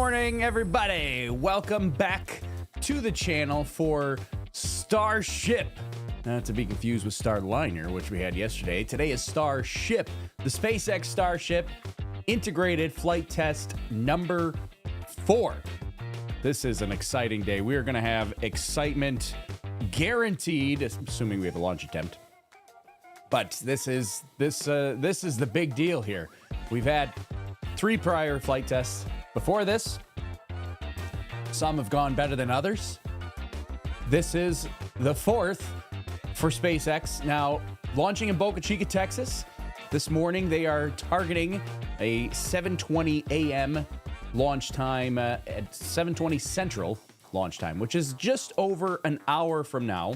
morning, everybody. Welcome back to the channel for Starship. Not to be confused with Starliner, which we had yesterday. Today is Starship, the SpaceX Starship integrated flight test number 4. This is an exciting day. We are going to have excitement guaranteed, assuming we have a launch attempt. But this is the big deal here. We've had 3 prior flight tests before this. Some have gone better than others. This is the 4th for SpaceX. Now, launching in Boca Chica, Texas. This morning, they are targeting a 7:20 a.m. launch time at 7:20 Central launch time, which is just over an hour from now.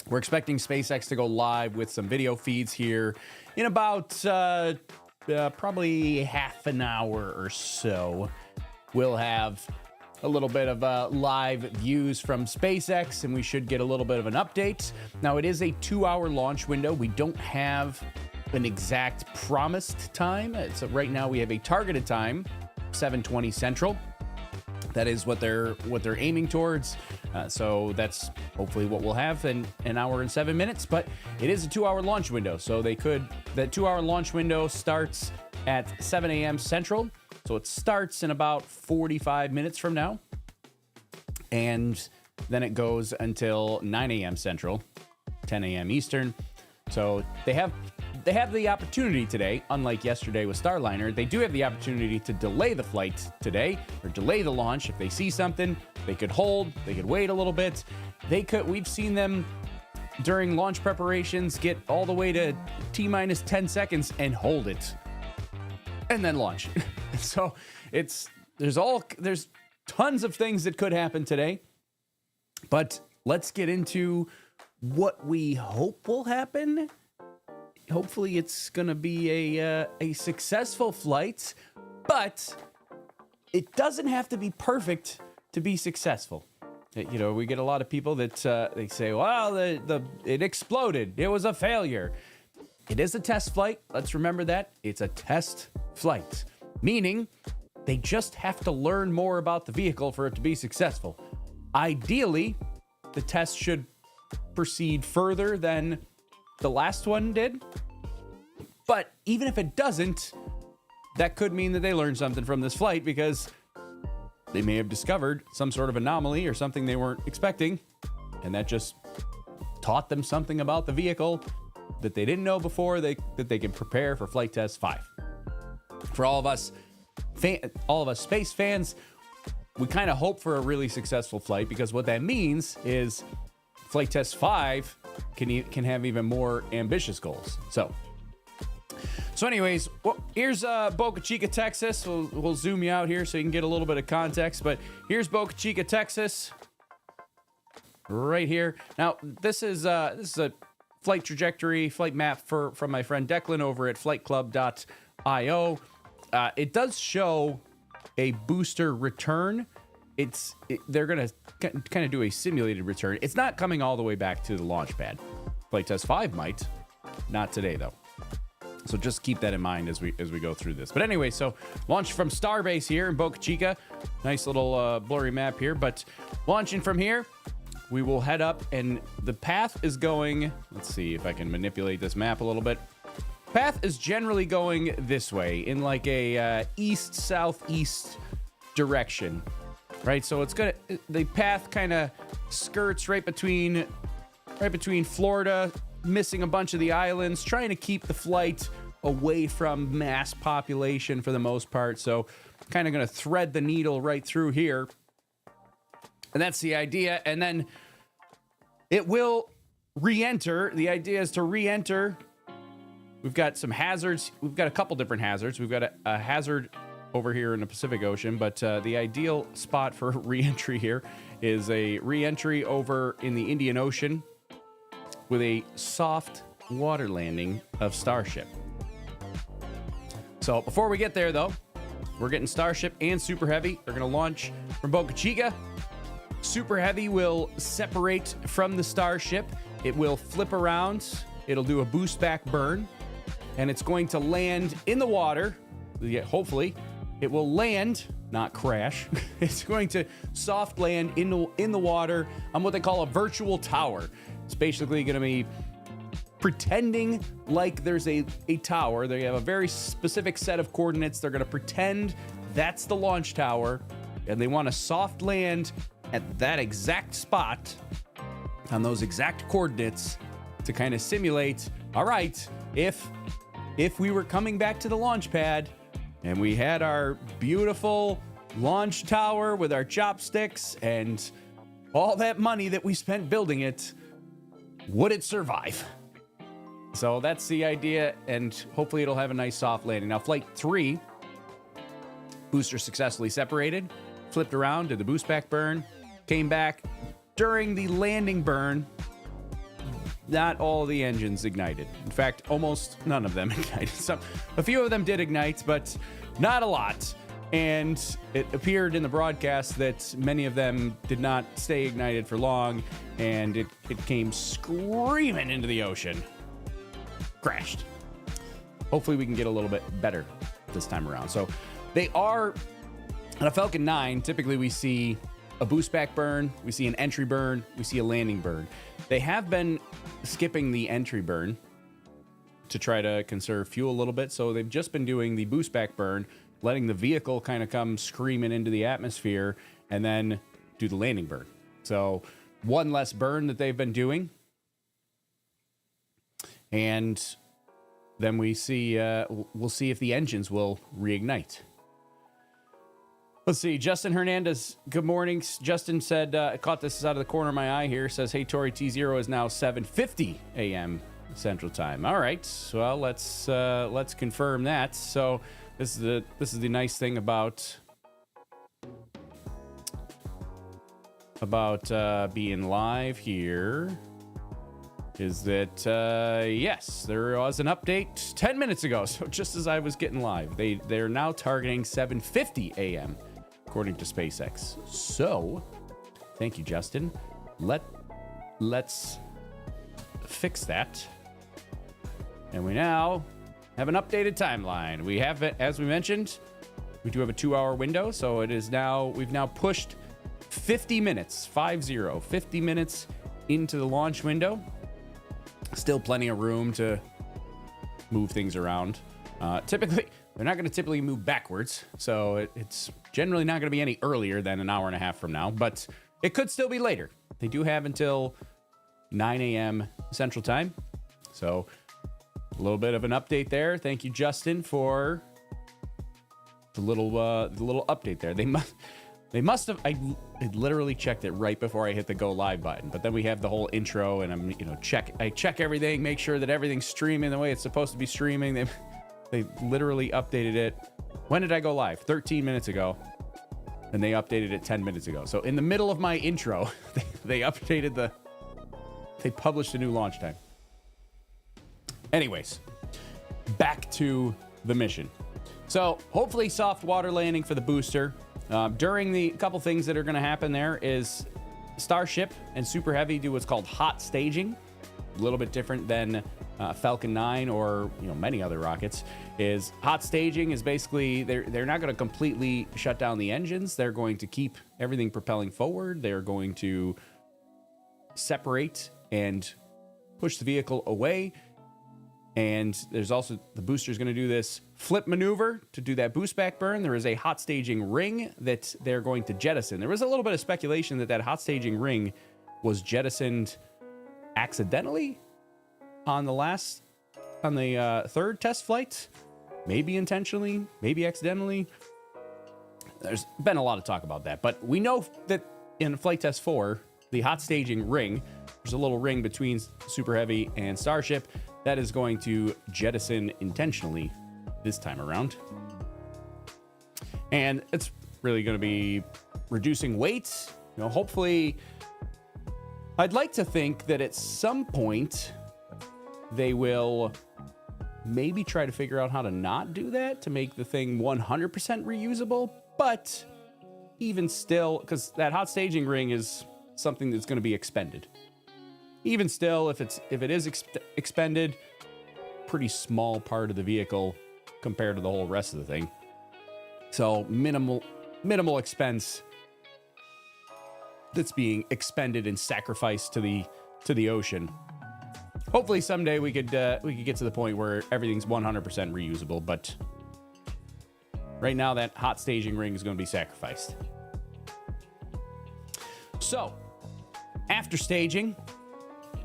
We're expecting SpaceX to go live with some video feeds here in about probably half an hour or so. We'll have a little bit of live views from SpaceX, and we should get a little bit of an update. Now, it is a 2-hour launch window. We don't have an exact promised time. So right now we have a targeted time, 7:20 Central. That is what they're aiming towards. So that's hopefully what we'll have in an hour and 7 minutes. But it is a 2-hour launch window. So that 2-hour launch window starts at 7 a.m. Central. So it starts in about 45 minutes from now. And then it goes until 9 a.m. Central, 10 a.m. Eastern. So they have the opportunity today, unlike yesterday with Starliner, they do have the opportunity to delay the flight today or delay the launch. If they see something, they could hold, they could wait a little bit. We've seen them during launch preparations get all the way to T-minus 10 seconds and hold it and then launch. So there's tons of things that could happen today, but let's get into what we hope will happen. Hopefully it's going to be a successful flight, but it doesn't have to be perfect to be successful. You know, we get a lot of people that they say, well, it exploded. It was a failure. It is a test flight. Let's remember that. It's a test flight, meaning they just have to learn more about the vehicle for it to be successful. Ideally, the test should proceed further than the last one did. But even if it doesn't, that could mean that they learned something from this flight, because they may have discovered some sort of anomaly or something they weren't expecting, and that just taught them something about the vehicle that they didn't know before, that they can prepare for flight test 5. For all of us space fans, we kind of hope for a really successful flight, because what that means is flight test 5 can have even more ambitious goals. So anyways, here's Boca Chica, Texas. We'll zoom you out here so you can get a little bit of context. But here's Boca Chica, Texas, right here. Now this is a flight trajectory, flight map from my friend Declan over at flightclub.io. It does show a booster return. They're gonna kind of do a simulated return. It's not coming all the way back to the launch pad. Flight test 5 might, not today though. So just keep that in mind as we go through this. But anyway, so launch from Starbase here in Boca Chica. Nice little blurry map here. But launching from here, we will head up, and the path is going. Let's see if I can manipulate this map a little bit. Path is generally going this way in like a east-southeast direction, right? So the path kind of skirts right between Florida, missing a bunch of the islands, trying to keep the flight away from mass population for the most part. So kind of going to thread the needle right through here. And that's the idea. And then it will re-enter. The idea is to re-enter. We've got some hazards. We've got a couple different hazards. We've got a hazard over here in the Pacific Ocean, but the ideal spot for re-entry here is a re-entry over in the Indian Ocean with a soft water landing of Starship. So before we get there though, we're getting Starship and Super Heavy. They're gonna launch from Boca Chica. Super Heavy will separate from the Starship. It will flip around. It'll do a boost back burn, and it's going to land in the water. Hopefully it will land not crash. It's going to soft land in the water on what they call a virtual tower. It's basically going to be pretending like there's a tower. They have a very specific set of coordinates. They're going to pretend that's the launch tower, and they want to soft land at that exact spot on those exact coordinates to kind of simulate, all right, if we were coming back to the launch pad and we had our beautiful launch tower with our chopsticks and all that money that we spent building it, would it survive? So that's the idea, and hopefully it'll have a nice soft landing. Now, Flight 3, booster successfully separated, flipped around, did the boost back burn, came back. During the landing burn, not all the engines ignited. In fact, almost none of them ignited. A few of them did ignite, but not a lot. And it appeared in the broadcast that many of them did not stay ignited for long, and it came screaming into the ocean. Crashed. Hopefully we can get a little bit better this time around. So they are, on a Falcon 9, typically we see a boost back burn, we see an entry burn, we see a landing burn. They have been skipping the entry burn to try to conserve fuel a little bit, so they've just been doing the boost back burn, letting the vehicle kind of come screaming into the atmosphere, and then do the landing burn. So one less burn that they've been doing. And then we'll see if the engines will reignite. Let's see. Justin Hernandez, good morning. Justin said, I caught this out of the corner of my eye here. Says, hey, Tori, T0 is now 7:50 a.m. Central Time. All right. Well, let's confirm that. So this is the nice thing about being live here. Is that, yes, there was an update 10 minutes ago. So just as I was getting live, they're now targeting 7:50 a.m. according to SpaceX. So thank you, Justin. Let's fix that. And we now have an updated timeline. We have it, as we mentioned, we do have a 2-hour window. So we've now pushed 50 minutes, 50 minutes into the launch window. Still plenty of room to move things around. Typically, they're not going to typically move backwards, so it's generally not going to be any earlier than an hour and a half from now, but it could still be later. They do have until 9 a.m. Central Time, so a little bit of an update there. Thank you, Justin, for the little update there. They must have. I literally checked it right before I hit the go live button. But then we have the whole intro, and I check everything, make sure that everything's streaming the way it's supposed to be streaming. They literally updated it. When did I go live? 13 minutes ago, and they updated it 10 minutes ago. So in the middle of my intro, they published a new launch time. Anyways, back to the mission. So hopefully soft water landing for the booster. During the couple things that are going to happen there is Starship and Super Heavy do what's called hot staging. A little bit different than Falcon 9 or many other rockets. Is hot staging is basically they're not going to completely shut down the engines. They're going to keep everything propelling forward. They're going to separate and push the vehicle away. And there's also the booster's going to do this flip maneuver to do that boost back burn. There is a hot staging ring that they're going to jettison. There was a little bit of speculation that hot staging ring was jettisoned accidentally on the third test flight, maybe intentionally, maybe accidentally. There's been a lot of talk about that, but we know that in Flight Test 4, the hot staging ring, there's a little ring between Super Heavy and Starship that is going to jettison intentionally this time around. And it's really going to be reducing weight. Hopefully, I'd like to think that at some point they will maybe try to figure out how to not do that to make the thing 100% reusable. But even still, because that hot staging ring is something that's going to be expended. Even still, if it is expended, pretty small part of the vehicle compared to the whole rest of the thing. So minimal minimal expense that's being expended and sacrificed to the ocean. Hopefully someday we could get to the point where everything's 100% reusable, but right now that hot staging ring is going to be sacrificed. So, after staging,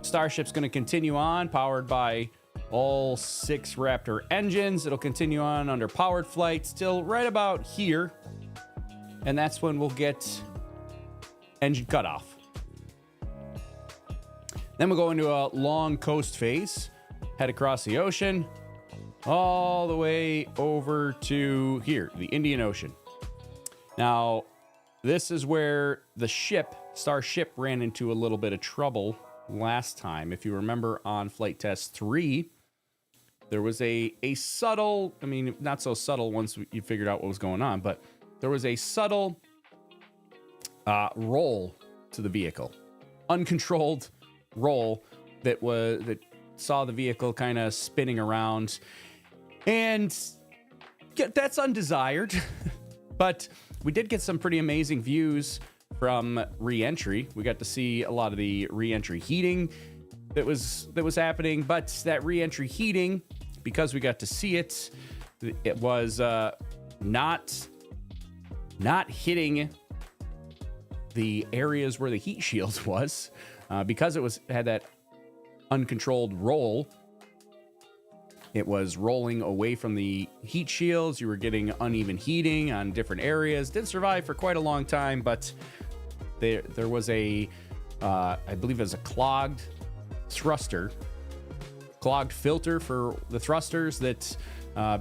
Starship's going to continue on, powered by all 6 Raptor engines. It'll continue on under powered flight, still right about here. And that's when we'll get engine cutoff. Then we'll go into a long coast phase, head across the ocean, all the way over to here, the Indian Ocean. Now, this is where the Starship ran into a little bit of trouble last time. If you remember on flight test 3, there was a subtle, I mean, not so subtle once you figured out what was going on, but there was a subtle roll to the vehicle. Uncontrolled roll that saw the vehicle kind of spinning around. And that's undesired. But we did get some pretty amazing views from Reentry. We got to see a lot of the Reentry heating that was happening, but that Reentry heating, because we got to see it, it was not hitting the areas where the heat shield was, because it had that uncontrolled roll. It was rolling away from the heat shields. You were getting uneven heating on different areas. Did survive for quite a long time, but there was I believe it was a clogged filter for the thrusters that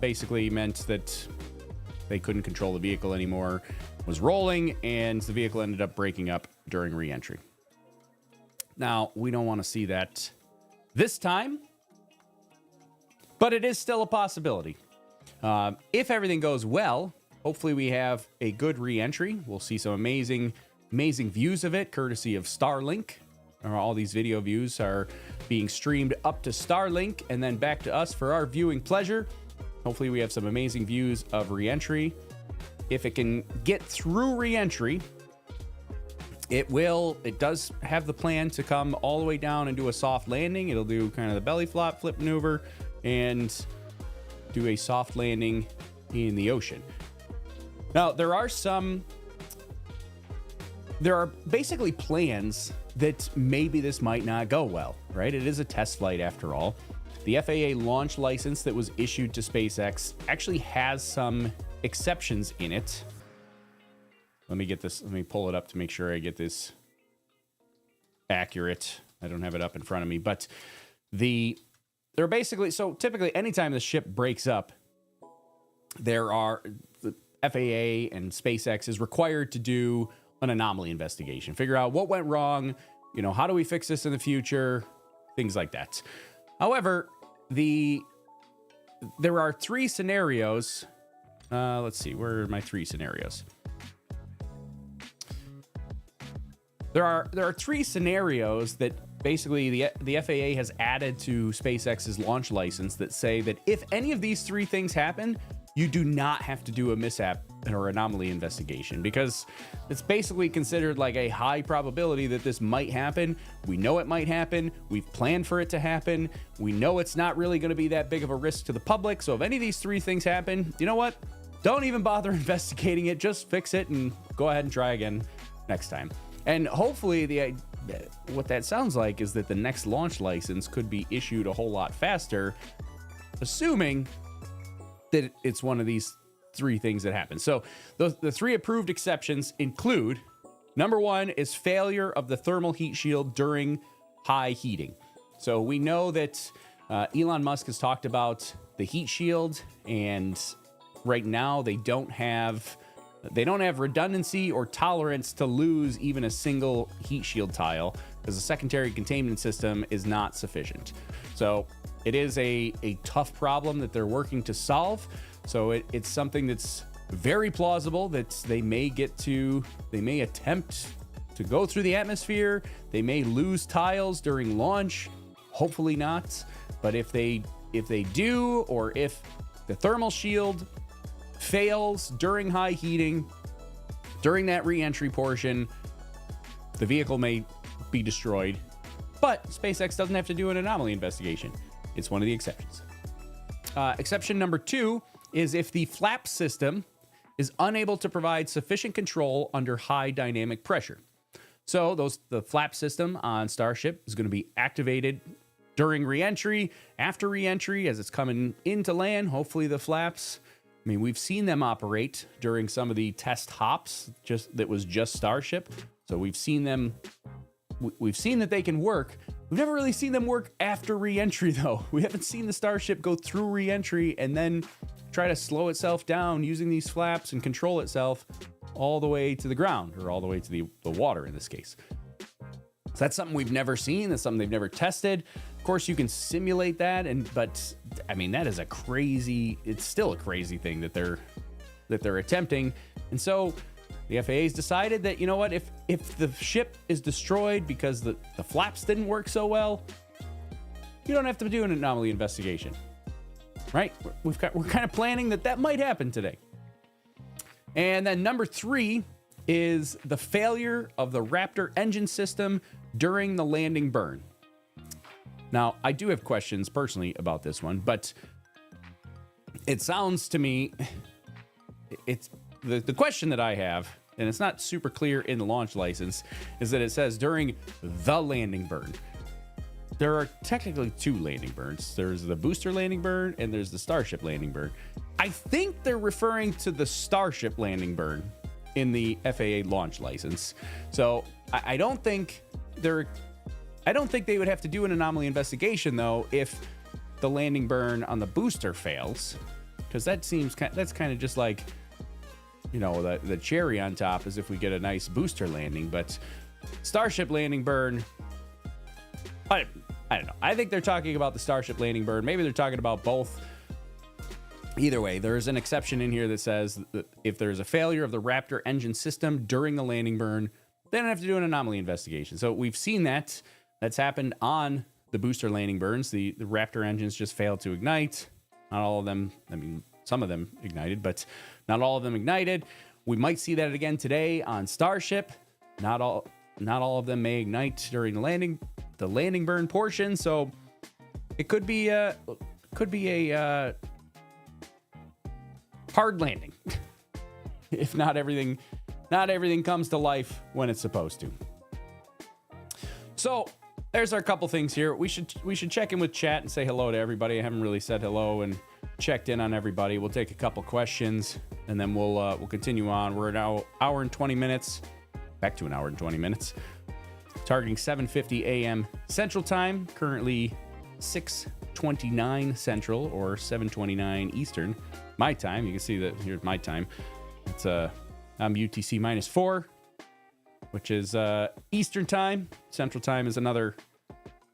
basically meant that they couldn't control the vehicle anymore. It was rolling, and the vehicle ended up breaking up during re-entry. Now, we don't want to see that this time, but it is still a possibility. If everything goes well, hopefully we have a good re-entry. We'll see some amazing views of it, courtesy of Starlink. All these video views are being streamed up to Starlink and then back to us for our viewing pleasure. Hopefully we have some amazing views of re-entry. If it can get through re-entry, it does have the plan to come all the way down and do a soft landing. It'll do kind of the belly flop flip maneuver and do a soft landing in the ocean. Now, there are basically plans that maybe this might not go well, right? It is a test flight after all. The FAA launch license that was issued to SpaceX actually has some exceptions in it. Let me pull it up to make sure I get this accurate. I don't have it up in front of me, but they're basically, so typically anytime the ship breaks up, the FAA and SpaceX is required to do an anomaly investigation, figure out what went wrong, how do we fix this in the future, things like that. However, there are 3 scenarios. Let's see, where are my 3 scenarios? There are 3 scenarios that basically the FAA has added to SpaceX's launch license that say that if any of these 3 things happen, you do not have to do a mishap or anomaly investigation, because it's basically considered like a high probability that this might happen. We know it might happen. We've planned for it to happen. We know it's not really going to be that big of a risk to the public. So if any of these 3 things happen, you know what? Don't even bother investigating it. Just fix it and go ahead and try again next time. And hopefully what that sounds like is that the next launch license could be issued a whole lot faster, assuming that it's one of these 3 things that happen. So the 3 approved exceptions include, number 1 is failure of the thermal heat shield during high heating. So we know that Elon Musk has talked about the heat shield, and right now they don't have redundancy or tolerance to lose even a single heat shield tile, because the secondary containment system is not sufficient. So it is a tough problem that they're working to solve. So it's something that's very plausible that they may attempt to go through the atmosphere. They may lose tiles during launch. Hopefully not. But if they do, or if the thermal shield fails during high heating, During that re-entry portion, the vehicle may be destroyed, but SpaceX doesn't have to do an anomaly investigation. It's one of the exceptions. Exception number 2 is if the flap system is unable to provide sufficient control under high dynamic pressure. So the flap system on Starship is going to be activated during re-entry, after re-entry, as it's coming into land. Hopefully the flaps, I mean, we've seen them operate during some of the test hops, that was just Starship. So we've seen that they can work. We've never really seen them work after re-entry, though. We haven't seen the Starship go through re-entry and then try to slow itself down using these flaps and control itself all the way to the ground, or all the way to the water in this case. So that's something we've never seen. That's something they've never tested. Of course, you can simulate that, but I mean, that is it's still a crazy thing that they're attempting. And so the FAA's decided that, you know what, if the ship is destroyed because the flaps didn't work so well, you don't have to do an anomaly investigation, right? We're kind of planning that might happen today. And then number 3 is the failure of the Raptor engine system during the landing burn. Now, I do have questions personally about this one, but it sounds to me, it's the question that I have, and it's not super clear in the launch license, is that it says during the landing burn. There are technically 2 landing burns. There's the booster landing burn and there's the Starship landing burn. I think they're referring to the Starship landing burn in the FAA launch license. So I don't think they would have to do an anomaly investigation, though, if the landing burn on the booster fails, because that's kind of just like, you know, the cherry on top is if we get a nice booster landing. But Starship landing burn, I don't know. I think they're talking about the Starship landing burn. Maybe they're talking about both. Either way, there's an exception in here that says that if there's a failure of the Raptor engine system during the landing burn, they don't have to do an anomaly investigation. So we've seen that. That's happened on the booster landing burns. The Raptor engines just failed to ignite. Not all of them. I mean, some of them ignited, but not all of them ignited. We might see that again today on Starship. Not all of them may ignite during the landing burn portion. So it could be a hard landing if not everything comes to life when it's supposed to. So there's our couple things here. We should check in with chat and say hello to everybody. I haven't really said hello and checked in on everybody. We'll take a couple questions and then we'll continue on. We're an hour and 20 minutes, back to an hour and 20 minutes, targeting 7:50 a.m. Central Time. Currently 6:29 Central or 7:29 Eastern. My time. You can see that here's my time. It's I'm UTC -4, which is Eastern Time. Central Time is another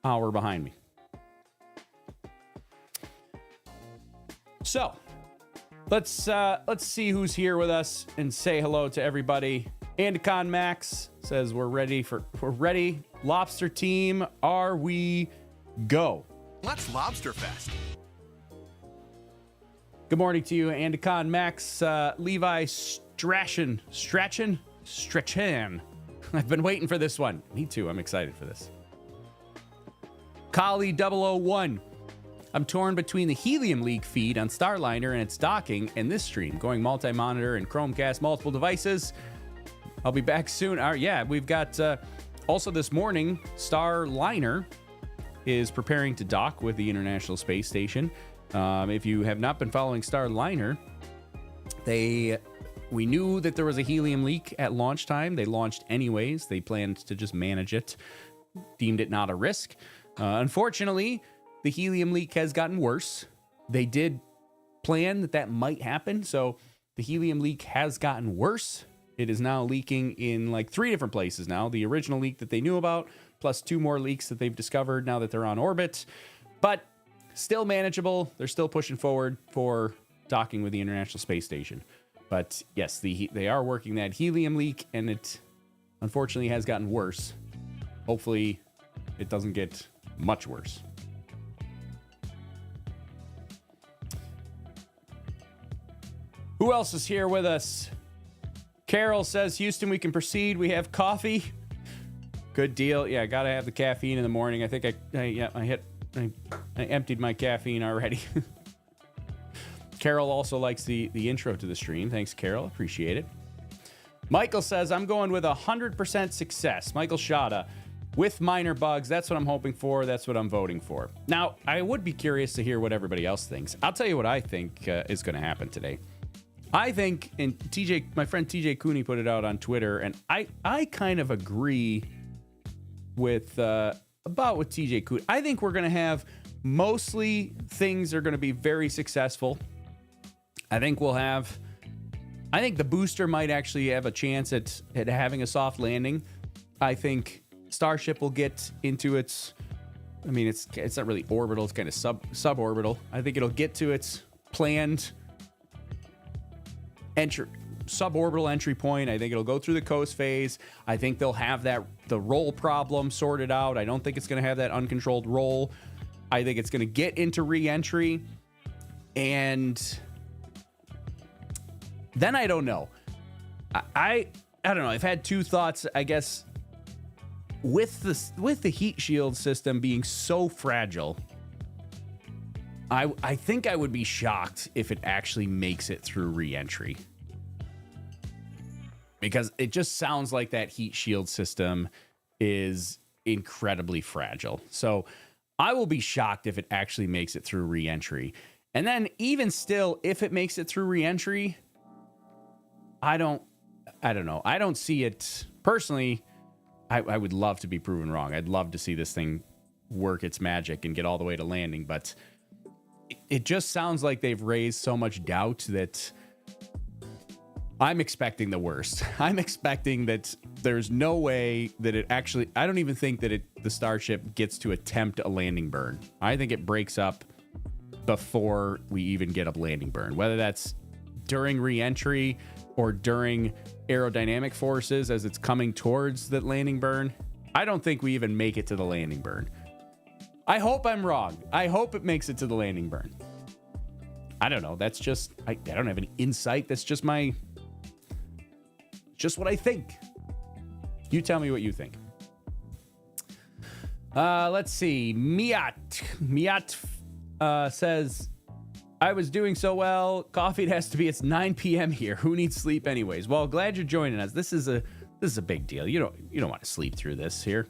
hour behind me. So let's see who's here with us and say hello to everybody. Andicon Max says we're ready. Lobster team, are we? Go. Let's Lobster Fest. Good morning to you, Andicon Max. Levi Strachan. I've been waiting for this one. Me too. I'm excited for this. Kali 001. I'm torn between the helium leak feed on Starliner and its docking and this stream, going multi-monitor and Chromecast multiple devices. I'll be back soon. Yeah, we've got also this morning, Starliner is preparing to dock with the International Space Station. If you have not been following Starliner, we knew that there was a helium leak at launch time. They launched anyways. They planned to just manage it, deemed it not a risk. Unfortunately, the helium leak has gotten worse. They did plan that might happen, so the helium leak has gotten worse. It is now leaking in like 3 different places now. The original leak that they knew about, plus 2 more leaks that they've discovered now that they're on orbit. But still manageable. They're still pushing forward for docking with the International Space Station. But yes, they are working that helium leak, and it unfortunately has gotten worse. Hopefully, it doesn't get much worse. Who else is here with us? Carol says, Houston, we can proceed. We have coffee. Good deal. Yeah, gotta have the caffeine in the morning. I think I emptied my caffeine already. Carol also likes the intro to the stream. Thanks, Carol. Appreciate it. Michael says, I'm going with 100% success. Michael Shada, with minor bugs. That's what I'm hoping for. That's what I'm voting for. Now, I would be curious to hear what everybody else thinks. I'll tell you what I think is going to happen today. I think, and my friend TJ Cooney put it out on Twitter, and I kind of agree with about with TJ Cooney. I think we're going to have mostly things are going to be very successful. I think the booster might actually have a chance at having a soft landing. I think Starship will get into its, I mean, it's not really orbital. It's kind of suborbital. I think it'll get to its planned suborbital entry point. I think it'll go through the coast phase. I think they'll have the roll problem sorted out. I don't think it's going to have that uncontrolled roll. I think it's going to get into reentry, and then I don't know. I don't know. I've had two thoughts, I guess. With the heat shield system being so fragile, I think I would be shocked if it actually makes it through reentry. Because it just sounds like that heat shield system is incredibly fragile. So I will be shocked if it actually makes it through reentry. And then even still, if it makes it through reentry, I don't know. I don't see it personally. I would love to be proven wrong. I'd love to see this thing work its magic and get all the way to landing, but it just sounds like they've raised so much doubt that I'm expecting the worst. I'm expecting that there's no way that it actually, I don't even think that the Starship gets to attempt a landing burn. I think it breaks up before we even get a landing burn, whether that's during reentry or during aerodynamic forces as it's coming towards the landing burn. I don't think we even make it to the landing burn. I hope I'm wrong. I hope it makes it to the landing burn. I don't know. That's just, I don't have any insight. That's just what I think. You tell me what you think. Let's see. Miat says, I was doing so well. Coffee, it has to be. It's 9 p.m. here. Who needs sleep anyways? Well, glad you're joining us. This is a big deal. You don't want to sleep through this here.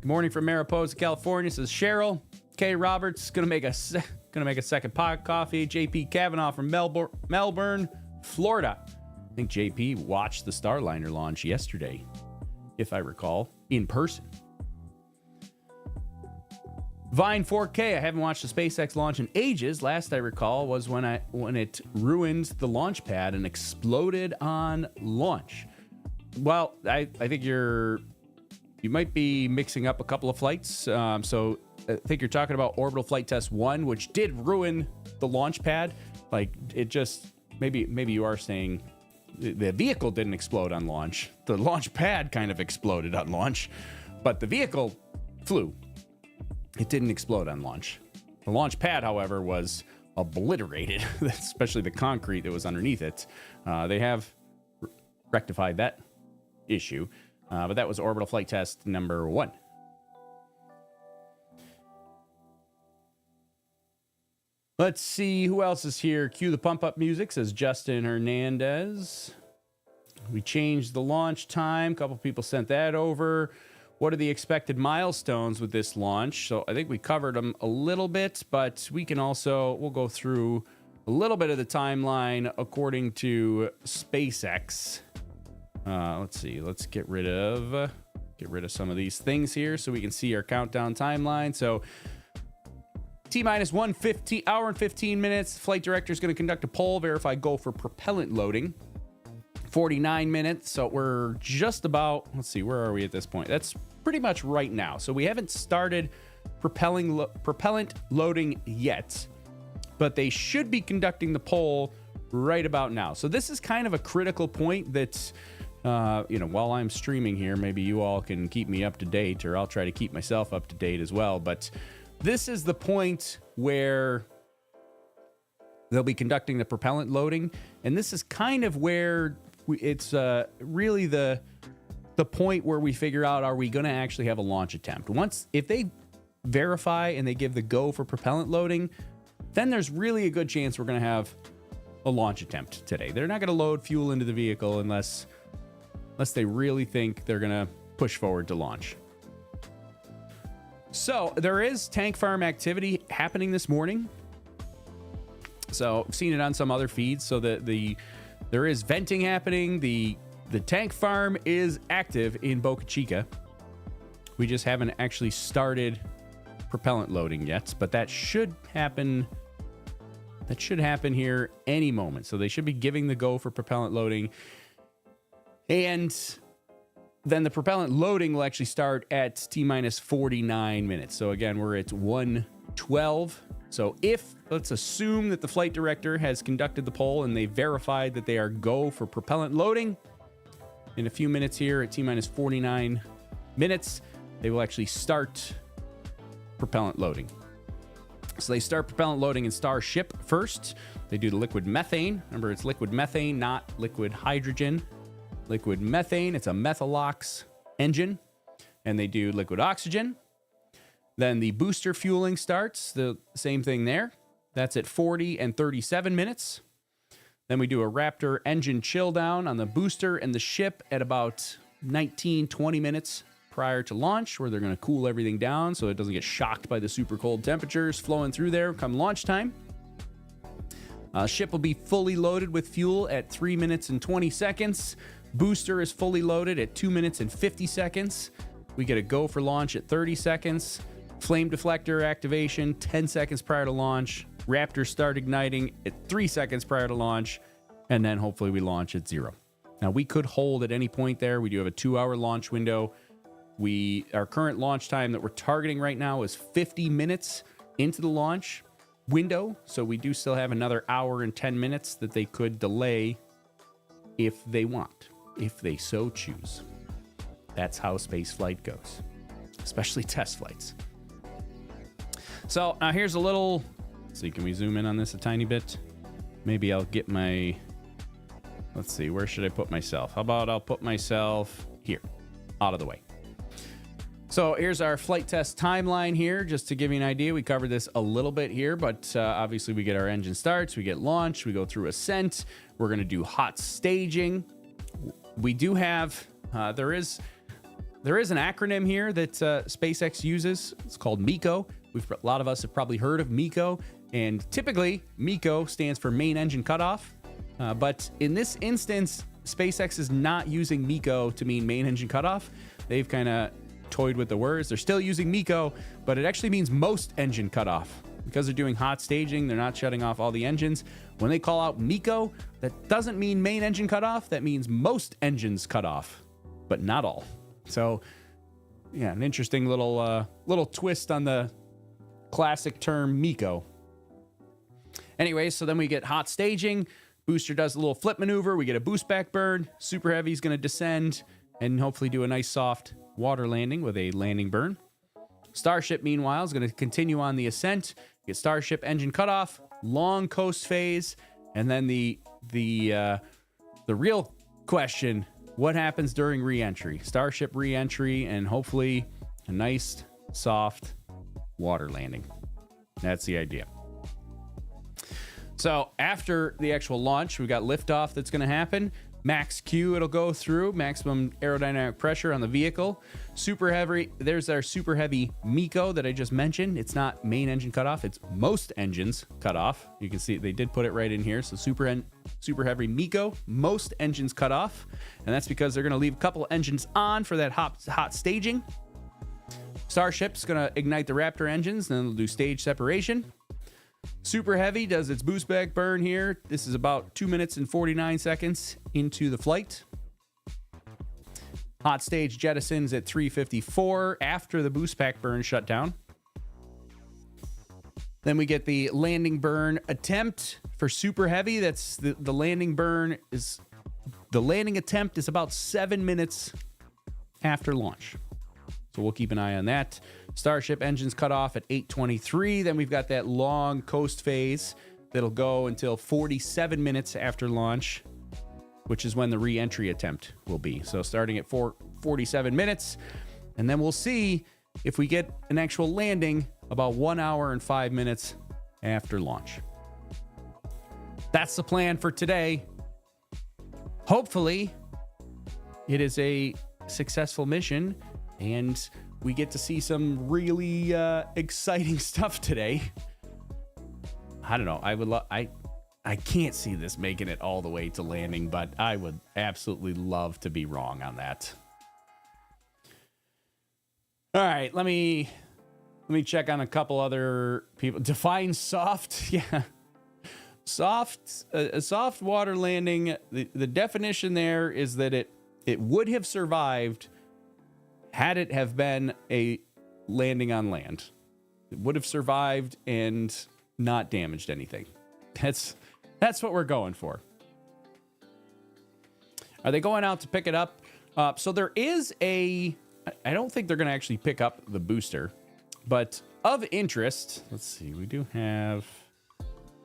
Good morning from Mariposa, California. Says Cheryl K. Roberts gonna make a second pot coffee. JP Kavanaugh from Melbourne, Florida. I think JP watched the Starliner launch yesterday, if I recall, in person. Vine 4K, I haven't watched the SpaceX launch in ages. Last I recall was when it ruined the launch pad and exploded on launch. Well, I think you might be mixing up a couple of flights. So I think you're talking about Orbital Flight Test 1, which did ruin the launch pad. Like, it just, maybe you are saying the vehicle didn't explode on launch. The launch pad kind of exploded on launch, but the vehicle flew. It didn't explode on launch. The launch pad, however, was obliterated, especially the concrete that was underneath it. They have rectified that issue, but that was Orbital Flight Test number 1. Let's see who else is here. Cue the pump up music, says Justin Hernandez. We changed the launch time. A couple people sent that over. What are the expected milestones with this launch? So I think we covered them a little bit, but we'll go through a little bit of the timeline according to SpaceX. Let's see. Let's get rid of some of these things here so we can see our countdown timeline. So T-minus 1 hour and 15 minutes. Flight director is going to conduct a poll, verify go for propellant loading. 49 minutes. So we're just about, let's see, where are we at this point? That's pretty much right now. So we haven't started propellant loading yet, but they should be conducting the poll right about now. So this is kind of a critical point that, while I'm streaming here, maybe you all can keep me up to date, or I'll try to keep myself up to date as well. But this is the point where they'll be conducting the propellant loading. And this is kind of where It's really the point where we figure out, are we going to actually have a launch attempt? If they verify and they give the go for propellant loading, then there's really a good chance we're going to have a launch attempt today. They're not going to load fuel into the vehicle unless they really think they're going to push forward to launch. So there is tank farm activity happening this morning. So I've seen it on some other feeds. So there is venting happening. The tank farm is active in Boca Chica. We just haven't actually started propellant loading yet, but that should happen. That should happen here any moment. So they should be giving the go for propellant loading. And then the propellant loading will actually start at T-minus 49 minutes. So again, we're at 1:12. So let's assume that the flight director has conducted the poll and they verified that they are go for propellant loading. In a few minutes here at T-minus 49 minutes, they will actually start propellant loading. So they start propellant loading in Starship first. They do the liquid methane. Remember, it's liquid methane, not liquid hydrogen. Liquid methane, it's a methalox engine. And they do liquid oxygen. Then the booster fueling starts, the same thing there. That's at 40 and 37 minutes. Then we do a Raptor engine chill down on the booster and the ship at about 19, 20 minutes prior to launch, where they're going to cool everything down so it doesn't get shocked by the super cold temperatures flowing through there come launch time. Ship will be fully loaded with fuel at 3 minutes and 20 seconds. Booster is fully loaded at 2 minutes and 50 seconds. We get a go for launch at 30 seconds. Flame deflector activation 10 seconds prior to launch. Raptor start igniting at 3 seconds prior to launch. And then hopefully we launch at 0. Now we could hold at any point there. We do have a 2-hour launch window. Our current launch time that we're targeting right now is 50 minutes into the launch window. So we do still have another hour and 10 minutes that they could delay if they want, if they so choose. That's how space flight goes, especially test flights. So now here's a little, let's see, can we zoom in on this a tiny bit? Maybe I'll get let's see, where should I put myself? How about I'll put myself here, out of the way. So here's our flight test timeline here, just to give you an idea. We covered this a little bit here, but obviously we get our engine starts, we get launch, we go through ascent. We're going to do hot staging. We do have, there is an acronym here that SpaceX uses. It's called MECO. A lot of us have probably heard of MECO, and typically MECO stands for main engine cutoff. But in this instance, SpaceX is not using MECO to mean main engine cutoff. They've kind of toyed with the words. They're still using MECO, but it actually means most engine cutoff. Because they're doing hot staging, they're not shutting off all the engines. When they call out MECO, that doesn't mean main engine cutoff. That means most engines cut off, but not all. So, yeah, an interesting little twist on the classic term MECO. Anyway, so then we get hot staging. Booster does a little flip maneuver. We get a boost back burn. Super Heavy is going to descend and hopefully do a nice soft water landing with a landing burn. Starship, meanwhile, is going to continue on the ascent. Get Starship engine cutoff, long coast phase, and then the real question: what happens during reentry? Starship reentry, and hopefully a nice soft water landing. That's the idea. So after the actual launch, we've got liftoff that's going to happen. Max Q, it'll go through, maximum aerodynamic pressure on the vehicle. Super Heavy, there's our Super Heavy MECO that I just mentioned. It's not main engine cutoff, it's most engines cut off. You can see they did put it right in here. So Super Heavy MECO, most engines cut off. And that's because they're going to leave a couple engines on for that hot staging. Starship's going to ignite the Raptor engines, then they'll do stage separation. Super Heavy does its boost back burn here. This is about 2 minutes and 49 seconds into the flight. Hot stage jettisons at 3:54 after the boost back burn shut down. Then we get the landing burn attempt for Super Heavy. That's the landing burn is the landing attempt is about 7 minutes after launch. So we'll keep an eye on that. Starship engines cut off at 8:23. Then we've got that long coast phase that'll go until 47 minutes after launch. which is when the re-entry attempt will be. So starting at 4:47 minutes, and then we'll see if we get an actual landing about 1 hour and 5 minutes after launch. That's the plan for today. Hopefully, it is a successful mission, and we get to see some really exciting stuff today. I don't know. I can't see this making it all the way to landing, but I would absolutely love to be wrong on that. All right, let me check on a couple other people. Define soft, yeah. Soft, a soft water landing. The definition there is that it would have survived had it have been a landing on land. It would have survived and not damaged anything. That's what we're going for. Are they going out to pick it up? So there is I don't think they're going to actually pick up the booster, but of interest, let's see, we do have,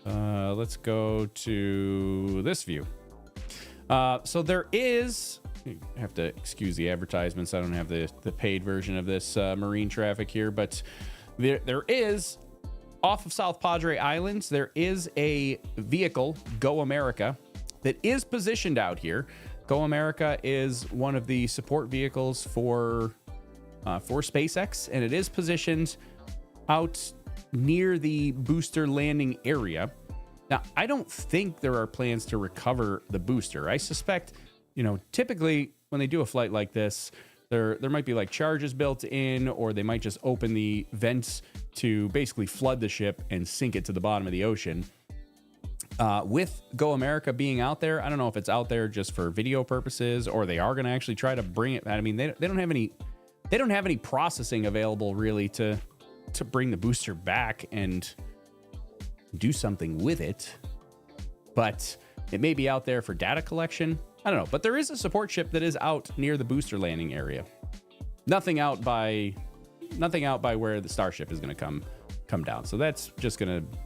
let's go to this view. So there is, I have to excuse the advertisements. I don't have the paid version of this marine traffic here, but there is, off of South Padre Islands, there is a vehicle, Go America, that is positioned out here. Go America is one of the support vehicles for SpaceX, and it is positioned out near the booster landing area. Now, I don't think there are plans to recover the booster. I suspect, typically when they do a flight like this, there might be like charges built in, or they might just open the vents to basically flood the ship and sink it to the bottom of the ocean. With Go America being out there, I don't know if it's out there just for video purposes, or they are going to actually try to bring it. I mean, they don't have any processing available really to bring the booster back and do something with it, but it may be out there for data collection. I don't know, but there is a support ship that is out near the booster landing area. Nothing out by where the Starship is going to come down. So that's just going to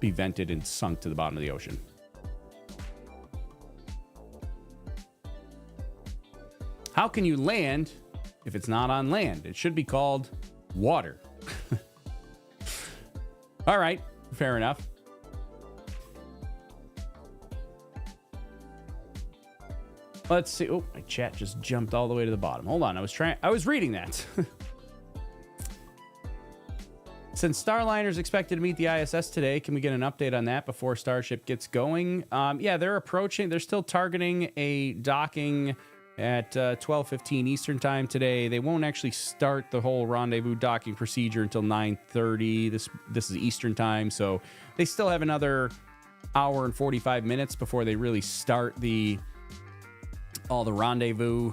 be vented and sunk to the bottom of the ocean. How can you land if it's not on land? It should be called water. All right, fair enough. Let's see. Oh, my chat just jumped all the way to the bottom. Hold on, I was reading that. Since Starliner is expected to meet the ISS today, can we get an update on that before Starship gets going? Yeah, they're still targeting a docking at 12:15 Eastern time today. They won't actually start the whole rendezvous docking procedure until 9:30. This is Eastern time, so they still have another hour and 45 minutes before they really start all the rendezvous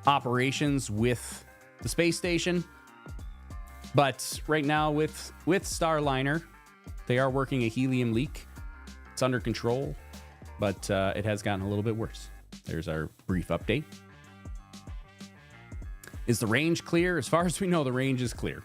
operations with the space station. But right now with Starliner, they are working a helium leak. It's under control, but it has gotten a little bit worse. There's our brief update. Is the range clear? As far as we know, the range is clear.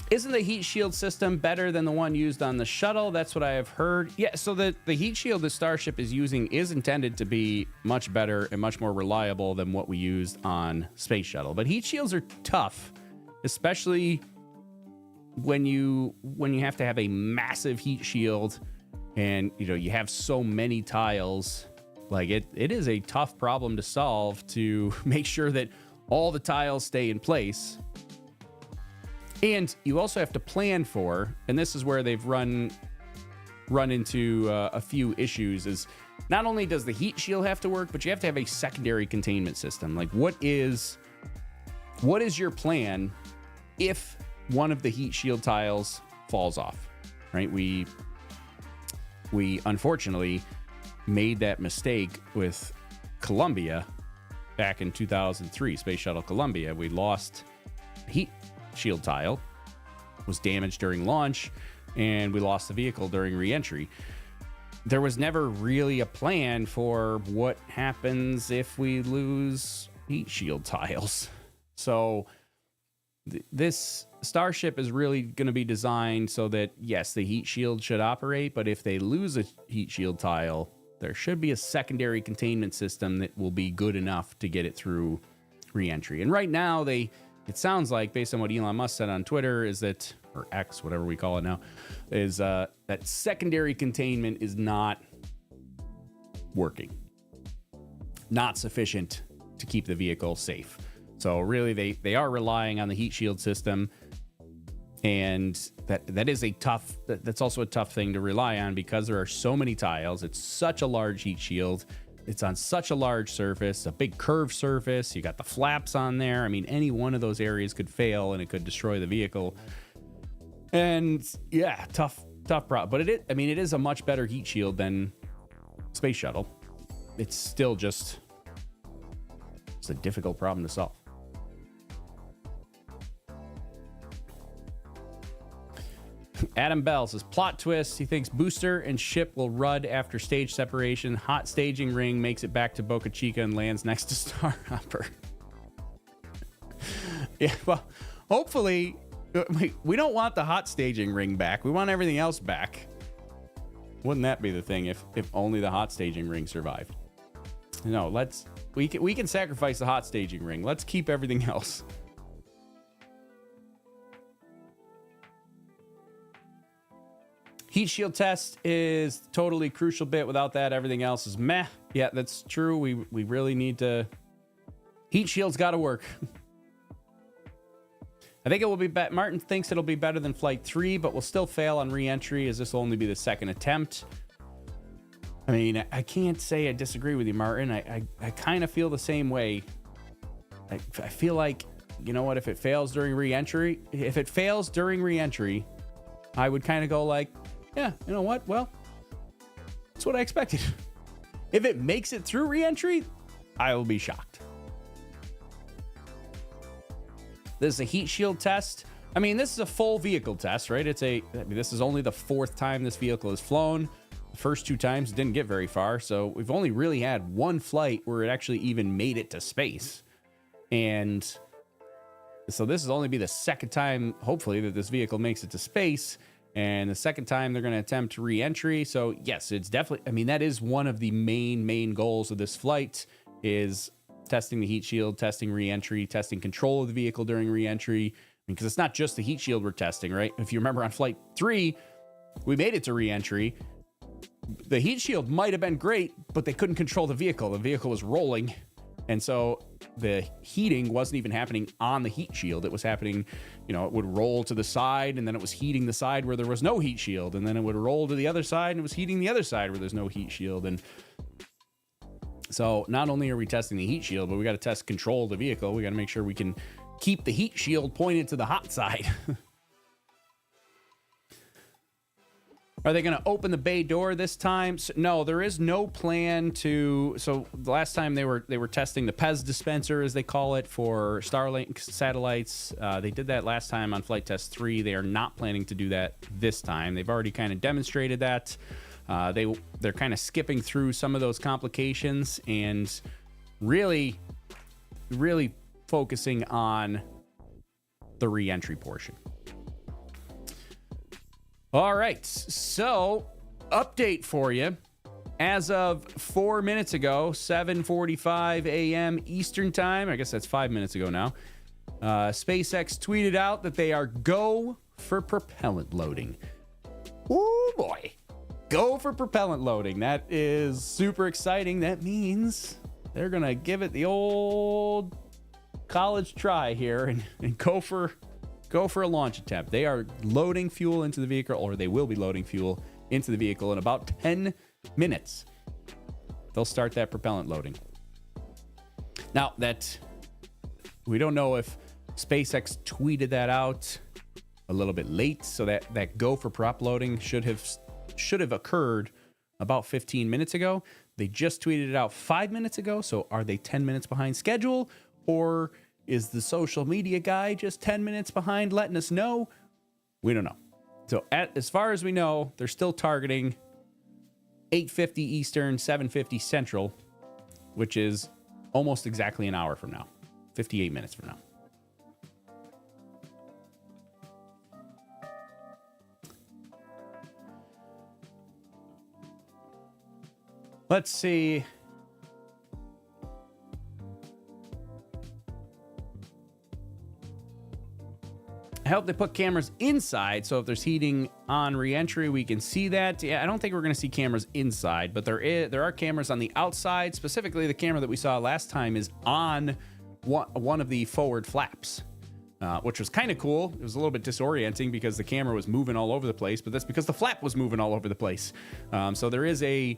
Isn't the heat shield system better than the one used on the shuttle? That's what I have heard. Yeah, so the heat shield the Starship is using is intended to be much better and much more reliable than what we used on Space Shuttle. But heat shields are tough, especially when you have to have a massive heat shield and you have so many tiles. Like it is a tough problem to solve, to make sure that all the tiles stay in place. And you also have to plan for, and this is where they've run into a few issues, is not only does the heat shield have to work, but you have to have a secondary containment system. Like what is your plan if one of the heat shield tiles falls off, right? We unfortunately made that mistake with Columbia back in 2003, Space Shuttle Columbia. We lost heat shield tile, was damaged during launch, and we lost the vehicle during reentry. There was never really a plan for what happens if we lose heat shield tiles. So this Starship is really going to be designed so that, yes, the heat shield should operate, but if they lose a heat shield tile, there should be a secondary containment system that will be good enough to get it through reentry. And right now, it sounds like, based on what Elon Musk said on Twitter, is that, or X, whatever we call it now, is that secondary containment is not working. Not sufficient to keep the vehicle safe. So really, they are relying on the heat shield system, and that is that's also a tough thing to rely on because there are so many tiles. It's such a large heat shield. It's on such a large surface, a big curved surface. You got the flaps on there. I mean, any one of those areas could fail and it could destroy the vehicle. And yeah, tough problem. But it is a much better heat shield than Space Shuttle. It's still just a difficult problem to solve. Adam Bell says, plot twist. He thinks booster and ship will rud after stage separation. Hot staging ring makes it back to Boca Chica and lands next to Star Hopper. Yeah, well, hopefully, we don't want the hot staging ring back. We want everything else back. Wouldn't that be the thing if only the hot staging ring survived? No, we can sacrifice the hot staging ring. Let's keep everything else. Heat shield test is totally crucial bit. Without that, everything else is meh. Yeah, that's true. We really need to. Heat shield's got to work. I think it will be better. Martin thinks it'll be better than Flight 3, but will still fail on re-entry, as this will only be the second attempt. I mean, I can't say I disagree with you, Martin. I kind of feel the same way. I feel like, you know what, if it fails during re-entry, I would kind of go like, yeah, you know what? Well, that's what I expected. If it makes it through re-entry, I will be shocked. This is a heat shield test. I mean, this is a full vehicle test, right? This is only the fourth time this vehicle has flown. The first two times it didn't get very far, so we've only really had one flight where it actually even made it to space. And so this will only be the second time, hopefully, that this vehicle makes it to space. And the second time they're going to attempt re-entry. So yes, it's definitely, I mean, that is one of the main goals of this flight, is testing the heat shield, testing re-entry, testing control of the vehicle during re-entry. Because it's not just the heat shield we're testing, right? If you remember on Flight 3, we made it to re-entry. The heat shield might have been great, but they couldn't control the vehicle. The vehicle was rolling. And so the heating wasn't even happening on the heat shield. It was happening, it would roll to the side, and then it was heating the side where there was no heat shield. And then it would roll to the other side, and it was heating the other side where there's no heat shield. And so not only are we testing the heat shield, but we got to test control of the vehicle. We got to make sure we can keep the heat shield pointed to the hot side. Are they going to open the bay door this time? No, there is no plan to. So the last time they were testing the PEZ dispenser, as they call it, for Starlink satellites. They did that last time on Flight Test 3. They are not planning to do that this time. They've already kind of demonstrated that. They're kind of skipping through some of those complications and really focusing on the re-entry portion. All right, so update for you. As of 4 minutes ago, 7:45 a.m. Eastern time, I guess that's 5 minutes ago now, SpaceX tweeted out that they are go for propellant loading. Oh boy, go for propellant loading. That is super exciting. That means they're going to give it the old college try here and go for a launch attempt. They are loading fuel into the vehicle, or they will be loading fuel into the vehicle in about 10 minutes. They'll start that propellant loading. Now, that we don't know if SpaceX tweeted that out a little bit late, so that go for prop loading should have occurred about 15 minutes ago. They just tweeted it out 5 minutes ago, so are they 10 minutes behind schedule, or is the social media guy just 10 minutes behind letting us know? We don't know. So as far as we know, they're still targeting 8:50 Eastern, 7:50 Central, which is almost exactly an hour from now, 58 minutes from now. Let's see. I hope they put cameras inside, so if there's heating on reentry, we can see that. Yeah, I don't think we're going to see cameras inside, but there are cameras on the outside. Specifically, the camera that we saw last time is on one of the forward flaps, which was kind of cool. It was a little bit disorienting because the camera was moving all over the place, but that's because the flap was moving all over the place. So there is a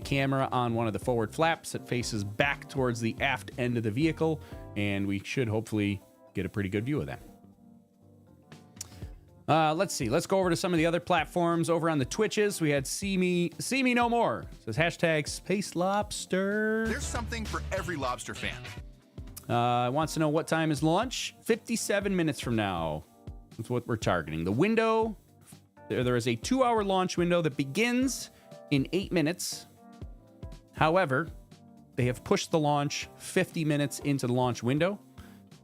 camera on one of the forward flaps that faces back towards the aft end of the vehicle, and we should hopefully get a pretty good view of that. Let's see. Let's go over to some of the other platforms. Over on the Twitches, we had See Me No More. It says hashtag Space Lobster. There's something for every lobster fan. Wants to know what time is launch. 57 minutes from now. That's what we're targeting. The window, there is a 2-hour launch window that begins in 8 minutes. However, they have pushed the launch 50 minutes into the launch window.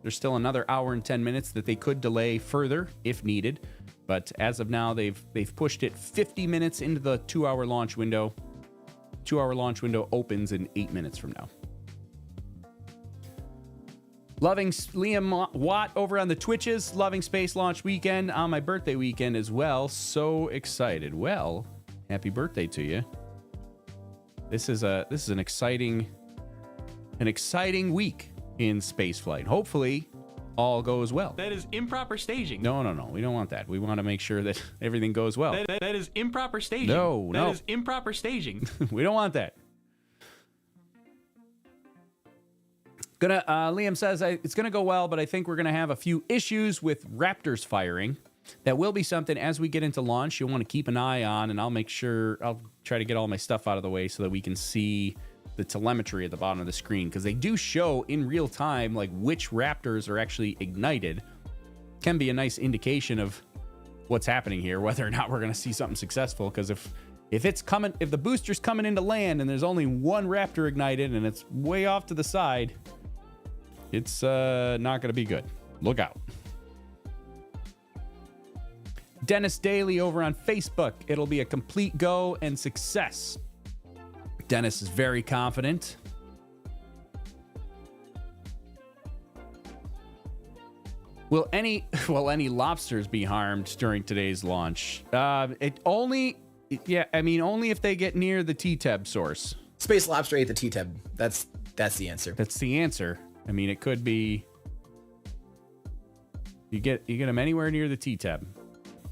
There's still another hour and 10 minutes that they could delay further if needed. But as of now, they've pushed it 50 minutes into the 2-hour launch window. 2-hour launch window opens in 8 minutes from now. Loving Liam Watt over on the Twitches. Loving Space Launch Weekend on my birthday weekend as well. So excited. Well, happy birthday to you. This is an exciting week in spaceflight. Hopefully, all goes well. That is improper staging. No. We don't want that. We want to make sure that everything goes well. That is improper staging. No. That is improper staging. We don't want that. Liam says it's gonna go well, but I think we're gonna have a few issues with Raptors firing. That will be something as we get into launch you'll want to keep an eye on, and I'll try to get all my stuff out of the way so that we can see the telemetry at the bottom of the screen, because they do show in real time like which Raptors are actually ignited. Can be a nice indication of what's happening here, whether or not we're going to see something successful. Because if the booster's coming into land and there's only one Raptor ignited and it's way off to the side, it's not going to be good. Look out. Dennis Daly over on Facebook. It'll be a complete go and success. Dennis is very confident. Will any lobsters be harmed during today's launch? Only if they get near the T-Teb source. Space lobster ate the T-Teb. That's the answer. That's the answer. I mean, it could be you get them anywhere near the T-Teb,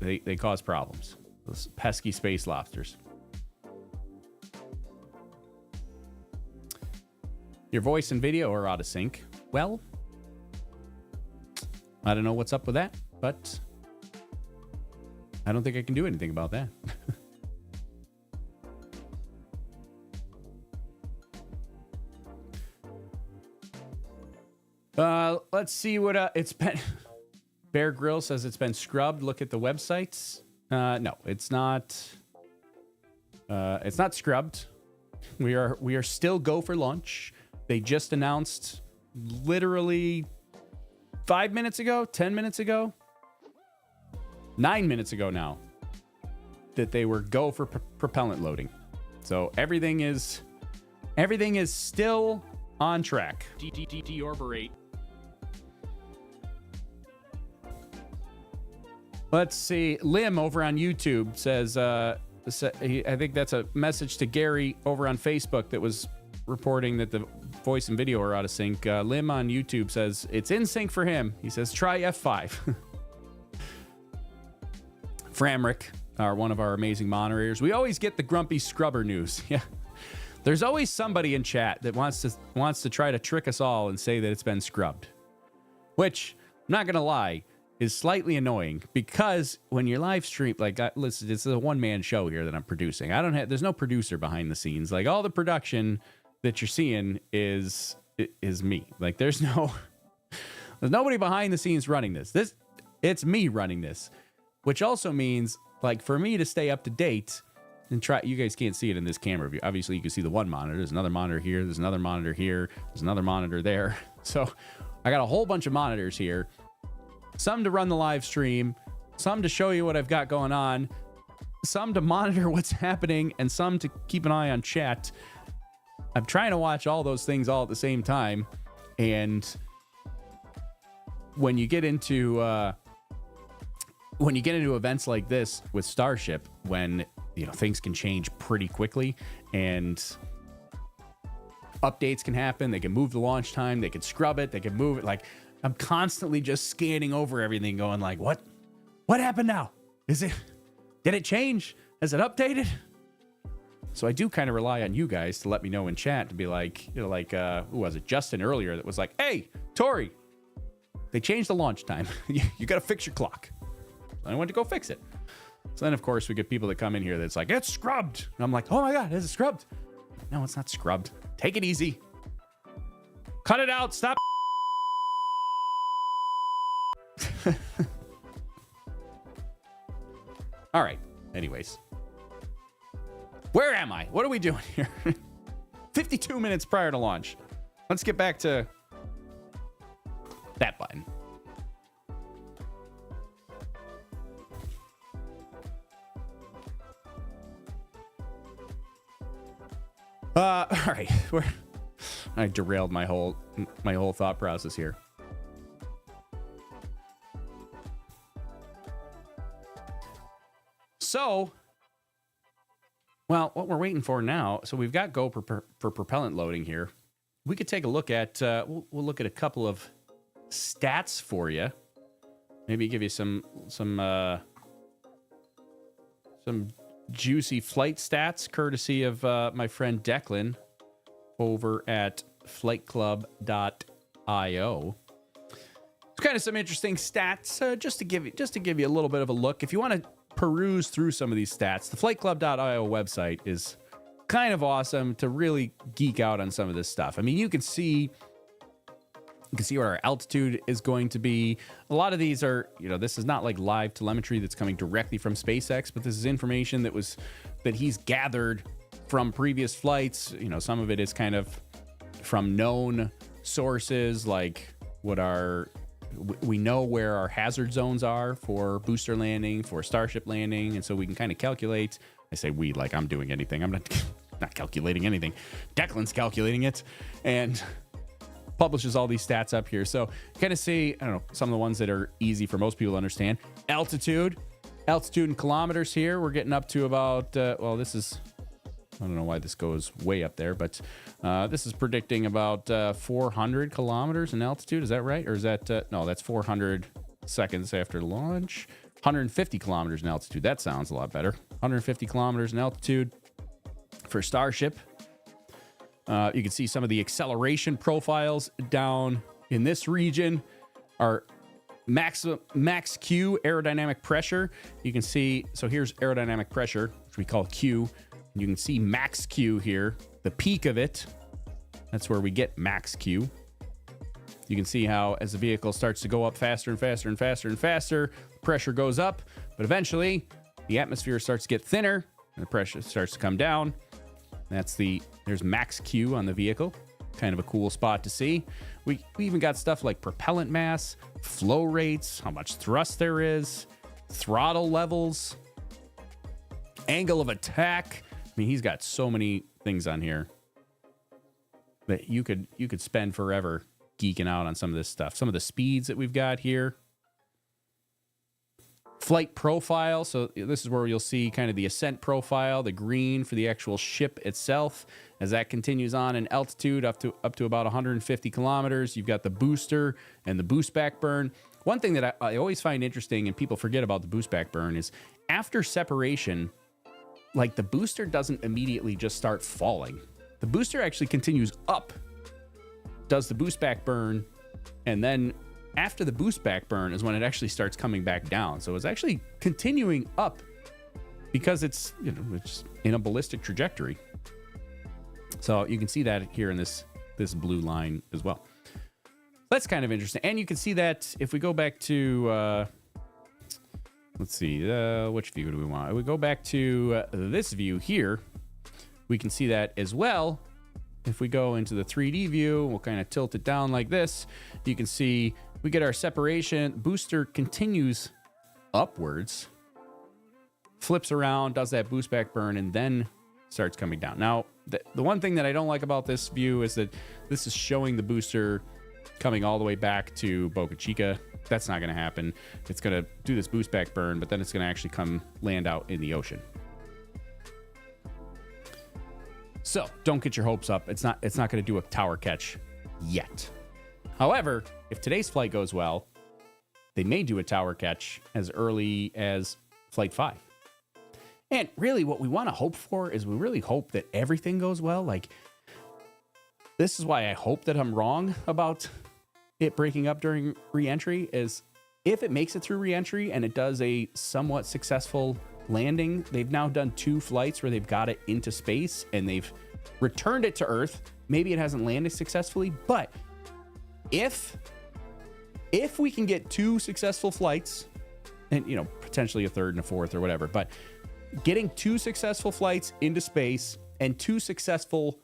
they cause problems. Those pesky space lobsters. Your voice and video are out of sync. Well, I don't know what's up with that, but I don't think I can do anything about that. Let's see what it's been. Bear Grylls says it's been scrubbed. Look at the websites. No, it's not. It's not scrubbed. We are still go for launch. They just announced literally 5 minutes ago, 10 minutes ago, 9 minutes ago now that they were go for propellant loading. So everything is still on track. Deorberate. Let's see. Lim over on YouTube says, I think that's a message to Gary over on Facebook that was reporting that the voice and video are out of sync. Lim on YouTube says it's in sync for him. He says try F5. Framrick, one of our amazing moderators. We always get the grumpy scrubber news. Yeah, there's always somebody in chat that wants to try to trick us all and say that it's been scrubbed, which I'm not gonna lie is slightly annoying, because when you're live stream, listen, it's a one-man show here that I'm producing. There's no producer behind the scenes. Like, all the production that you're seeing is me. Like, there's nobody behind the scenes running this. It's me running this, which also means, like, for me to stay up to date and try, you guys can't see it in this camera view. Obviously, you can see the one monitor. There's another monitor here. There's another monitor here. There's another monitor there. So I got a whole bunch of monitors here. Some to run the live stream, some to show you what I've got going on. some to monitor what's happening and some to keep an eye on chat. I'm trying to watch all those things all at the same time. And when you get into events like this with Starship, when things can change pretty quickly and updates can happen, they can move the launch time, they can scrub it, they can move it. Like, I'm constantly just scanning over everything, going like, what happened now? Did it change? Has it updated? So I do kind of rely on you guys to let me know in chat, to be like, who was it? Justin earlier that was like, hey, Tori, they changed the launch time. You got to fix your clock. I went to go fix it. So then, of course, we get people that come in here that's like, it's scrubbed. And I'm like, oh my God, is it scrubbed? No, it's not scrubbed. Take it easy. Cut it out. Stop. All right. Anyways. Where am I? What are we doing here? 52 minutes prior to launch. Let's get back to that button. All right. I derailed my whole thought process here. So, well, what we're waiting for now, so we've got go for propellant loading here. We could take a look at, we'll look at a couple of stats for you. Maybe give you some juicy flight stats, courtesy of my friend Declan over at flightclub.io. It's kind of some interesting stats, just to give you a little bit of a look. If you want to peruse through some of these stats, the flightclub.io website is kind of awesome to really geek out on some of this stuff. I mean, you can see what our altitude is going to be. A lot of these are, this is not like live telemetry that's coming directly from SpaceX, but this is information that he's gathered from previous flights. Some of it is kind of from known sources, like we know where our hazard zones are for booster landing, for Starship landing, and so we can kind of calculate. I say we, like I'm doing anything. I'm not calculating anything. Declan's calculating it, and publishes all these stats up here. So kind of see, I don't know, some of the ones that are easy for most people to understand. Altitude in kilometers here. We're getting up to about, this is, I don't know why this goes way up there, but this is predicting about 400 kilometers in altitude. Is that right? Or is that, no, that's 400 seconds after launch. 150 kilometers in altitude. That sounds a lot better. 150 kilometers in altitude for Starship. You can see some of the acceleration profiles down in this region. Our max Q aerodynamic pressure. You can see, so here's aerodynamic pressure, which we call Q. You can see max Q here, the peak of it. That's where we get max Q. You can see how as the vehicle starts to go up faster and faster and faster and faster, the pressure goes up, but eventually the atmosphere starts to get thinner and the pressure starts to come down. There's max Q on the vehicle. Kind of a cool spot to see. We even got stuff like propellant mass, flow rates, how much thrust there is, throttle levels, angle of attack. I mean, he's got so many things on here that you could spend forever geeking out on some of this stuff. Some of the speeds that we've got here. Flight profile. So this is where you'll see kind of the ascent profile, the green for the actual ship itself. As that continues on in altitude up to about 150 kilometers, you've got the booster and the boost back burn. One thing that I always find interesting, and people forget about the boost back burn, is after separation, like the booster doesn't immediately just start falling. The booster actually continues up, does the boost back burn, and then after the boost back burn is when it actually starts coming back down. So it's actually continuing up because it's in a ballistic trajectory. So you can see that here in this blue line as well. That's kind of interesting. And you can see that if we go back to, let's see, which view do we want? We go back to this view here. We can see that as well. If we go into the 3D view, we'll kind of tilt it down like this. You can see we get our separation. Booster continues upwards flips around, does that boost back burn, and then starts coming down. Now, the one thing that I don't like about this view is that this is showing the booster coming all the way back to Boca Chica. That's not going to happen. It's going to do this boost back burn, but then it's going to actually come land out in the ocean. So don't get your hopes up. It's not going to do a tower catch yet. However, if today's flight goes well, they may do a tower catch as early as Flight 5. And really what we want to hope for is we really hope that everything goes well. Like, this is why I hope that I'm wrong about it breaking up during reentry, is if it makes it through reentry and it does a somewhat successful landing. They've now done 2 flights where they've got it into space and they've returned it to Earth. Maybe it hasn't landed successfully, but if we can get 2 successful flights and, you know, potentially a third and a fourth or whatever, but getting 2 successful flights into space and 2 successful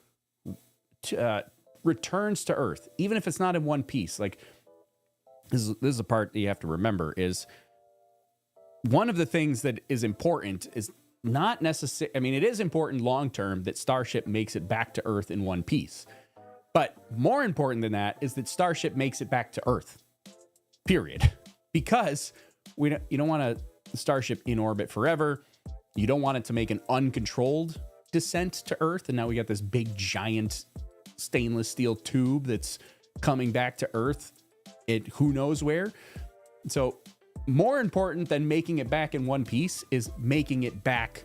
returns to Earth, even if it's not in one piece, like this is a part that you have to remember, is one of the things that is important is not necessary. I mean, it is important long term that Starship makes it back to Earth in one piece. But more important than that is that Starship makes it back to Earth, period. Because you don't want a Starship in orbit forever. You don't want it to make an uncontrolled descent to Earth. And now we got this big, giant stainless steel tube that's coming back to Earth. Who knows where. So more important than making it back in one piece is making it back,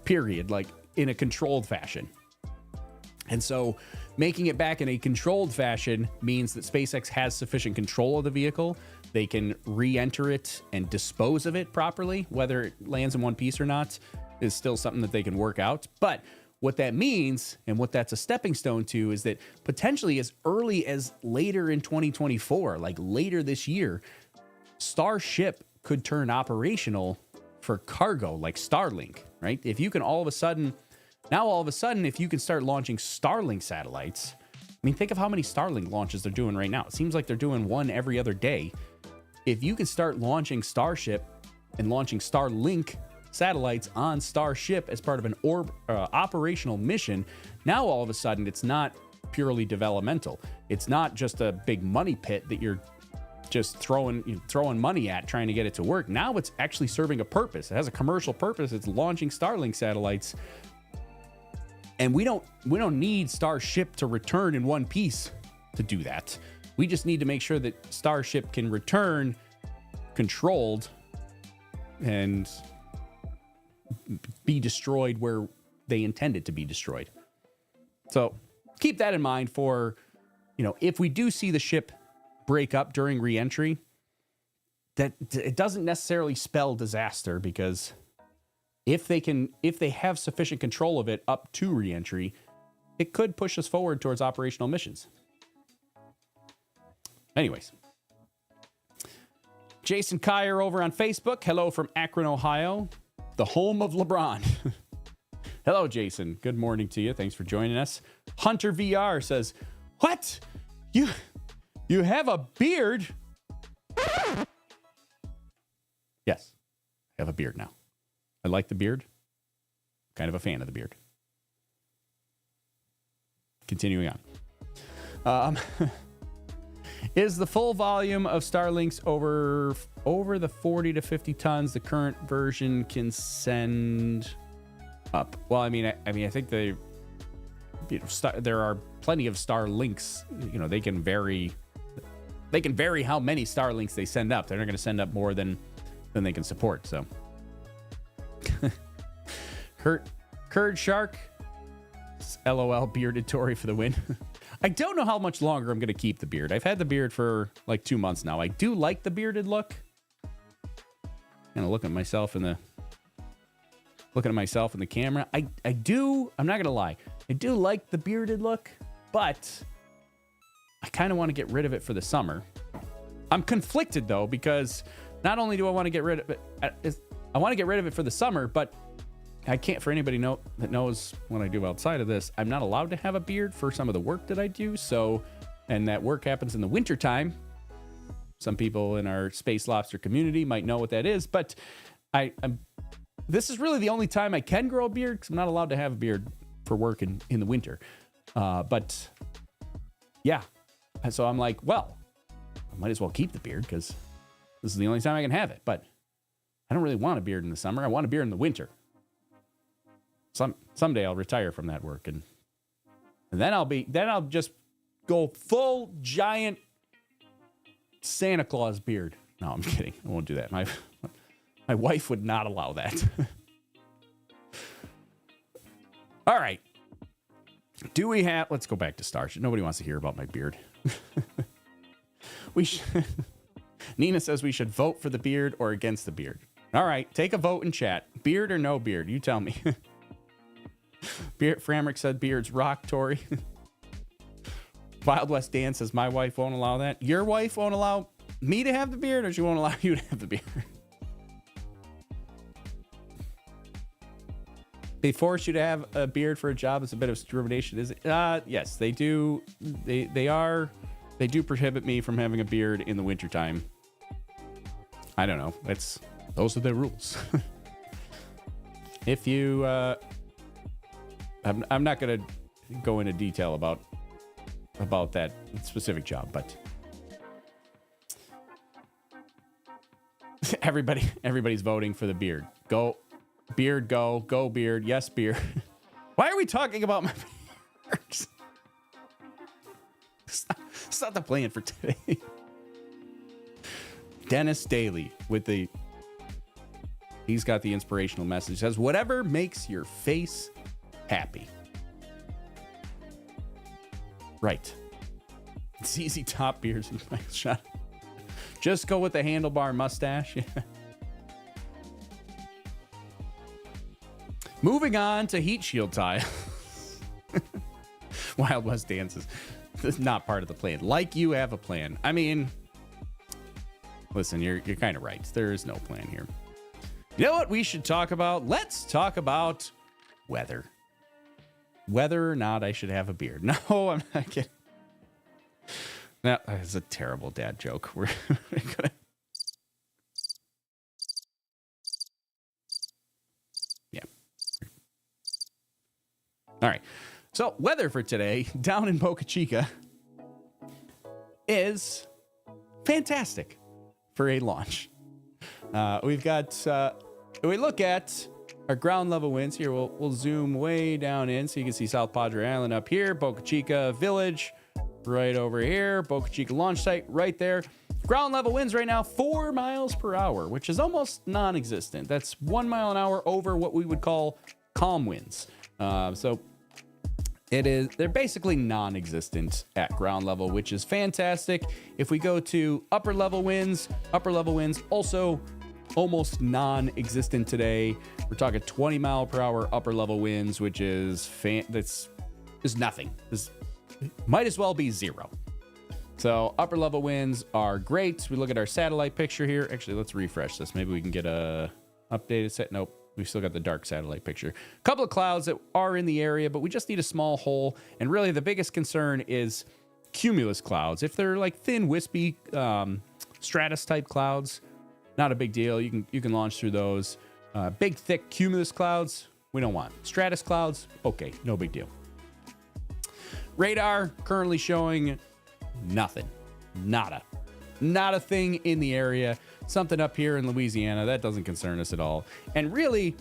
period, like in a controlled fashion. And so making it back in a controlled fashion means that SpaceX has sufficient control of the vehicle. They can re-enter it and dispose of it properly. Whether it lands in one piece or not is still something that they can work out. But what that means, and what that's a stepping stone to, is that potentially as early as later in 2024, like later this year, Starship could turn operational for cargo like Starlink, right? If you can all of a sudden, if you can start launching Starlink satellites, I mean, think of how many Starlink launches they're doing right now. It seems like they're doing one every other day. If you can start launching Starship and launching Starlink satellites on Starship as part of an operational mission, now all of a sudden it's not purely developmental. It's not just a big money pit that you're just throwing money at trying to get it to work. Now it's actually serving a purpose. It has a commercial purpose. It's launching Starlink satellites. And we don't need Starship to return in one piece to do that. We just need to make sure that Starship can return controlled and be destroyed where they intended to be destroyed. So keep that in mind for, if we do see the ship break up during reentry, that it doesn't necessarily spell disaster, because if they have sufficient control of it up to reentry, it could push us forward towards operational missions. Anyways, Jason Kyer over on Facebook. Hello from Akron, Ohio, the home of LeBron. Hello, Jason. Good morning to you. Thanks for joining us. Hunter VR says, "What? You have a beard?" Yes, I have a beard now. I like the beard. Kind of a fan of the beard. Continuing on. Is the full volume of Starlinks over the 40 to 50 tons the current version can send up? Well, I think there are plenty of Starlinks. They can vary how many Starlinks they send up. They're not going to send up more than they can support. So, Curd Shark, LOL, bearded Tory for the win. I don't know how much longer I'm going to keep the beard. I've had the beard for like 2 months now. I do like the bearded look. And looking at myself in the camera. I do. I'm not going to lie. I do like the bearded look, but I kind of want to get rid of it for the summer. I'm conflicted though, because not only do I want to get rid of it, I want to get rid of it for the summer, but I can't, for anybody that knows what I do outside of this, I'm not allowed to have a beard for some of the work that I do. So, and that work happens in the wintertime. Some people in our Space Lobster community might know what that is, but I'm this is really the only time I can grow a beard because I'm not allowed to have a beard for work in the winter. But yeah, and so I'm like, well, I might as well keep the beard because this is the only time I can have it. But I don't really want a beard in the summer. I want a beard in the winter. Someday I'll retire from that work, and then I'll just go full giant Santa Claus beard. No, I'm kidding. I won't do that. My wife would not allow that. All right. Let's go back to Starship. Nobody wants to hear about my beard. Nina says we should vote for the beard or against the beard. All right, take a vote in chat. Beard or no beard? You tell me. Framrick said beards rock, Tori. Wild West Dan says my wife won't allow that. Your wife won't allow me to have the beard, or she won't allow you to have the beard? They force you to have a beard for a job. It's a bit of discrimination, is it? Yes, they do. They do prohibit me from having a beard in the wintertime. I don't know. Those are the rules. If you, I'm not going to go into detail about that specific job, but everybody's voting for the beard. Go beard, go beard. Yes, beard. Why are we talking about my beards? It's not the plan for today. Dennis Daly he's got the inspirational message. Says, whatever makes your face happy. Right. ZZ Top beers in my shot. Just go with the handlebar mustache. Moving on to heat shield tiles. Wild West dances. This is not part of the plan. Like you have a plan. I mean, listen, you're kind of right. There is no plan here. You know what we should talk about? Let's talk about weather. Whether or not I should have a beard. No, I'm not kidding. No, that's a terrible dad joke. We're gonna... Yeah. All right. So weather for today down in Boca Chica is fantastic for a launch. We've got, we look at our ground level winds here. We'll zoom way down in so you can see South Padre Island up here, Boca Chica Village right over here, Boca Chica launch site right there. Ground level winds right now, 4 miles per hour, which is almost non-existent. That's 1 mile an hour over what we would call calm winds. So they're basically non-existent at ground level, which is fantastic. If we go to upper level winds also almost non-existent today. We're talking 20 mile per hour upper level winds, which is that's nothing. This might as well be zero. So upper level winds are great. We look at our satellite picture here. Actually, let's refresh this. Maybe we can get a updated set. Nope. We've still got the dark satellite picture. A couple of clouds that are in the area, but we just need a small hole. And really the biggest concern is cumulus clouds. If they're like thin, wispy stratus type clouds, not a big deal. You can launch through those. Big, thick cumulus clouds, we don't want. Stratus clouds, okay, no big deal. Radar currently showing nothing. Nada. Not a thing in the area. Something up here in Louisiana, that doesn't concern us at all. And really,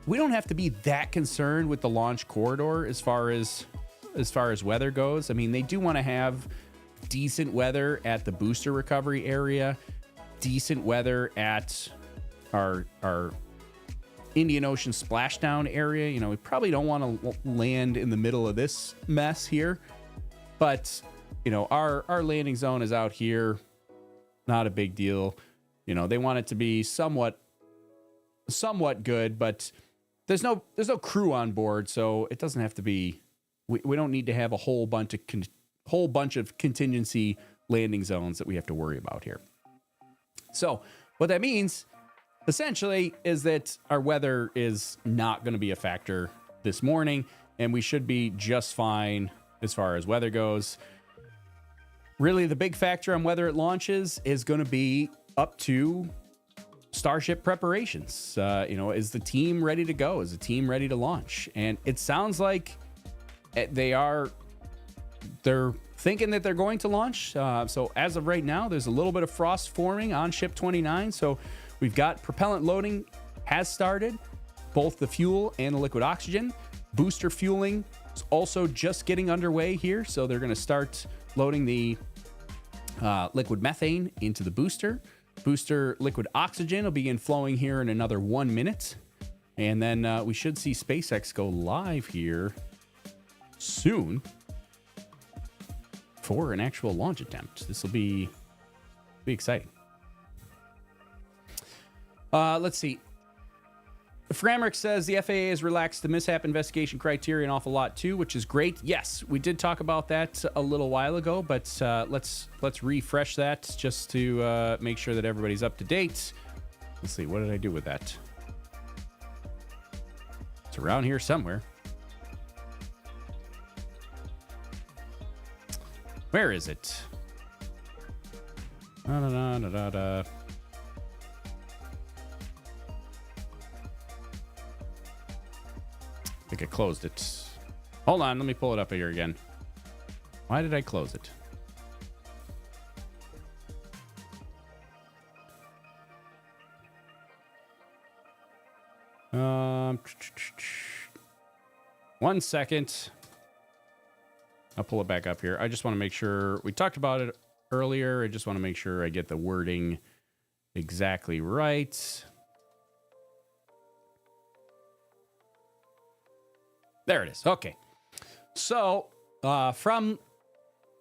we don't have to be that concerned with the launch corridor as far as weather goes. I mean, they do want to have decent weather at the booster recovery area, decent weather at our Indian Ocean splashdown area. You know, we probably don't want to land in the middle of this mess here, but you know, our landing zone is out here. Not a big deal. You know, they want it to be somewhat good, but there's no crew on board, so it doesn't have to be. We don't need to have a whole bunch of contingency landing zones that we have to worry about here. So what that means essentially is that our weather is not going to be a factor this morning, and we should be just fine as far as weather goes. Really, the big factor on whether it launches is going to be up to Starship preparations. Is the team ready to go? Is the team ready to launch? And it sounds like they're thinking that they're going to launch. So as of right now, there's a little bit of frost forming on Ship 29. So we've got propellant loading has started, both the fuel and the liquid oxygen. Booster fueling is also just getting underway here. So they're going to start loading the liquid methane into the booster. Booster liquid oxygen will begin flowing here in another 1 minute. And then we should see SpaceX go live here soon for an actual launch attempt. This will be exciting. Let's see. Framrick says the FAA has relaxed the mishap investigation criteria an awful lot too, which is great. Yes, we did talk about that a little while ago, but let's refresh that just to make sure that everybody's up to date. Let's see, what did I do with that? It's around here somewhere. Where is it? Da, da, da, da, da, da. I think I closed it. Hold on, let me pull it up here again. Why did I close it? One second. I'll pull it back up here. I just want to make sure we talked about it earlier. I just want to make sure I get the wording exactly right. There it is. Okay. So from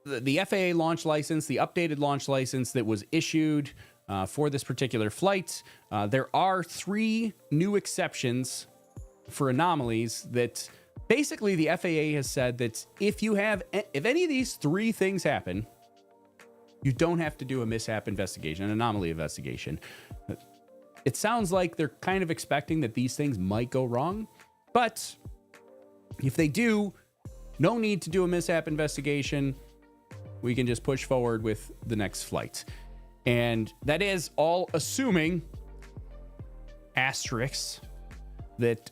the FAA launch license, the updated launch license that was issued for this particular flight, there are 3 new exceptions for anomalies that basically the FAA has said that if any of these 3 things happen, you don't have to do a mishap investigation, an anomaly investigation. It sounds like they're kind of expecting that these things might go wrong, but if they do, no need to do a mishap investigation. We can just push forward with the next flight. And that is all assuming asterisks that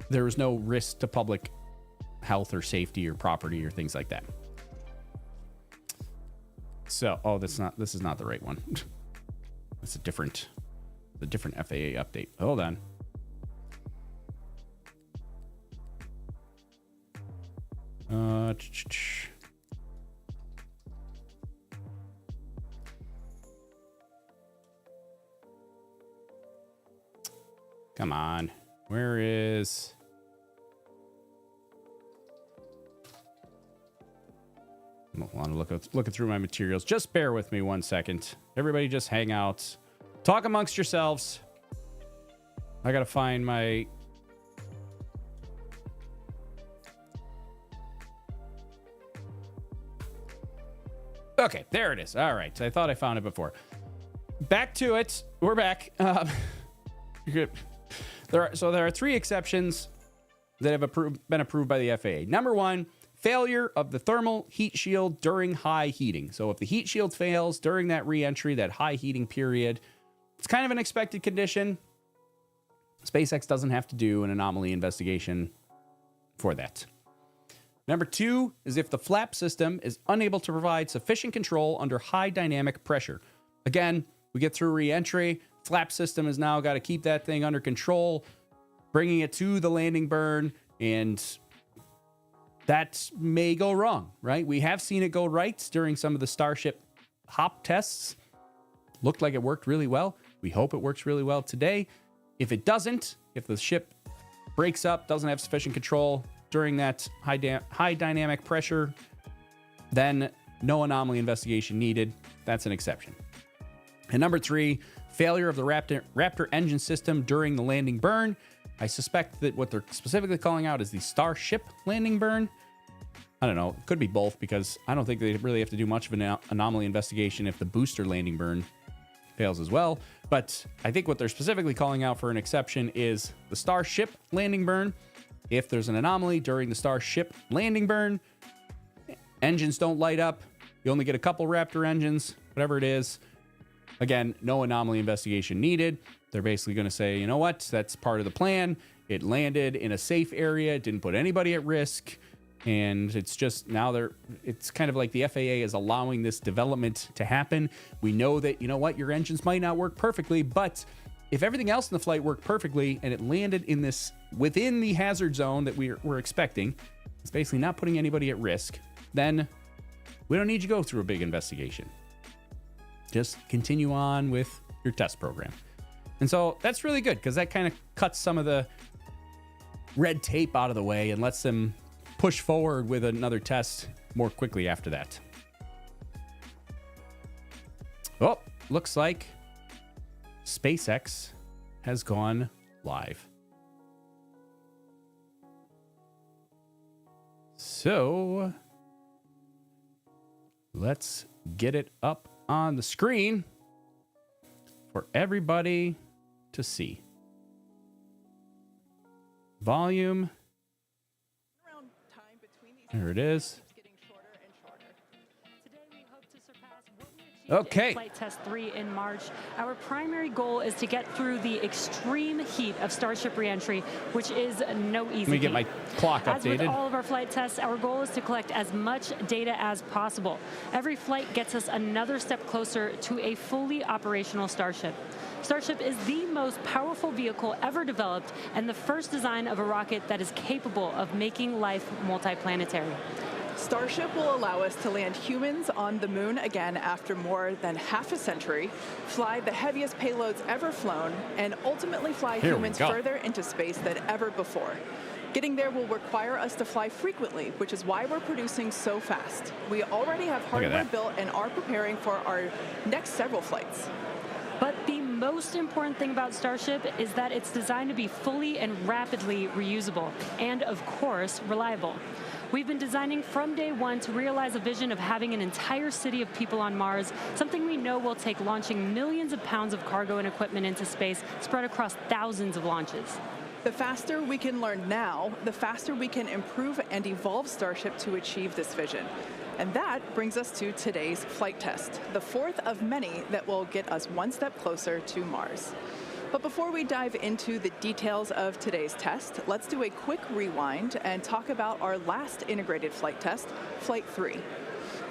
there is no risk to public health or safety or property or things like that. So, this is not the right one. It's a different FAA update. Hold on. Come on. Where is... I want to looking through my materials. Just bear with me 1 second. Everybody just hang out. Talk amongst yourselves. I gotta find my... Okay, there it is. All right. I thought I found it before. Back to it. We're back. Good. There are 3 exceptions that have been approved by the FAA. Number 1, failure of the thermal heat shield during high heating. So if the heat shield fails during that reentry, that high heating period, it's kind of an expected condition. SpaceX doesn't have to do an anomaly investigation for that. Number 2 is if the flap system is unable to provide sufficient control under high dynamic pressure. Again, we get through reentry. Flap system has now got to keep that thing under control, bringing it to the landing burn, and that may go wrong, right? We have seen it go right during some of the Starship hop tests. Looked like it worked really well. We hope it works really well today. If it doesn't, if the ship breaks up, doesn't have sufficient control during that high dynamic pressure, then no anomaly investigation needed. That's an exception. And number 3, failure of the Raptor engine system during the landing burn. I suspect that what they're specifically calling out is the Starship landing burn. I don't know. It could be both, because I don't think they really have to do much of an anomaly investigation if the booster landing burn fails as well. But I think what they're specifically calling out for an exception is the Starship landing burn. If there's an anomaly during the Starship landing burn, engines don't light up, you only get a couple Raptor engines, whatever it is, Again, no anomaly investigation needed. They're basically going to say, you know what? That's part of the plan. It landed in a safe area. It didn't put anybody at risk. And it's just now it's kind of like the FAA is allowing this development to happen. We know that, you know what, your engines might not work perfectly, but if everything else in the flight worked perfectly and it landed in this within the hazard zone that we're expecting, it's basically not putting anybody at risk, then we don't need you to go through a big investigation. Just continue on with your test program. And so that's really good because that kind of cuts some of the red tape out of the way and lets them push forward with another test more quickly after that. Oh, looks like SpaceX has gone live. So let's get it up on the screen for everybody to see. Volume. There it is. Okay. Flight Test 3 in March. Our primary goal is to get through the extreme heat of Starship Reentry, which is no easy Let me get my clock As with updated. all of our flight tests, our goal is to collect as much data as possible. Every flight gets us another step closer to a fully operational Starship. Starship is the most powerful vehicle ever developed and the first design of a rocket that is capable of making life multiplanetary. Starship will allow us to land humans on the moon again after more than half a century, fly the heaviest payloads ever flown, and ultimately fly humans further into space than ever before. Getting there will require us to fly frequently, which is why we're producing so fast. We already have hardware built and are preparing for our next several flights. But the most important thing about Starship is that it's designed to be fully and rapidly reusable, and of course, reliable. We've been designing from day one to realize a vision of having an entire city of people on Mars, something we know will take launching millions of pounds of cargo and equipment into space spread across thousands of launches. The faster we can learn now, the faster we can improve and evolve Starship to achieve this vision. And that brings us to today's flight test, the fourth of many that will get us one step closer to Mars. But before we dive into the details of today's test, let's do a quick rewind and talk about our last integrated flight test, Flight 3.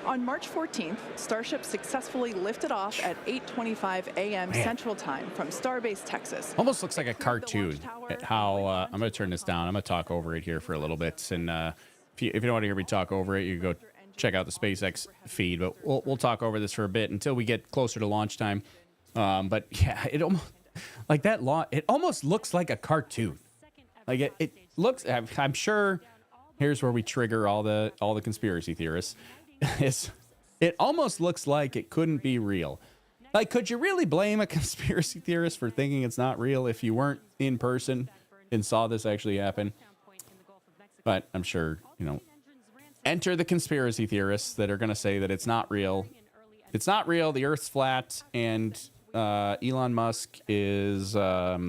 On March 14th, Starship successfully lifted off at 8:25 a.m. Central Time from Starbase, Texas. Almost looks like a cartoon at how I'm going to turn this down. I'm going to talk over it here for a little bit. And if you don't want to hear me talk over it, you can go check out the SpaceX feed. But we'll talk over this for a bit until we get closer to launch time. But yeah, it almost looks like a cartoon. Like it looks. I'm sure. Here's where we trigger all the conspiracy theorists. It almost looks like it couldn't be real. Like, could you really blame a conspiracy theorist for thinking it's not real if you weren't in person and saw this actually happen? But I'm sure, enter the conspiracy theorists that are going to say that it's not real. It's not real. The Earth's flat, and Elon Musk is, I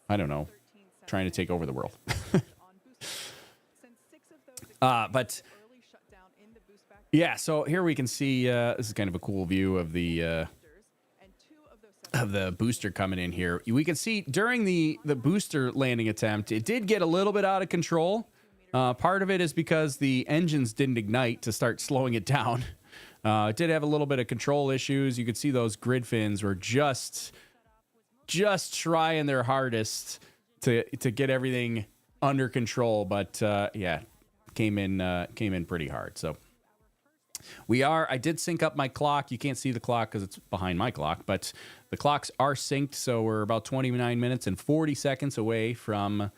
don't know, trying to take over the world. But yeah, so here we can see, this is kind of a cool view of the booster coming in here. We can see during the booster landing attempt, it did get a little bit out of control. Part of it is because the engines didn't ignite to start slowing it down. It did have a little bit of control issues. You could see those grid fins were just trying their hardest to get everything under control, but yeah, came in pretty hard. So I did sync up my clock. You can't see the clock because it's behind my clock, but the clocks are synced, so we're about 29 minutes and 40 seconds away from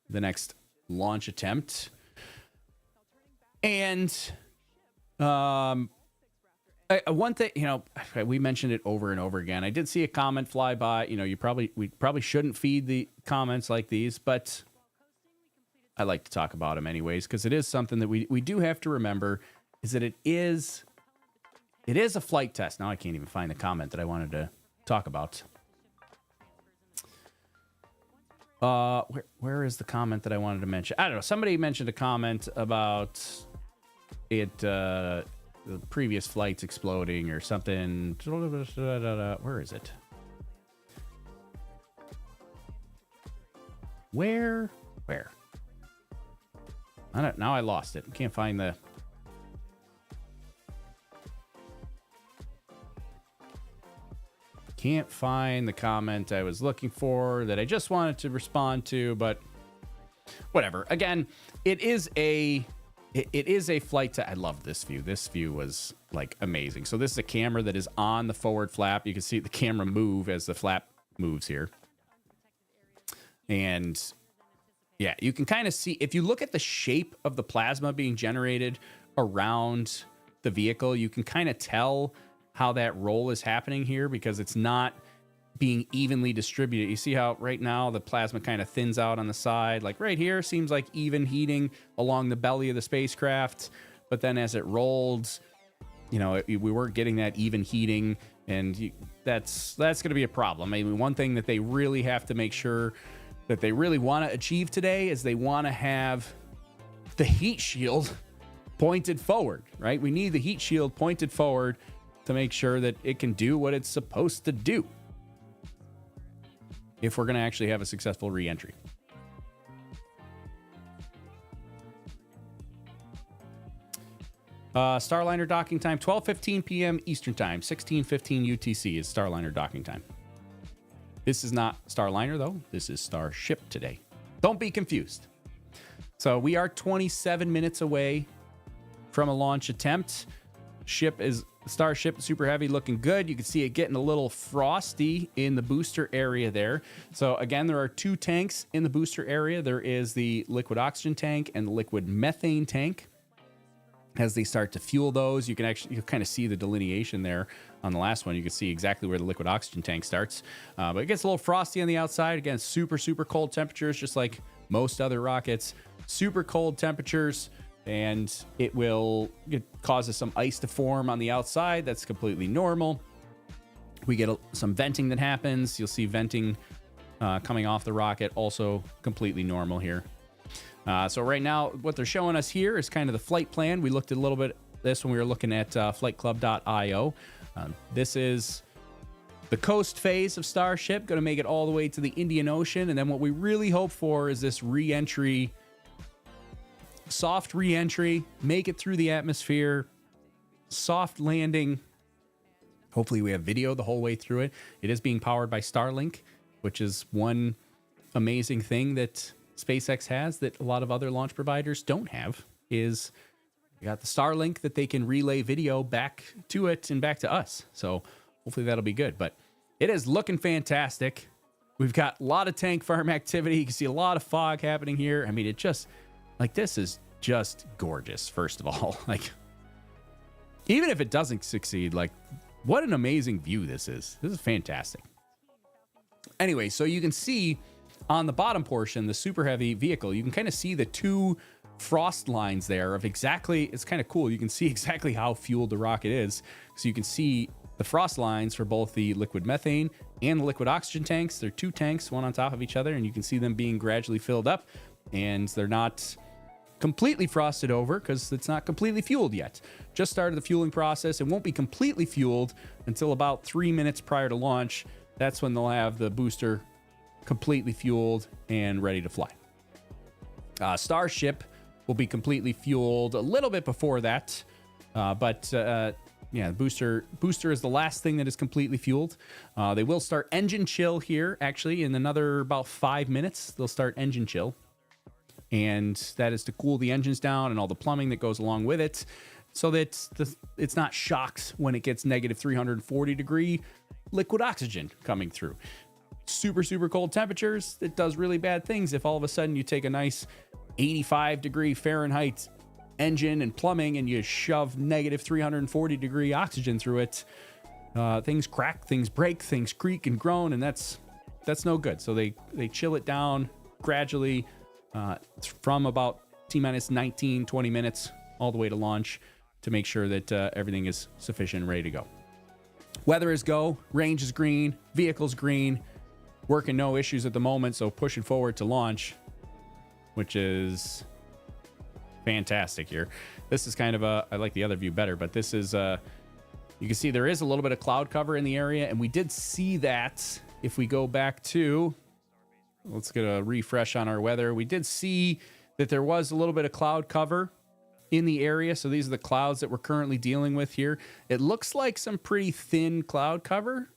the next launch attempt. And one thing, we mentioned it over and over again. I did see a comment fly by. We probably shouldn't feed the comments like these, but I like to talk about them anyways because it is something that we do have to remember. Is that it is a flight test. Now I can't even find the comment that I wanted to talk about. Where is the comment that I wanted to mention? I don't know. Somebody mentioned a comment about it the previous flight's exploding or something. Where is it? Where? I don't, now I lost it. Can't find the... Can't find the comment I was looking for that I just wanted to respond to, but whatever. Again, it is a flight to... I love this view. This view was like amazing. So this is a camera that is on the forward flap. You can see the camera move as the flap moves here. And yeah, you can kind of see, if you look at the shape of the plasma being generated around the vehicle, you can kind of tell how that roll is happening here because it's not being evenly distributed. You see how right now the plasma kind of thins out on the side, like right here seems like even heating along the belly of the spacecraft. But then as it rolled, you know, we weren't getting that even heating, and that's going to be a problem. I mean, one thing that they really have to make sure that they really want to achieve today is they want to have the heat shield pointed forward, right? We need the heat shield pointed forward to make sure that it can do what it's supposed to do if we're going to actually have a successful re-entry. Starliner docking time, 12:15 p.m. Eastern Time, 16:15 UTC is Starliner docking time. This is not Starliner, though. This is Starship today. Don't be confused. So we are 27 minutes away from a launch attempt. Starship Super Heavy looking good. You can see it getting a little frosty in the booster area there. So again, there are two tanks in the booster area. There is the liquid oxygen tank and the liquid methane tank. As they start to fuel those, you kind of see the delineation there on the last one. You can see exactly where the liquid oxygen tank starts. But it gets a little frosty on the outside. Again, super, super cold temperatures, just like most other rockets. Super cold temperatures, and it causes some ice to form on the outside. That's completely normal. We get some venting that happens. You'll see venting coming off the rocket, also completely normal here. So right now, what they're showing us here is kind of the flight plan. We looked at a little bit at this when we were looking at flightclub.io. This is the coast phase of Starship, going to make it all the way to the Indian Ocean. And then what we really hope for is this re-entry, soft re-entry, make it through the atmosphere, soft landing. Hopefully we have video the whole way through it. It is being powered by Starlink, which is one amazing thing that SpaceX has that a lot of other launch providers don't have, is you got the Starlink that they can relay video back to it and back to us. So hopefully that'll be good. But it is looking fantastic. We've got a lot of tank farm activity. You can see a lot of fog happening here. I mean, it just, like, this is just gorgeous, first of all. Like, even if it doesn't succeed, like, what an amazing view this is. This is fantastic. Anyway, so you can see on the bottom portion, the Super Heavy vehicle, you can kind of see the two frost lines there of exactly, it's kind of cool. You can see exactly how fueled the rocket is. So you can see the frost lines for both the liquid methane and the liquid oxygen tanks. They're two tanks, one on top of each other, and you can see them being gradually filled up, and they're not completely frosted over because it's not completely fueled yet. Just started the fueling process. It won't be completely fueled until about 3 minutes prior to launch. That's when they'll have the booster completely fueled and ready to fly. Starship will be completely fueled a little bit before that, but yeah, the booster is the last thing that is completely fueled. They will start engine chill here, actually, in another about 5 minutes. They'll start engine chill, and that is to cool the engines down and all the plumbing that goes along with it, so that it's not shocked when it gets negative 340 degree liquid oxygen coming through. Super, super cold temperatures, it does really bad things if all of a sudden you take a nice 85 degree Fahrenheit engine and plumbing and you shove negative 340 degree oxygen through it. Things crack, things break, things creak and groan, and that's no good. So they chill it down gradually from about T-minus 19, 20 minutes all the way to launch to make sure that everything is sufficient and ready to go. Weather is go, range is green, vehicle's green. Working no issues at the moment, so pushing forward to launch, which is fantastic here. This is kind of I like the other view better, but this is you can see there is a little bit of cloud cover in the area, and we did see that if we go back to, let's get a refresh on our weather. We did see that there was a little bit of cloud cover in the area. So these are the clouds that we're currently dealing with here. It looks like some pretty thin cloud cover.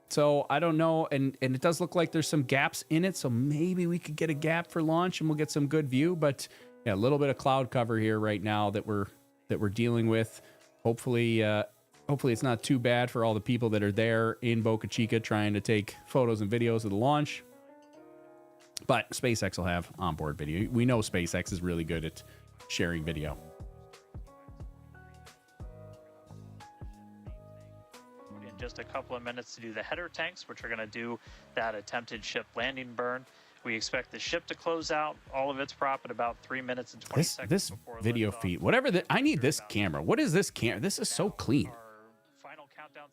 So I don't know. And it does look like there's some gaps in it. So maybe we could get a gap for launch and we'll get some good view. But yeah, a little bit of cloud cover here right now that we're dealing with. Hopefully it's not too bad for all the people that are there in Boca Chica trying to take photos and videos of the launch. But SpaceX will have onboard video. We know SpaceX is really good at sharing video. In just a couple of minutes to do the header tanks, which are going to do that attempted ship landing burn. We expect the ship to close out all of its prop at about 3 minutes and 20 seconds. This before video liftoff. feed, whatever. I need this camera. What is this camera? This is so clean.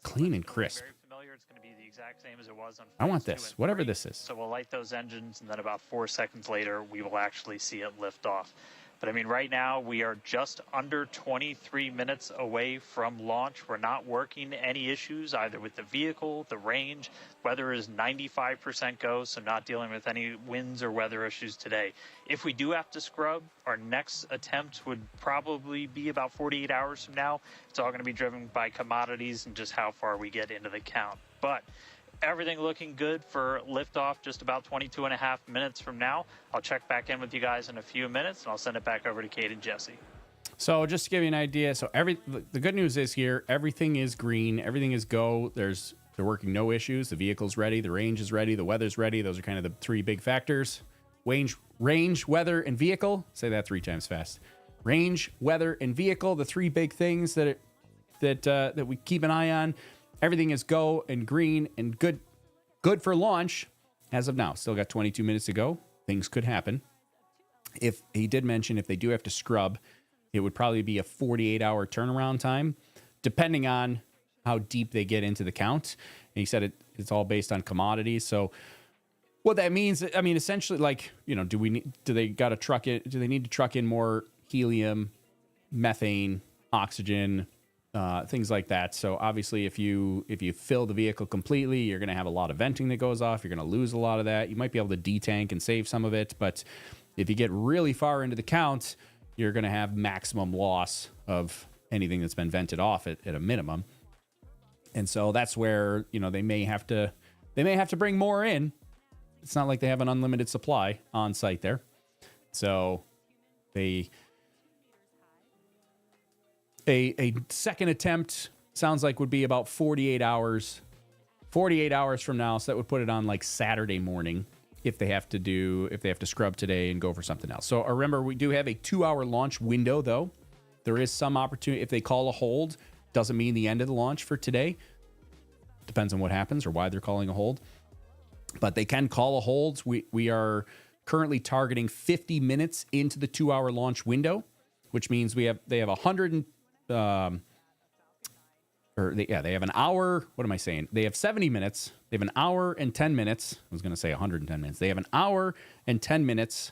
Clean and crisp. Very familiar. It's going to be the exact same as it was on I want phase 2 this, and whatever 3. this is. So we'll light those engines, and then about 4 seconds later, we will actually see it lift off. But I mean, right now, we are just under 23 minutes away from launch. We're not working any issues either with the vehicle, the range. Weather is 95% go, so not dealing with any winds or weather issues today. If we do have to scrub, our next attempt would probably be about 48 hours from now. It's all going to be driven by commodities and just how far we get into the count. But everything looking good for liftoff just about 22 and a half minutes from now. I'll check back in with you guys in a few minutes, and I'll send it back over to Kate and Jesse. So just to give you an idea, so the good news is here, everything is green, everything is go. They're working no issues. The vehicle's ready, the range is ready, the weather's ready. Those are kind of the three big factors. Range, weather, and vehicle. Say that 3 times fast. Range, weather, and vehicle, the 3 big things that we keep an eye on. Everything is go and green and good for launch as of now. Still got 22 minutes to go. Things could happen. If he did mention if they do have to scrub, it would probably be a 48-hour turnaround time, depending on how deep they get into the count. And he said it's all based on commodities. So what that means, I mean, essentially, like, you know, do they need to truck in more helium, methane, oxygen, things like that. So obviously, if you fill the vehicle completely, you're going to have a lot of venting that goes off. You're going to lose a lot of that. You might be able to detank and save some of it, but if you get really far into the count, you're going to have maximum loss of anything that's been vented off at a minimum. And so that's where, you know, they may have to bring more in. It's not like they have an unlimited supply on site there. So A second attempt sounds like would be about 48 hours. 48 hours from now, so that would put it on like Saturday morning if they have to scrub today and go for something else. So remember, we do have a 2-hour launch window, though. There is some opportunity. If they call a hold, doesn't mean the end of the launch for today. Depends on what happens or why they're calling a hold. But they can call a hold. We are currently targeting 50 minutes into the 2-hour launch window, which means they have 100 they have an hour. What am I saying? They have 70 minutes. They have an hour and 10 minutes. I was going to say 110 minutes. They have an hour and 10 minutes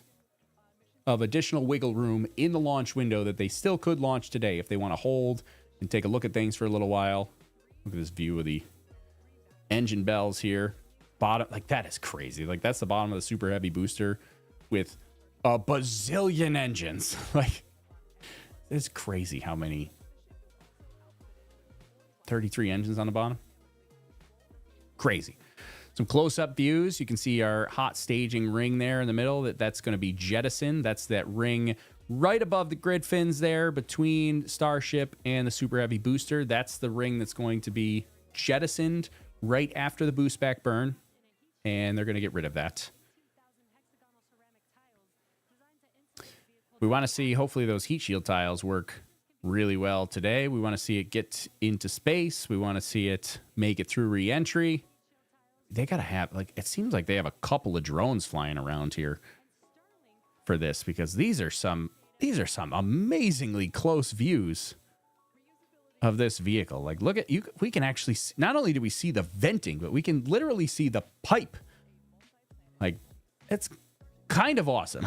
of additional wiggle room in the launch window that they still could launch today if they want to hold and take a look at things for a little while. Look at this view of the engine bells here. Bottom, like, that is crazy. Like, that's the bottom of the Super Heavy booster with a bazillion engines. Like, it's crazy how many. 33 engines on the bottom. Crazy. Some close-up views. You can see our hot staging ring there in the middle. That's going to be jettisoned. That's that ring right above the grid fins there between Starship and the Super Heavy booster. That's the ring that's going to be jettisoned right after the boost back burn. And they're going to get rid of that. We want to see, hopefully, those heat shield tiles work really well today. We want to see it get into space. We want to see it make it through reentry. They got to have, like, it seems like they have a couple of drones flying around here for this, because these are some amazingly close views of this vehicle. Like, look at you. We can actually see, not only do we see the venting, but we can literally see the pipe. Like, it's kind of awesome.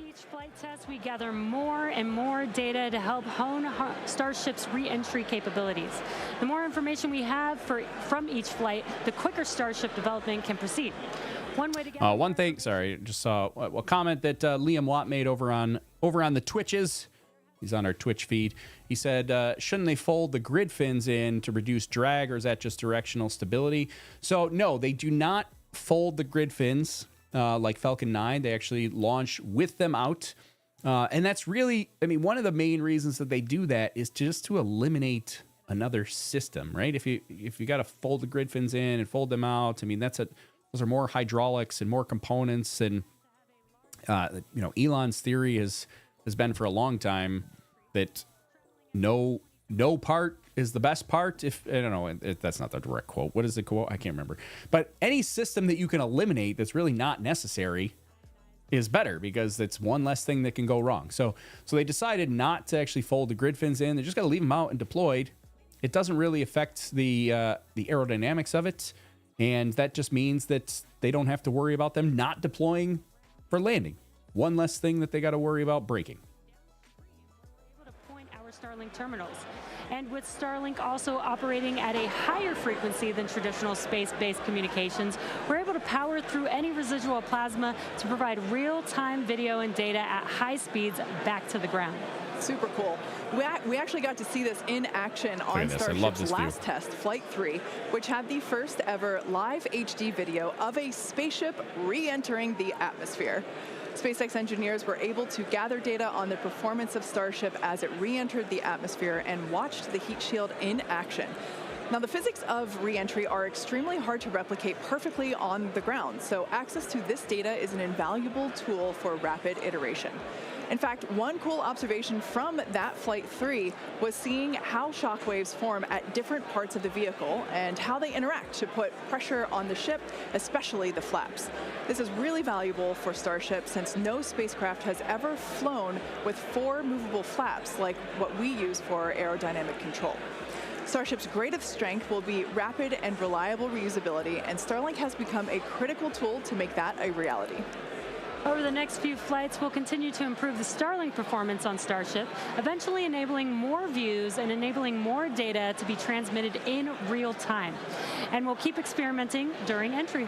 each flight test, we gather more and more data to help hone Starship's re-entry capabilities. The more information we have from each flight, the quicker Starship development can proceed. One way to get one thing, sorry, just saw a comment that Liam Watt made over on the Twitches. He's on our Twitch feed. He said, shouldn't they fold the grid fins in to reduce drag, or is that just directional stability? So, no, they do not fold the grid fins like Falcon 9. They actually launch with them out. And that's really, I mean, one of the main reasons that they do that is just to eliminate another system, right? If you got to fold the grid fins in and fold them out, I mean, those are more hydraulics and more components. And, Elon's theory has been for a long time that no part is the best part. If I don't know, that's not the direct quote. What is the quote? I can't remember. But any system that you can eliminate that's really not necessary is better, because it's one less thing that can go wrong. So they decided not to actually fold the grid fins in. They just got to leave them out and deployed. It doesn't really affect the aerodynamics of it, and that just means that they don't have to worry about them not deploying for landing. One less thing that they got to worry about breaking. To point our Starlink terminals. And with Starlink also operating at a higher frequency than traditional space-based communications, we're able to power through any residual plasma to provide real-time video and data at high speeds back to the ground. Super cool. We actually got to see this in action on Starship's last test, Flight 3, which had the first ever live HD video of a spaceship re-entering the atmosphere. SpaceX engineers were able to gather data on the performance of Starship as it re-entered the atmosphere and watched the heat shield in action. Now, the physics of re-entry are extremely hard to replicate perfectly on the ground, so access to this data is an invaluable tool for rapid iteration. In fact, one cool observation from that Flight 3 was seeing how shockwaves form at different parts of the vehicle and how they interact to put pressure on the ship, especially the flaps. This is really valuable for Starship, since no spacecraft has ever flown with 4 movable flaps like what we use for aerodynamic control. Starship's greatest strength will be rapid and reliable reusability, and Starlink has become a critical tool to make that a reality. Over the next few flights, we'll continue to improve the Starlink performance on Starship, eventually enabling more views and enabling more data to be transmitted in real time. And we'll keep experimenting during entry.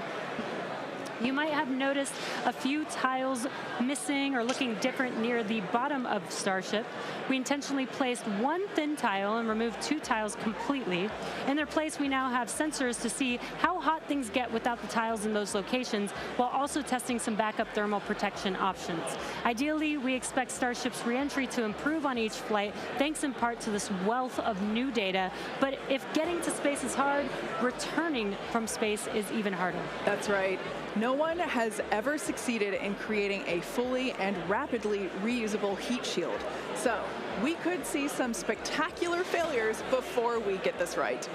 You might have noticed a few tiles missing or looking different near the bottom of Starship. We intentionally placed one thin tile and removed 2 tiles completely. In their place, we now have sensors to see how hot things get without the tiles in those locations, while also testing some backup thermal protection options. Ideally, we expect Starship's re-entry to improve on each flight, thanks in part to this wealth of new data. But if getting to space is hard, returning from space is even harder. That's right. No one has ever succeeded in creating a fully and rapidly reusable heat shield. So we could see some spectacular failures before we get this right.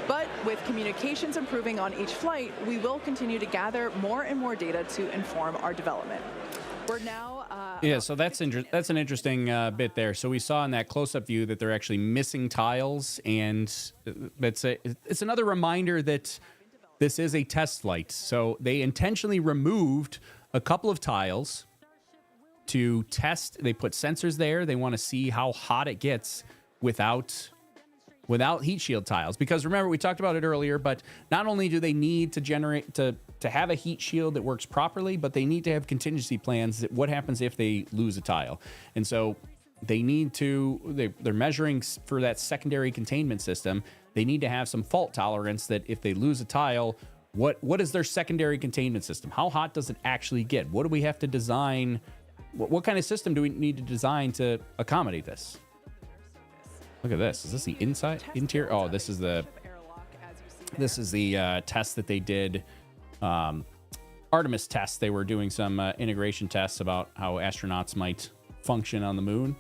But with communications improving on each flight, we will continue to gather more and more data to inform our development. We're now... so that's an interesting bit there. So we saw in that close-up view that they're actually missing tiles, and it's another reminder that this is a test flight. So they intentionally removed a couple of tiles to test. They put sensors there. They want to see how hot it gets without heat shield tiles. Because remember, we talked about it earlier, but not only do they need to generate to have a heat shield that works properly, but they need to have contingency plans. What happens if they lose a tile? And so they need to, they're measuring for that secondary containment system. They need to have some fault tolerance that if they lose a tile, what is their secondary containment system? How hot does it actually get? What do we have to design? What kind of system do we need to design to accommodate this? Look at this. Is this the interior? Oh, this is the test that they did. Artemis test. They were doing some integration tests about how astronauts might function on the moon.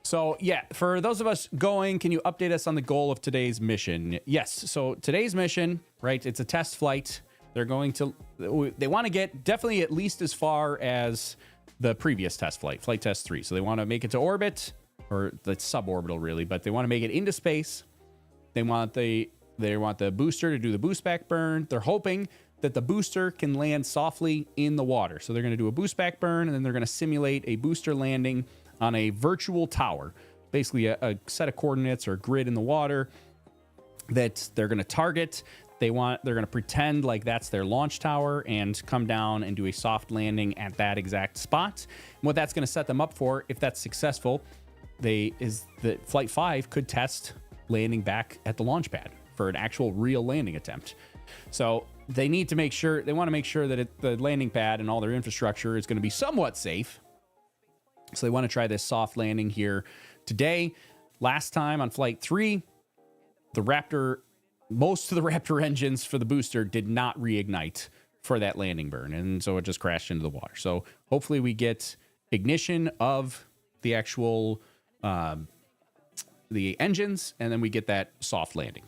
So, yeah, for those of us going, can you update us on the goal of today's mission? Yes. So today's mission, right, it's a test flight. They want to get definitely at least as far as the previous test flight, flight test 3. So they want to make it to orbit, or the suborbital really, but they want to make it into space. They want the booster to do the boost back burn. They're hoping that the booster can land softly in the water. So they're going to do a boost back burn, and then they're going to simulate a booster landing on a virtual tower, basically a set of coordinates or a grid in the water that they're going to target. They're going to pretend like that's their launch tower and come down and do a soft landing at that exact spot. And what that's going to set them up for, if that's successful, is that Flight 5 could test landing back at the launch pad for an actual real landing attempt. So they want to make sure that the landing pad and all their infrastructure is going to be somewhat safe. So they want to try this soft landing here today. Last time on Flight 3, most of the Raptor engines for the booster did not reignite for that landing burn, and so it just crashed into the water. So hopefully we get ignition of the actual the engines, and then we get that soft landing.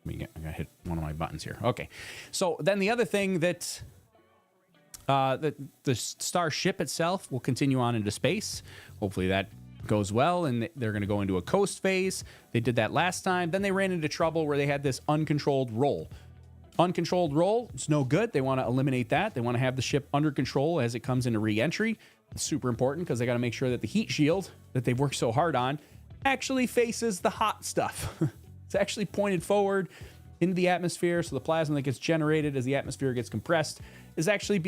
I gotta hit one of my buttons here. Okay, so then the other thing that the Starship itself will continue on into space. Hopefully that goes well, and they're going to go into a coast phase. They did that last time. Then they ran into trouble where they had this uncontrolled roll. Uncontrolled roll is no good. They want to eliminate that. They want to have the ship under control as it comes into re-entry. It's super important because they got to make sure that the heat shield that they've worked so hard on actually faces the hot stuff. It's actually pointed forward into the atmosphere, so the plasma that gets generated as the atmosphere gets compressed is actually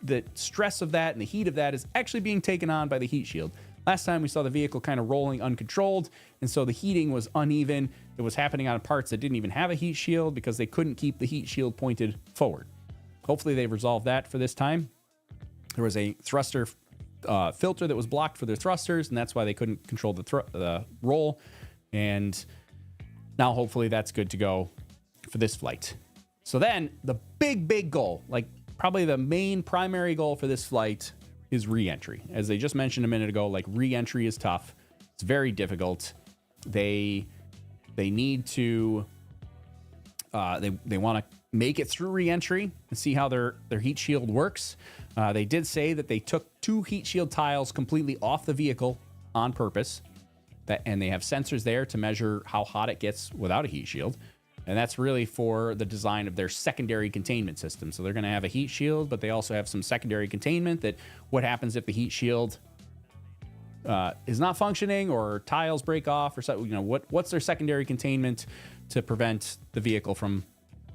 the stress of that and the heat of that is actually being taken on by the heat shield. Last time we saw the vehicle kind of rolling uncontrolled, and so the heating was uneven. It was happening on parts that didn't even have a heat shield because they couldn't keep the heat shield pointed forward. Hopefully they've resolved that for this time. There was a thruster filter that was blocked for their thrusters, and that's why they couldn't control the roll. And now hopefully that's good to go for this flight. So then the big goal, like probably the main primary goal for this flight, is re-entry. As they just mentioned a minute ago, like re-entry is tough. It's very difficult. They need to they want to make it through re-entry and see how their heat shield works. They did say that they took 2 heat shield tiles completely off the vehicle on purpose, and they have sensors there to measure how hot it gets without a heat shield. And that's really for the design of their secondary containment system. So they're going to have a heat shield, but they also have some secondary containment that what happens if the heat shield is not functioning or tiles break off or something, what's their secondary containment to prevent the vehicle from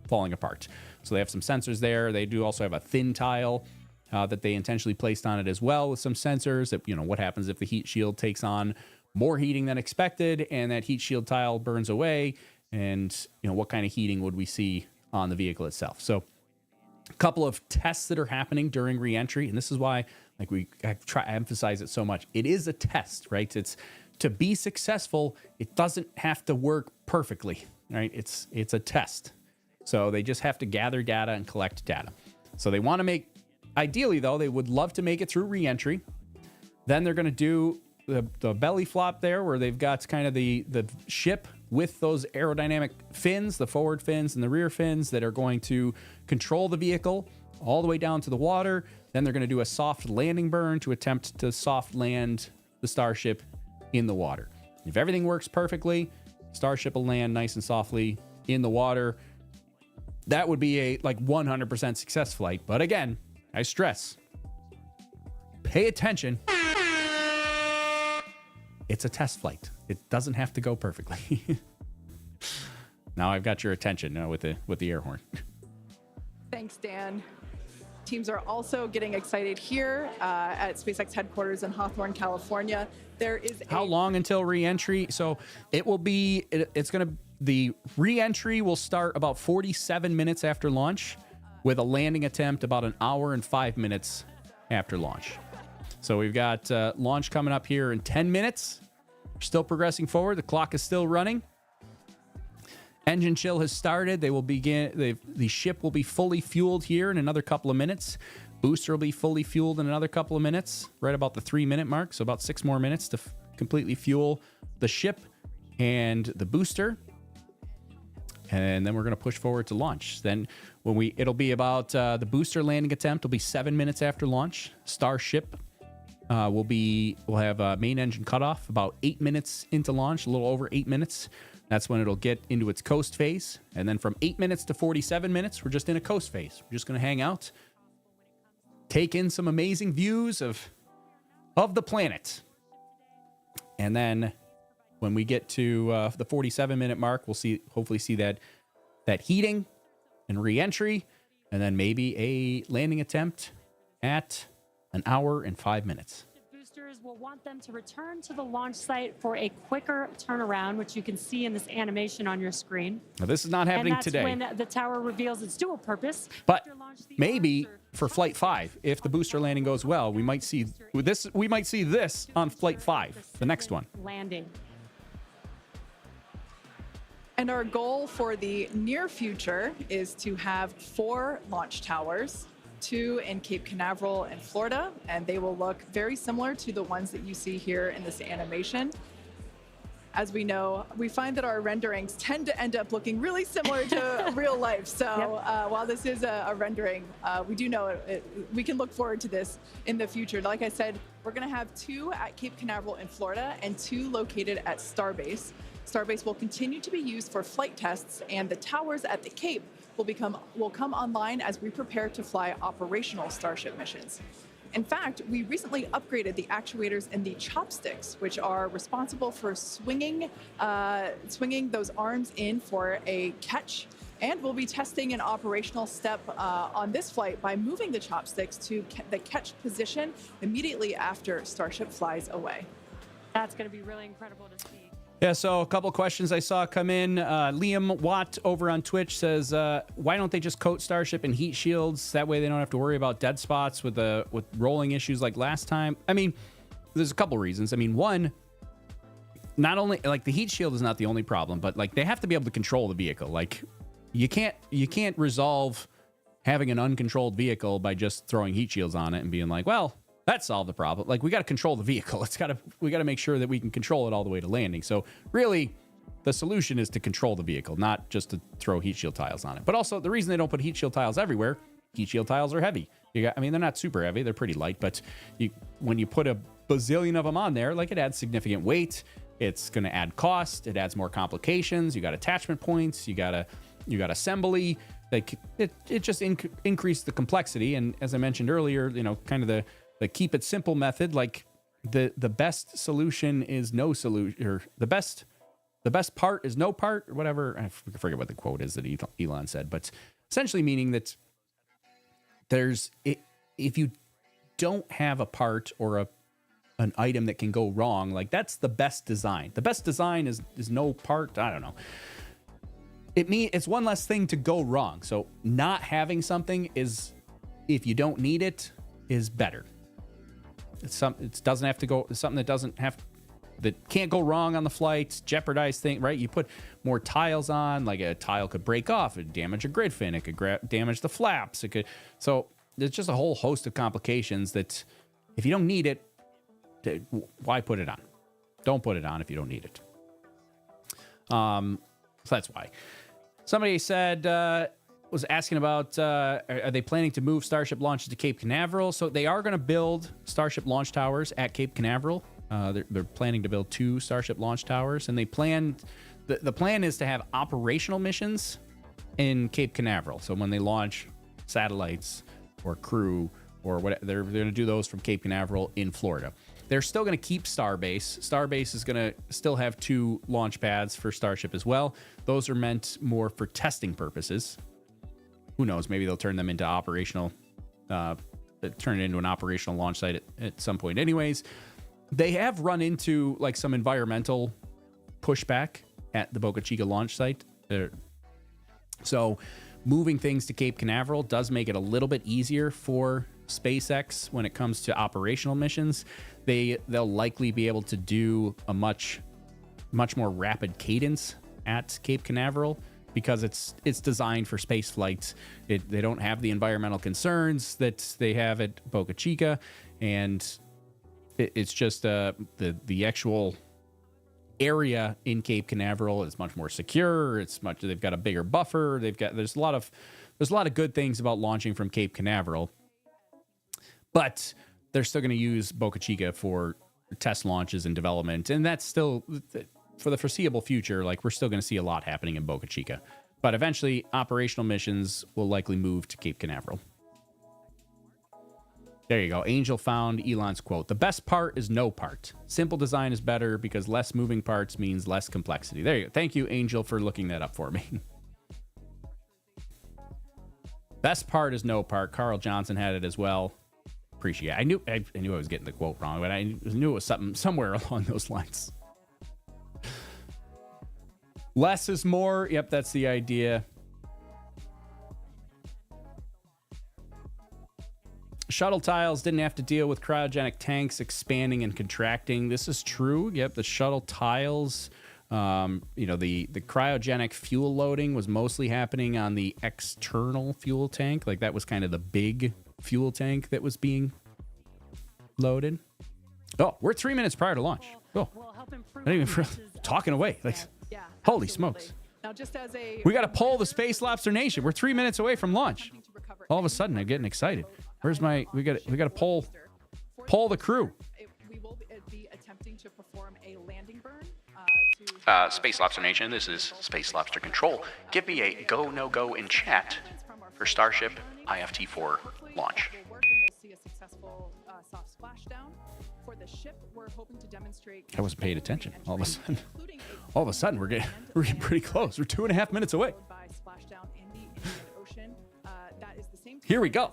falling apart. So they have some sensors there. They do also have a thin tile that they intentionally placed on it as well with some sensors that, what happens if the heat shield takes on more heating than expected and that heat shield tile burns away. And, what kind of heating would we see on the vehicle itself? So a couple of tests that are happening during reentry. And this is why, I try to emphasize it so much. It is a test, right? It's to be successful. It doesn't have to work perfectly, right? It's a test. So they just have to gather data and collect data. So they want to ideally though, they would love to make it through reentry. Then they're going to do the belly flop there where they've got kind of the ship with those aerodynamic fins, the forward fins and the rear fins that are going to control the vehicle all the way down to the water. Then they're going to do a soft landing burn to attempt to soft land the Starship in the water. If everything works perfectly, Starship will land nice and softly in the water. That would be a 100% success flight. But again, I stress, pay attention. It's a test flight. It doesn't have to go perfectly. Now I've got your attention with the air horn. Thanks, Dan. Teams are also getting excited here at SpaceX headquarters in Hawthorne, California. There is How long until re-entry? So it will be, the re-entry will start about 47 minutes after launch with a landing attempt about an hour and 5 minutes after launch. So we've got launch coming up here in 10 minutes. We're still progressing forward. The clock is still running. Engine chill has started. They will begin. The ship will be fully fueled here in another couple of minutes. Booster will be fully fueled in another couple of minutes, right about the 3-minute mark. So about 6 more minutes to completely fuel the ship and the booster. And then we're going to push forward to launch. Then it'll be about the booster landing attempt will be 7 minutes after launch. Starship we'll have main engine cutoff about 8 minutes into launch, a little over 8 minutes. That's when it'll get into its coast phase. And then from 8 minutes to 47 minutes, we're just in a coast phase. We're just going to hang out, take in some amazing views of the planet. And then when we get to the 47-minute mark, we'll hopefully see that heating and re-entry, and then maybe a landing attempt at an hour and 5 minutes. Boosters will want them to return to the launch site for a quicker turnaround, which you can see in this animation on your screen. Now, this is not happening today. And that's when the tower reveals its dual purpose. But maybe for Flight 5, if the booster landing goes well, we might see this. We might see this on Flight 5, the next one. Landing. And our goal for the near future is to have 4 launch towers, 2 in Cape Canaveral in Florida, and they will look very similar to the ones that you see here in this animation. As we know, we find that our renderings tend to end up looking really similar to real life. So while this is a rendering, we do know we can look forward to this in the future. Like I said, we're going to have 2 at Cape Canaveral in Florida and 2 located at Starbase. Starbase will continue to be used for flight tests, and the towers at the Cape will come online as we prepare to fly operational Starship missions. In fact, we recently upgraded the actuators in the chopsticks, which are responsible for swinging those arms in for a catch. And we'll be testing an operational step on this flight by moving the chopsticks to the catch position immediately after Starship flies away. That's going to be really incredible to see. Yeah, so a couple questions I saw come in. Liam Watt over on Twitch says, why don't they just coat Starship in heat shields? That way they don't have to worry about dead spots with rolling issues like last time. I mean, there's a couple reasons. I mean, one, not only like the heat shield is not the only problem, but like they have to be able to control the vehicle. Like you can't resolve having an uncontrolled vehicle by just throwing heat shields on it and being like, well, that solved the problem. Like we got to control the vehicle. We got to make sure that we can control it all the way to landing. So really, the solution is to control the vehicle, not just to throw heat shield tiles on it. But also, the reason they don't put heat shield tiles everywhere, heat shield tiles are heavy. I mean, they're not super heavy; they're pretty light. But when you put a bazillion of them on there, like it adds significant weight. It's going to add cost. It adds more complications. You got attachment points. You got assembly. Like it just increased the complexity. And as I mentioned earlier, kind of the keep it simple method, like the best solution is no solution, or the best part is no part, or whatever. I forget what the quote is that Elon said, but essentially meaning that if you don't have a part or an item that can go wrong, like that's the best design. The best design is no part. I don't know. It's one less thing to go wrong. So not having something is, if you don't need it, is better. It doesn't have to go. It's something that can't go wrong on the flight. Jeopardize thing, right? You put more tiles on, like a tile could break off, it damage a grid fin, it could damage the flaps. So there's just a whole host of complications that if you don't need it, why put it on? Don't put it on if you don't need it. So that's why. Somebody said. Was asking about, are they planning to move Starship launches to Cape Canaveral? So they are going to build Starship launch towers at Cape Canaveral. They're planning to build 2 Starship launch towers, and the plan is to have operational missions in Cape Canaveral. So when they launch satellites or crew or whatever, they're going to do those from Cape Canaveral in Florida. They're still going to keep Starbase. Starbase is going to still have 2 launch pads for Starship as well. Those are meant more for testing purposes. Who knows? Maybe they'll turn them into operational, turn it into an operational launch site at some point. Anyways, they have run into like some environmental pushback at the Boca Chica launch site. So moving things to Cape Canaveral does make it a little bit easier for SpaceX when it comes to operational missions. They'll likely be able to do a much more rapid cadence at Cape Canaveral, because it's designed for space flights. They don't have the environmental concerns that they have at Boca Chica, and it's just the actual area in Cape Canaveral is much more secure. They've got a bigger buffer. There's a lot of good things about launching from Cape Canaveral, but they're still going to use Boca Chica for test launches and development. And that's still, for the foreseeable future, like we're still going to see a lot happening in Boca Chica. But eventually, operational missions will likely move to Cape Canaveral. There you go. Angel found Elon's quote. The best part is no part. Simple design is better because less moving parts means less complexity. There you go. Thank you, Angel, for looking that up for me. Best part is no part. Carl Johnson had it as well. Appreciate it. I knew I was getting the quote wrong, but I knew it was somewhere along those lines. Less is more. Yep, that's the idea. Shuttle tiles didn't have to deal with cryogenic tanks expanding and contracting. This is true. Yep, the shuttle tiles, the cryogenic fuel loading was mostly happening on the external fuel tank. Like that was kind of the big fuel tank that was being loaded. Oh, we're 3 minutes prior to launch. Oh, not even talking away. Like, Yeah, holy absolutely. smokes. Now, just as a We got to pull the Space Lobster Nation. We're 3 minutes away from launch. All of a sudden, I'm getting excited. Where's my? We got to pull the crew. We will be attempting to perform a landing burn. Space Lobster Nation, this is Space Lobster Control. Give me a go, no go in chat for Starship IFT-4 launch. We'll see a successful soft splashdown. For the ship, we're hoping to demonstrate. I wasn't paying attention. All of a sudden, we're getting pretty close. We're 2.5 minutes away. Here we go.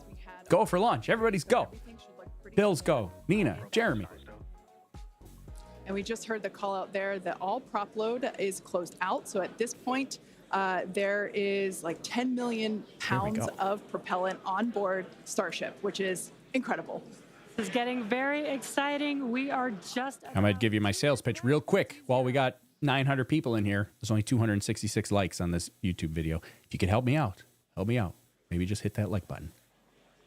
Go for launch. Everybody's go. Bill's go. Nina, Jeremy. And we just heard the call out there that all prop load is closed out. So at this point, there is like 10 million pounds of propellant on board Starship, which is incredible. This is getting very exciting. We are just... I might give you my sales pitch real quick while we got 900 people in here. There's only 266 likes on this YouTube video. If you could help me out. Maybe just hit that like button.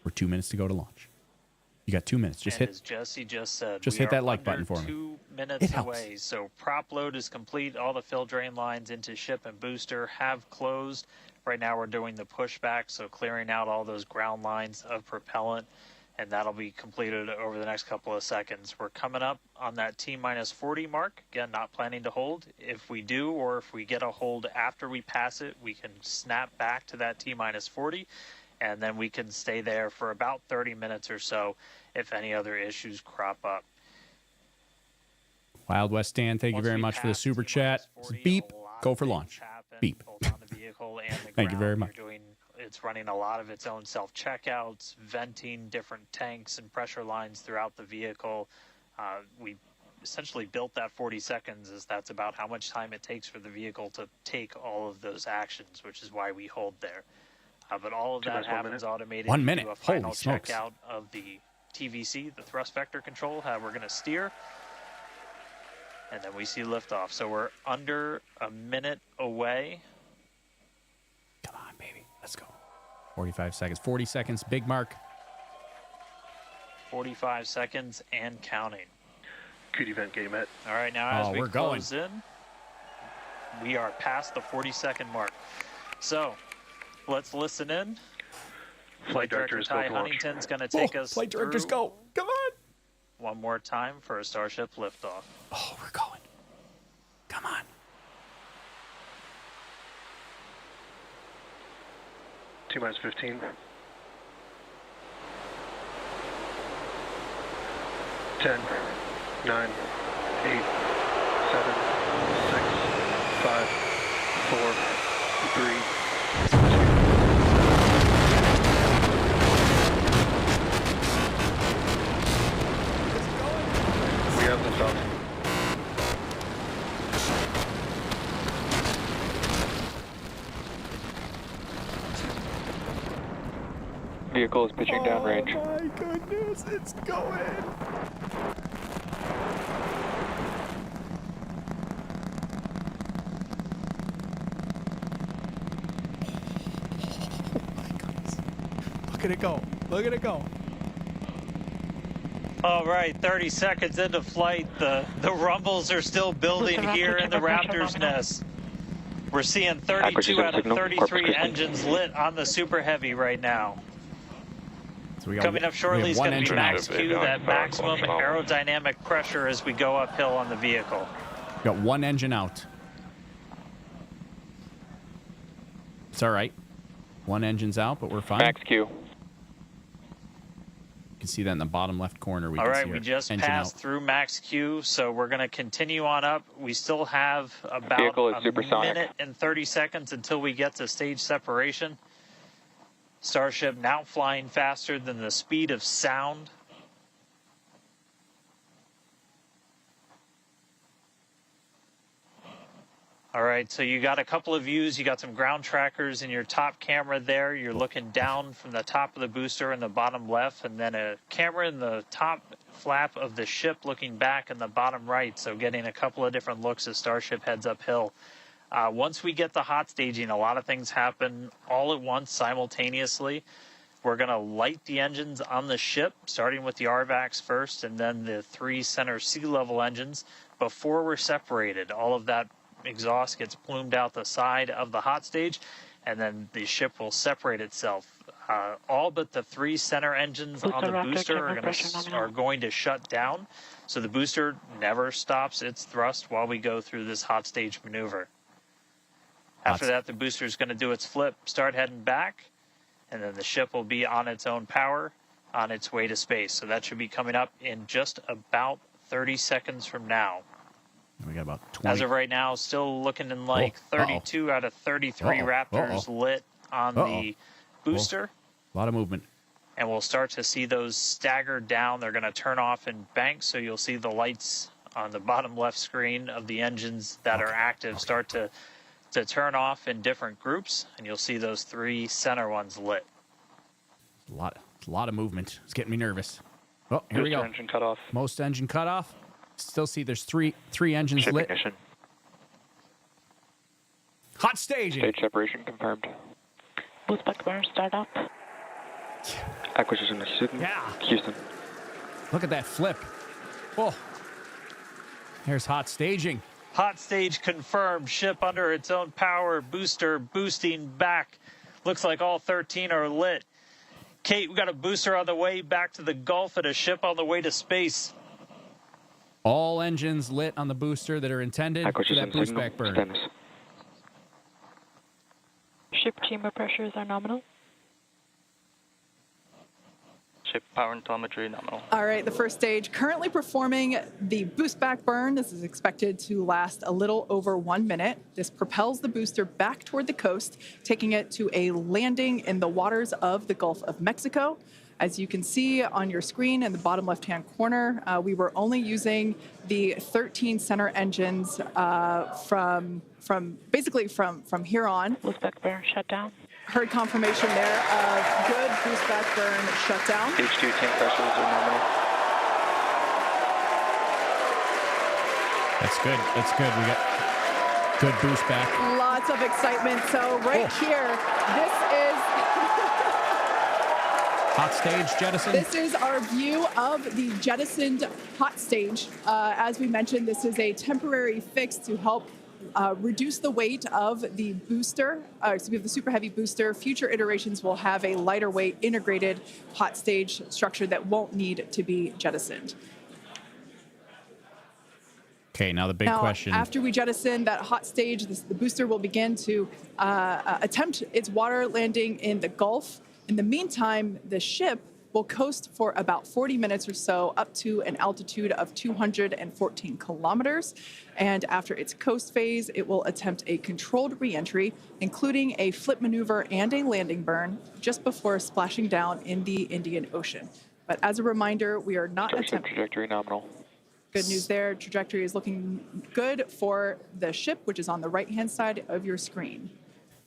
We're 2 minutes to go to launch. You got 2 minutes. Just and hit. As Jesse just said, just we hit that are like button under for me. 2 minutes away. So prop load is complete. All the fill drain lines into ship and booster have closed. Right now we're doing the pushback, so clearing out all those ground lines of propellant, and that'll be completed over the next couple of seconds. We're coming up on that T-minus 40 mark. Again, not planning to hold. If we do, or if we get a hold after we pass it, we can snap back to that T-minus 40, and then we can stay there for about 30 minutes or so if any other issues crop up. Wild West Stan, thank you very much for the super chat. Beep, go for launch. Beep. Both on the vehicle and the Thank you very much. It's running a lot of its own self-checkouts, venting different tanks and pressure lines throughout the vehicle. We essentially built that 40 seconds as that's about how much time it takes for the vehicle to take all of those actions, which is why we hold there. But all of that happens automated. 1 minute. Do a final Holy smokes. checkout of the TVC, the thrust vector control, how we're going to steer. And then we see liftoff. So we're under a minute away. Come on, baby. Let's go. 45 seconds. 40 seconds. Big mark. 45 seconds and counting. Good event, game at. All right, now as we close in, we are past the 40-second mark. So let's listen in. Flight Director Ty Huntington's going to take us Flight directors, go. Come on. One more time for a Starship liftoff. Oh, we're going. Come on. T-minus 15. 10, 9, 8, 7, 6, 5, 4, 3, 2. We have liftoff. Vehicle is pitching downrange. Oh my goodness, it's going. Oh my goodness. Look at it go. Look at it go. All right, 30 seconds into flight. The rumbles are still building here in the Raptor's nest. We're seeing 32 out of 33 engines lit on the Super Heavy right now. So we got Coming up shortly is one going to be engine max out. Q, that maximum aerodynamic pressure as we go uphill on the vehicle. Got one engine out. It's all right. One engine's out, but we're fine. Max Q. You can see that in the bottom left corner. All right, we just passed through max Q, so we're going to continue on up. We still have about a Supersonic. minute and 30 seconds until we get to stage separation. Starship now flying faster than the speed of sound. All right, so you got a couple of views. You got some ground trackers in your top camera there. You're looking down from the top of the booster in the bottom left, and then a camera in the top flap of the ship looking back in the bottom right. So getting a couple of different looks as Starship heads uphill. Once we get the hot staging, a lot of things happen all at once simultaneously. We're going to light the engines on the ship, starting with the RVACs first, and then the 3 center sea level engines before we're separated. All of that exhaust gets plumed out the side of the hot stage, and then the ship will separate itself. All but the 3 center engines on the booster are going to shut down, so the booster never stops its thrust while we go through this hot stage maneuver. After that, the booster is going to do its flip, start heading back, and then the ship will be on its own power on its way to space. So that should be coming up in just about 30 seconds from now. We got about 20. As of right now, still looking in like 32 out of 33 Raptors lit on the booster. A lot of movement. And we'll start to see those stagger down. They're going to turn off in banks, so you'll see the lights on the bottom left screen of the engines that are active start to turn off in different groups, and you'll see those 3 center ones lit. A lot of movement. It's getting me nervous. Oh, here we go. Engine cut off. Most engine cut off. Still see there's three engines Ship lit. ignition. Hot staging. Stage separation confirmed. Boost back burn start up. Acquisition of Houston. Look at that flip. Oh, there's hot staging. Hot stage confirmed. Ship under its own power. Booster boosting back. Looks like all 13 are lit. Kate, we got a booster on the way back to the Gulf and a ship on the way to space. All engines lit on the booster that are intended for that boost back burn. Ship chamber pressures are nominal. Ship power and telemetry nominal. All right, the first stage currently performing the boost back burn. This is expected to last a little over 1 minute. This propels the booster back toward the coast, taking it to a landing in the waters of the Gulf of Mexico. As you can see on your screen in the bottom left-hand corner, we were only using the 13 center engines from here on. Boost back burn shut down. Heard confirmation there of good boost back burn shutdown. Stage 2 tank pressures are nominal. That's good. That's good. We got good boost back. Lots of excitement. So here, this is hot stage jettison. This is our view of the jettisoned hot stage. As we mentioned, this is a temporary fix to help reduce the weight of the booster, the Super Heavy booster. Future iterations will have a lighter weight integrated hot stage structure that won't need to be jettisoned. Okay, now the big question. After we jettison that hot stage, the booster will begin to attempt its water landing in the Gulf. In the meantime, the ship will coast for about 40 minutes or so up to an altitude of 214 kilometers. And after its coast phase, it will attempt a controlled reentry, including a flip maneuver and a landing burn just before splashing down in the Indian Ocean. But as a reminder, we are not attempting... Trajectory nominal. Good news there. Trajectory is looking good for the ship, which is on the right-hand side of your screen.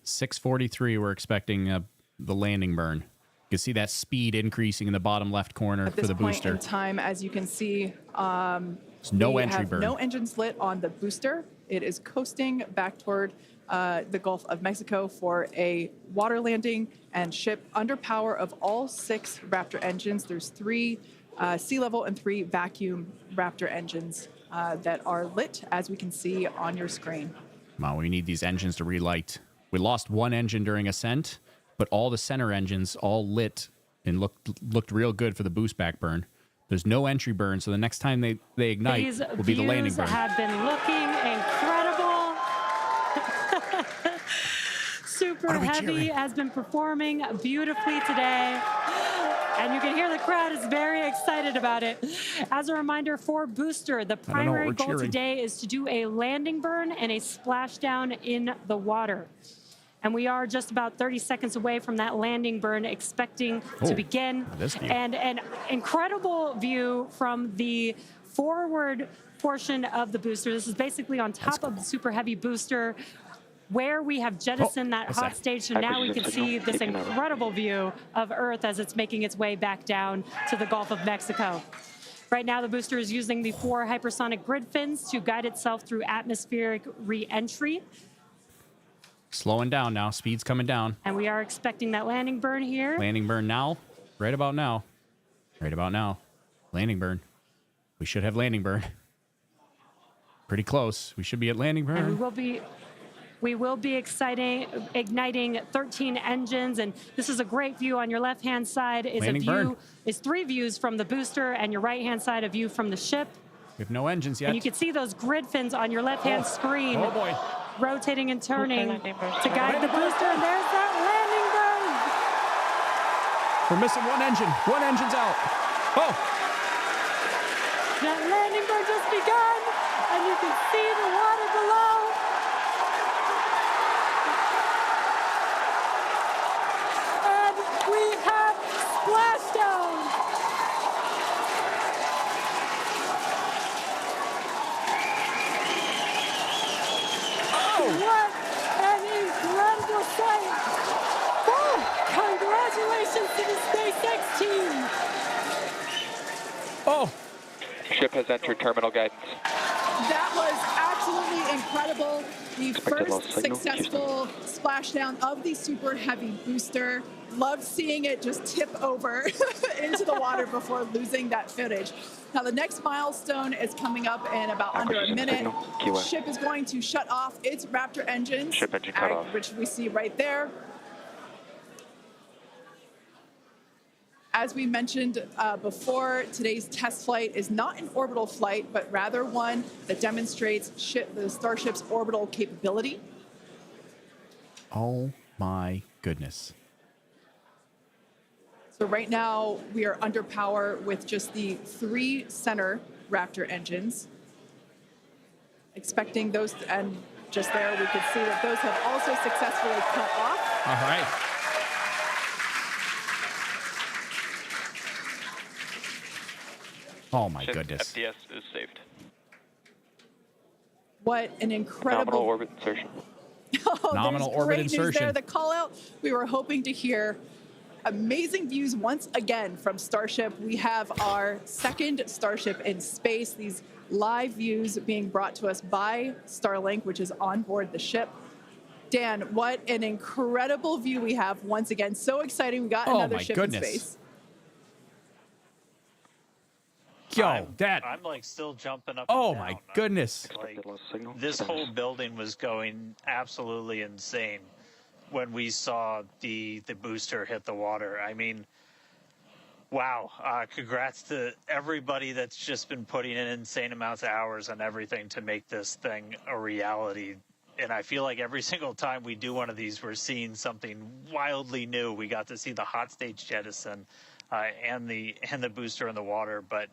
6:43, we're expecting the landing burn. You can see that speed increasing in the bottom left corner for the booster. At this point in time, as you can see, no entry burn. No engines lit on the booster. It is coasting back toward the Gulf of Mexico for a water landing and ship under power of all 6 Raptor engines. There's 3 sea level and 3 vacuum Raptor engines that are lit, as we can see on your screen. Wow, we need these engines to relight. We lost 1 engine during ascent, but all the center engines all lit and looked real good for the boost back burn. There's no entry burn, so the next time they ignite These will be the landing views burn. have been looking incredible. Super Heavy has been performing beautifully today. And you can hear the crowd is very excited about it. As a reminder for Booster, the primary goal today is to do a landing burn and a splashdown in the water. And we are just about 30 seconds away from that landing burn, expecting to begin. And an incredible view from the forward portion of the booster. This is basically on top of the Super Heavy booster, where we have jettisoned that hot stage. So now we can see this incredible view of Earth as it's making its way back down to the Gulf of Mexico. Right now, the booster is using the 4 hypersonic grid fins to guide itself through atmospheric re-entry. Slowing down now. Speed's coming down. And we are expecting that landing burn here. Landing burn now. Right about now. Right about now. Landing burn. We should have landing burn. Pretty close. We should be at landing burn. And we will be igniting 13 engines, and this is a great view. On your left-hand side is 3 views from the booster, and your right-hand side a view from the ship. We have no engines yet. And you can see those grid fins on your left-hand screen. Oh boy. Rotating and turning to guide the booster, and there's that landing burn. We're missing 1 engine. 1 engine's out. Oh. That landing burn just begun, and you can see the water below. And we have splashdown. What an incredible sight! Oh, congratulations to the SpaceX team! Oh! Ship has entered terminal guidance. That was absolutely incredible. The first successful splashdown of the Super Heavy booster. Loved seeing it just tip over into the water before losing that footage. Now the next milestone is coming up in about under a minute. The ship is going to shut off its Raptor engines, Ship engine cut off. which we see right there. As we mentioned before, today's test flight is not an orbital flight, but rather one that demonstrates the Starship's orbital capability. Oh my goodness. So right now we are under power with just the 3 center Raptor engines. Expecting those, and just there we can see that those have also successfully cut off. All right. Oh my goodness. FDS is saved. What an incredible Nominal orbit insertion. Nominal there's orbit great news insertion. there. The call out we were hoping to hear. Amazing views once again from Starship. We have our second Starship in space. These live views being brought to us by Starlink, which is on board the ship. Dan, what an incredible view we have once again. So exciting. We got another ship in space. Yo, I'm like still jumping up. Oh and down. my goodness. Like, this whole building was going absolutely insane when we saw the booster hit the water. I mean, wow. Congrats to everybody that's just been putting in insane amounts of hours on everything to make this thing a reality. And I feel like every single time we do one of these, we're seeing something wildly new. We got to see the hot stage jettison and the booster in the water. But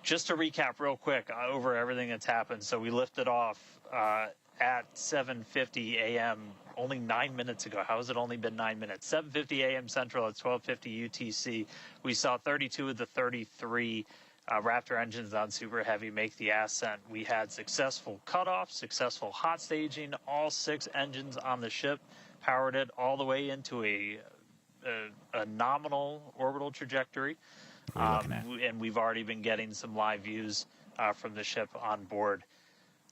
just to recap real quick over everything that's happened. So we lifted off at 7:50 a.m. only 9 minutes ago. How has it only been 9 minutes? 7:50 a.m. Central at 12:50 UTC. We saw 32 of the 33 Raptor engines on Super Heavy make the ascent. We had successful cutoff, successful hot staging. All 6 engines on the ship powered it all the way into a nominal orbital trajectory. And we've already been getting some live views from the ship on board.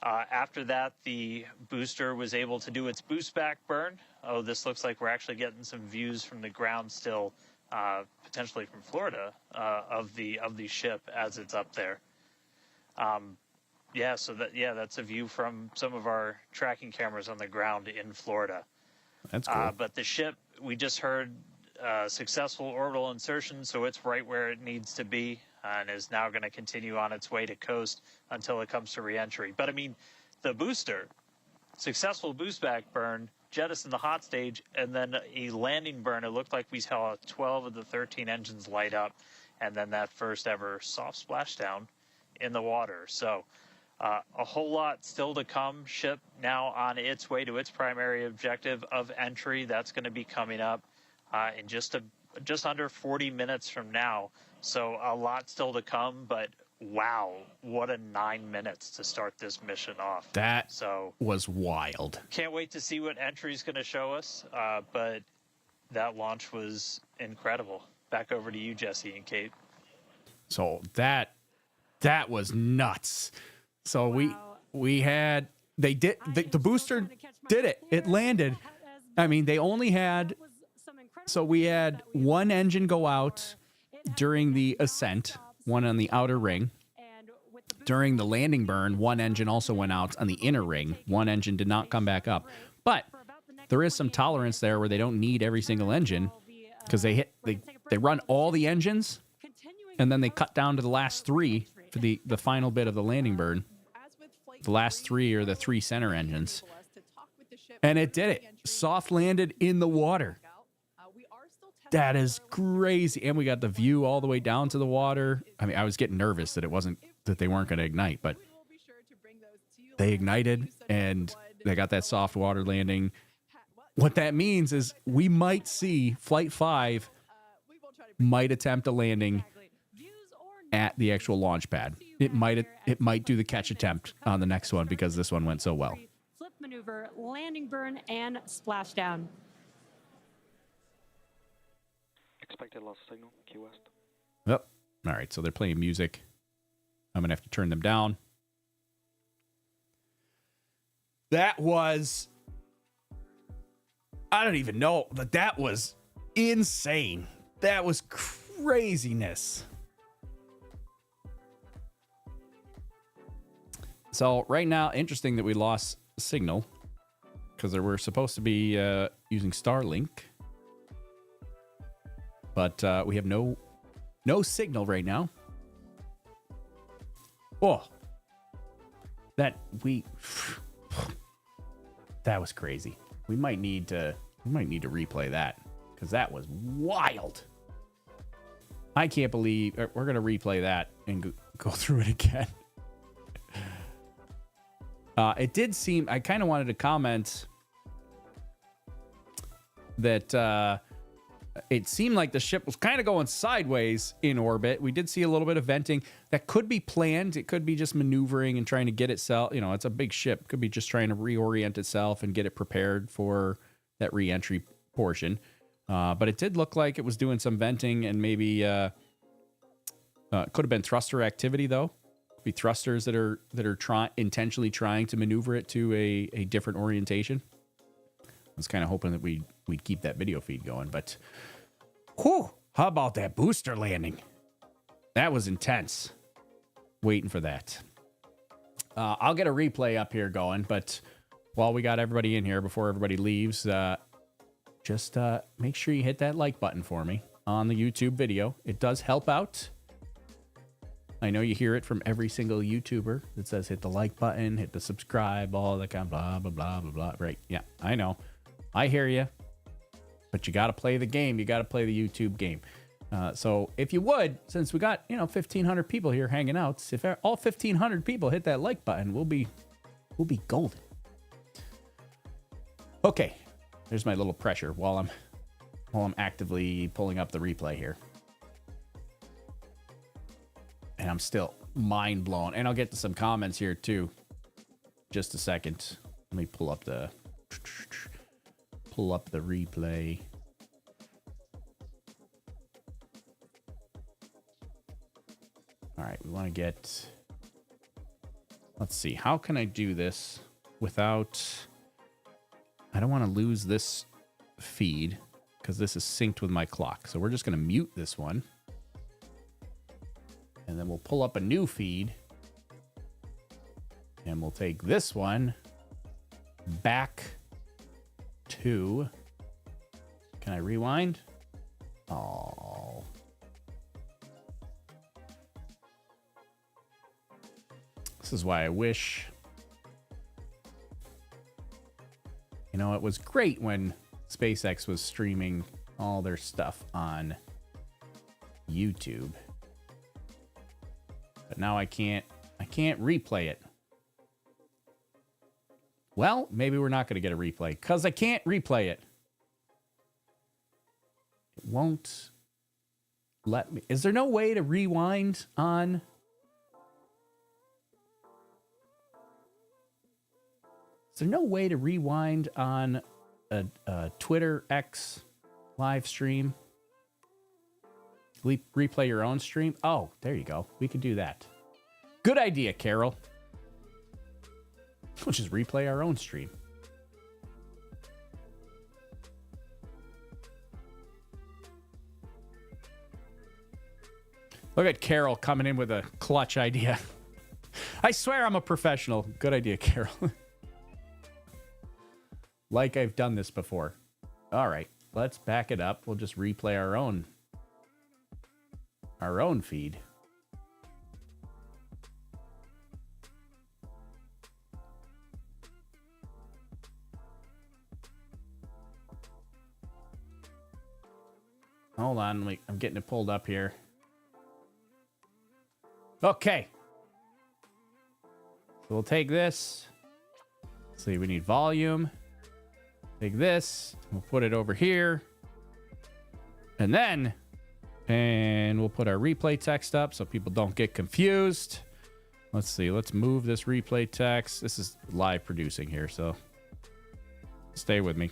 After that, the booster was able to do its boost back burn. Oh, this looks like we're actually getting some views from the ground still, potentially from Florida, of the ship as it's up there. That's a view from some of our tracking cameras on the ground in Florida. That's cool. But the ship, we just heard successful orbital insertion, so it's right where it needs to be, and is now going to continue on its way to coast until it comes to reentry. But I mean, the booster, successful boost back burn, jettison the hot stage, and then a landing burn. It looked like we saw 12 of the 13 engines light up, and then that first ever soft splashdown in the water. So a whole lot still to come. Ship now on its way to its primary objective of entry. That's going to be coming up in just under 40 minutes from now. So a lot still to come, but wow, what a 9 minutes to start this mission off. That so was wild. Can't wait to see what entry is going to show us, but that launch was incredible. Back over to you, Jesse and Kate. So that was nuts. So we had, they did, the booster did it. It landed. I mean, they only had, so we had one engine go out during the ascent, one on the outer ring. During the landing burn, one engine also went out on the inner ring. One engine did not come back up. But there is some tolerance there where they don't need every single engine, because they run all the engines and then they cut down to the last three for the final bit of the landing burn. The last three are the three center engines. And it did it. Soft landed in the water. That is crazy. And we got the view all the way down to the water. I mean, I was getting nervous that they weren't going to ignite, but they ignited and they got that soft water landing. What that means is we might see Flight 5 might attempt a landing at the actual launch pad. It might do the catch attempt on the next one because this one went so well. Flip maneuver, landing burn, and splashdown. Expected loss signal, Key West. Yep. All right, so they're playing music. I'm going to have to turn them down. That was, I don't even know, but that was insane. That was craziness. So right now, interesting that we lost signal because they were supposed to be using Starlink. But we have no signal right now. Oh, that was crazy. We might need to replay that because that was wild. I can't believe we're gonna replay that and go through it again. It did seem, I kind of wanted to comment that it seemed like the ship was kind of going sideways in orbit. We did see a little bit of venting. That could be planned. It could be just maneuvering and trying to get itself, it's a big ship. Could be just trying to reorient itself and get it prepared for that re-entry portion. But it did look like it was doing some venting and maybe could have been thruster activity though. Be thrusters that are intentionally trying to maneuver it to a different orientation. I was kind of hoping that we'd keep that video feed going, but whew, how about that booster landing? That was intense. Waiting for that. I'll get a replay up here going, but while we got everybody in here, before everybody leaves, just make sure you hit that like button for me on the YouTube video. It does help out. I know you hear it from every single YouTuber that says hit the like button, hit the subscribe, all that kind of blah, blah, blah, blah, blah. Right. Yeah, I know. I hear you. But you got to play the game. You got to play the YouTube game. So if you would, since we got, 1,500 people here hanging out, if all 1,500 people hit that like button, we'll be golden. Okay. There's my little pressure while I'm actively pulling up the replay here. And I'm still mind blown. And I'll get to some comments here too. Just a second. Let me pull up the replay. All right, we want to get, let's see, how can I do this without, I don't want to lose this feed because this is synced with my clock. So we're just going to mute this one. And then we'll pull up a new feed. And we'll take this one back to, can I rewind? Oh. This is why I wish... You know, it was great when SpaceX was streaming all their stuff on YouTube. But now I can't replay it. Well, maybe we're not going to get a replay because I can't replay it. It won't let me. Is there no way to rewind on? Is there no way to rewind on a Twitter X live stream? Replay your own stream? Oh, there you go. We could do that. Good idea, Carol. We'll just replay our own stream. Look at Carol coming in with a clutch idea. I swear I'm a professional. Good idea, Carol. Like I've done this before. All right, let's back it up. We'll just replay our own feed. Hold on, I'm getting it pulled up here. Okay. So we'll take this. Let's see, we need volume. Take this. We'll put it over here. And then, we'll put our replay text up so people don't get confused. Let's see, let's move this replay text. This is live producing here, so stay with me.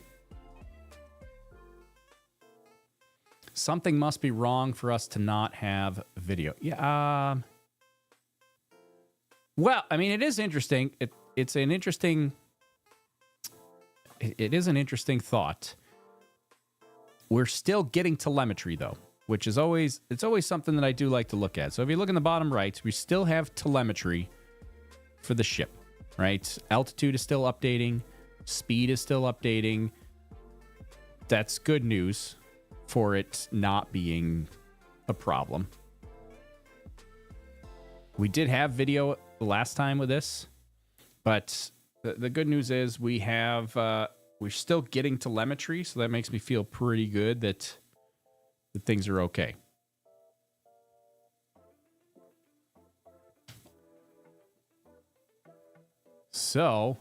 Something must be wrong for us to not have video. Yeah. Well, I mean, it is interesting. It is an interesting thought. We're still getting telemetry though, which is always something that I do like to look at. So if you look in the bottom right, we still have telemetry for the ship, right? Altitude is still updating, speed is still updating. That's good news for it not being a problem. We did have video last time with this, but the good news is we're still getting telemetry, so that makes me feel pretty good that things are okay. So,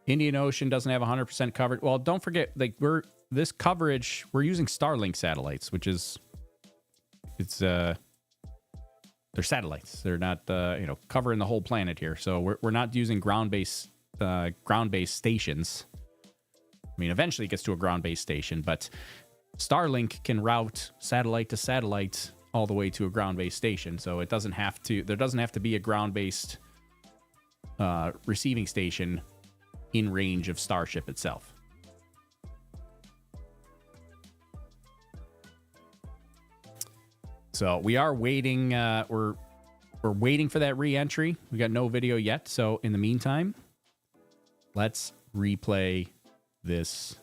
Indian Ocean doesn't have 100% coverage. Well, don't forget, we're using Starlink satellites, which is they're satellites. They're not covering the whole planet here. So we're not using ground-based stations. I mean, eventually it gets to a ground-based station, but Starlink can route satellite to satellite all the way to a ground-based station. So there doesn't have to be a ground-based receiving station in range of Starship itself. So we are waiting. We're waiting for that re-entry. We got no video yet. So in the meantime, let's replay this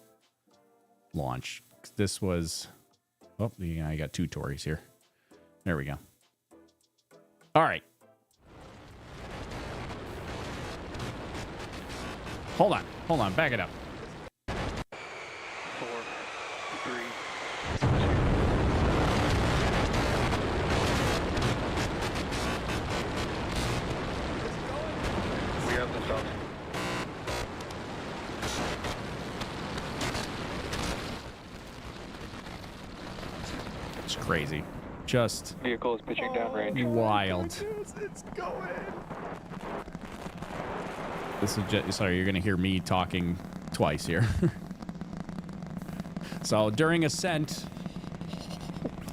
launch. This was... Oh, yeah, I got two Tories here. There we go. All right. Hold on. Back it up. 4, 3, 2. We have the stop. It's crazy. Just vehicle is pitching downrange. Wild. It's going. This is just, sorry, you're going to hear me talking twice here. So during ascent,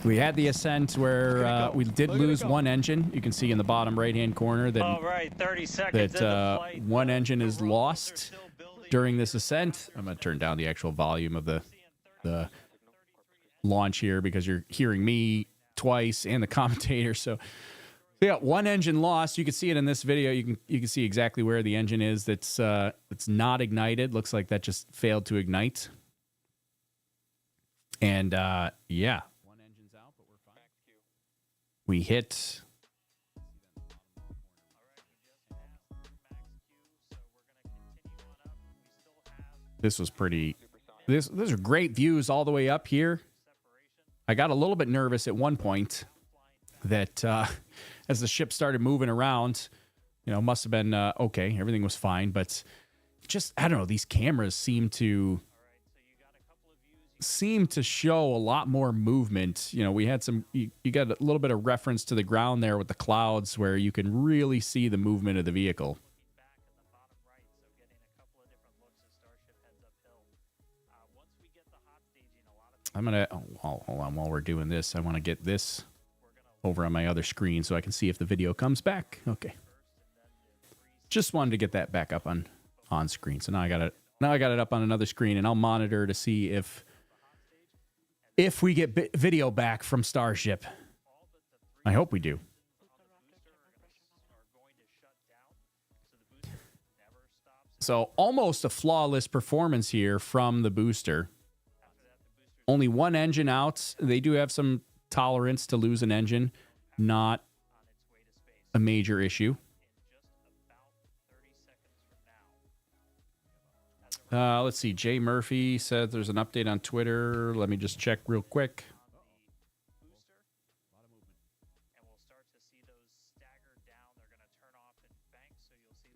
we had the ascent where we did lose one engine. You can see in the bottom right-hand corner that, All right, 30 seconds that one engine is lost during this ascent. I'm going to turn down the actual volume of the launch here because you're hearing me twice and the commentator. So yeah, one engine lost. You can see it in this video. You can see exactly where the engine is that's not ignited. Looks like that just failed to ignite. And yeah, we hit. This was pretty. Those are great views all the way up here. I got a little bit nervous at one point that as the ship started moving around, must have been okay. Everything was fine, but just I don't know. These cameras seem to show a lot more movement. We had some. You got a little bit of reference to the ground there with the clouds, where you can really see the movement of the vehicle. I'm going to, hold on, while we're doing this, I want to get this over on my other screen so I can see if the video comes back. Okay. Just wanted to get that back up on screen. So now I got it up on another screen, and I'll monitor to see if we get video back from Starship. I hope we do. So almost a flawless performance here from the booster. Only one engine out. They do have some tolerance to lose an engine. Not a major issue. Let's see. Jay Murphy said there's an update on Twitter. Let me just check real quick.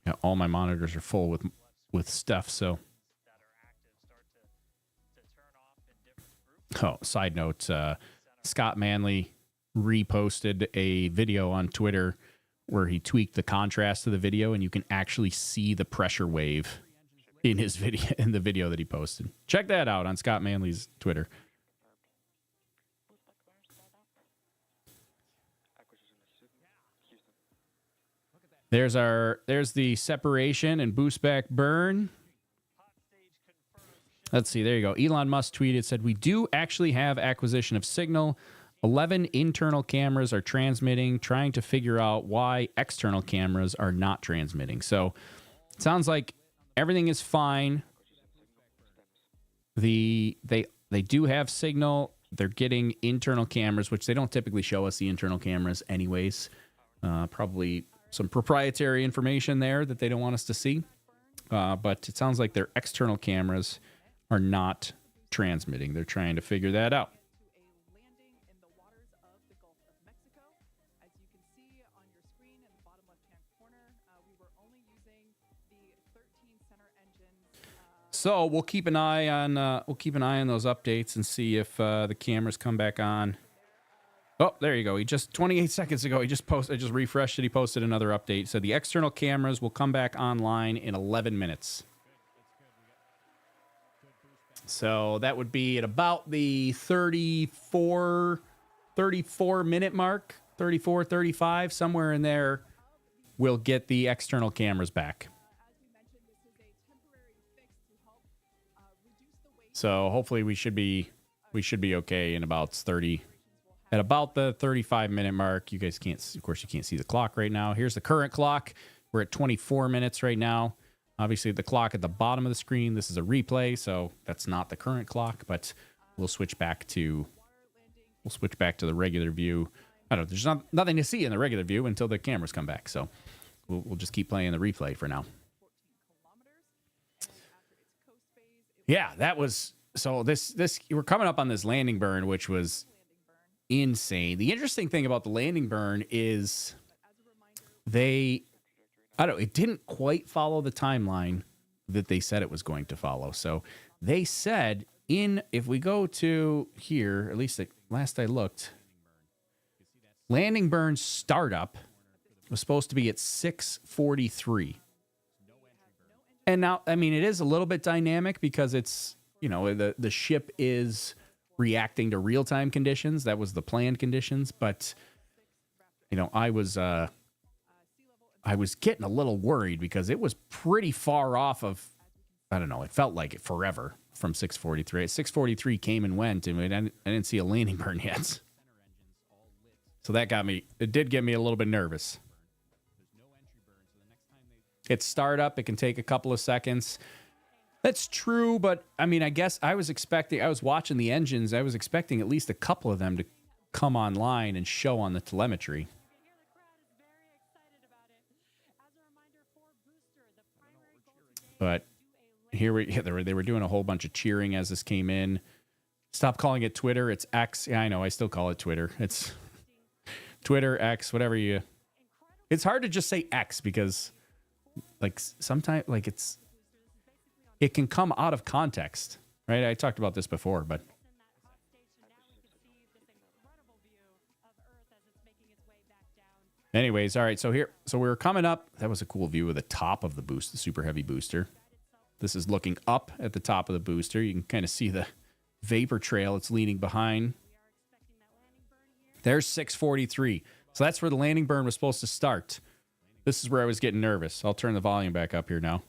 Yeah, all my monitors are full with stuff, so. Oh, side note, Scott Manley reposted a video on Twitter where he tweaked the contrast of the video, and you can actually see the pressure wave in his video, in the video that he posted. Check that out on Scott Manley's Twitter. There's the separation and boost back burn. Let's see. There you go. Elon Musk tweeted, said, we do actually have acquisition of signal. 11 internal cameras are transmitting, trying to figure out why external cameras are not transmitting. So it sounds like everything is fine. They do have signal. They're getting internal cameras, which they don't typically show us the internal cameras anyways. Probably some proprietary information there that they don't want us to see. But it sounds like their external cameras are not transmitting. They're trying to figure that out. So we'll keep an eye on those updates and see if the cameras come back on. Oh, there you go. He just 28 seconds ago. He just posted. I just refreshed it. He posted another update. So the external cameras will come back online in 11 minutes. So that would be at about the 34 minute mark, 34, 35, somewhere in there. We'll get the external cameras back. So hopefully we should be okay in about 30. At about the 35 minute mark. You guys can't, of course, you can't see the clock right now. Here's the current clock. We're at 24 minutes right now. Obviously, the clock at the bottom of the screen, this is a replay, so that's not the current clock, but we'll switch back to the regular view. I don't know, there's nothing to see in the regular view until the cameras come back, so we'll just keep playing the replay for now. Yeah, that was, so this we're coming up on this landing burn, which was insane. The interesting thing about the landing burn is it didn't quite follow the timeline that they said it was going to follow. So they said if we go to here, at least last I looked, landing burn startup was supposed to be at 6:43. And now, I mean, it is a little bit dynamic because it's, the ship is reacting to real-time conditions. That was the planned conditions. But, I was getting a little worried because it was pretty far off of, I don't know, it felt like it forever from 6:43. At 6:43 came and went, and I didn't see a landing burn yet. So it did get me a little bit nervous. It's startup. It can take a couple of seconds. That's true, but I mean, I guess I was watching the engines. I was expecting at least a couple of them to come online and show on the telemetry. But here they were doing a whole bunch of cheering as this came in. Stop calling it Twitter. It's X. Yeah, I know. I still call it Twitter. It's Twitter, X, whatever you. It's hard to just say X because, like, sometimes, like, it can come out of context, right? I talked about this before, but. Anyways, all right. So we were coming up. That was a cool view of the top of the boost, the Super Heavy booster. This is looking up at the top of the booster. You can kind of see the vapor trail it's leaning behind. There's 643. So that's where the landing burn was supposed to start. This is where I was getting nervous. I'll turn the volume back up here now.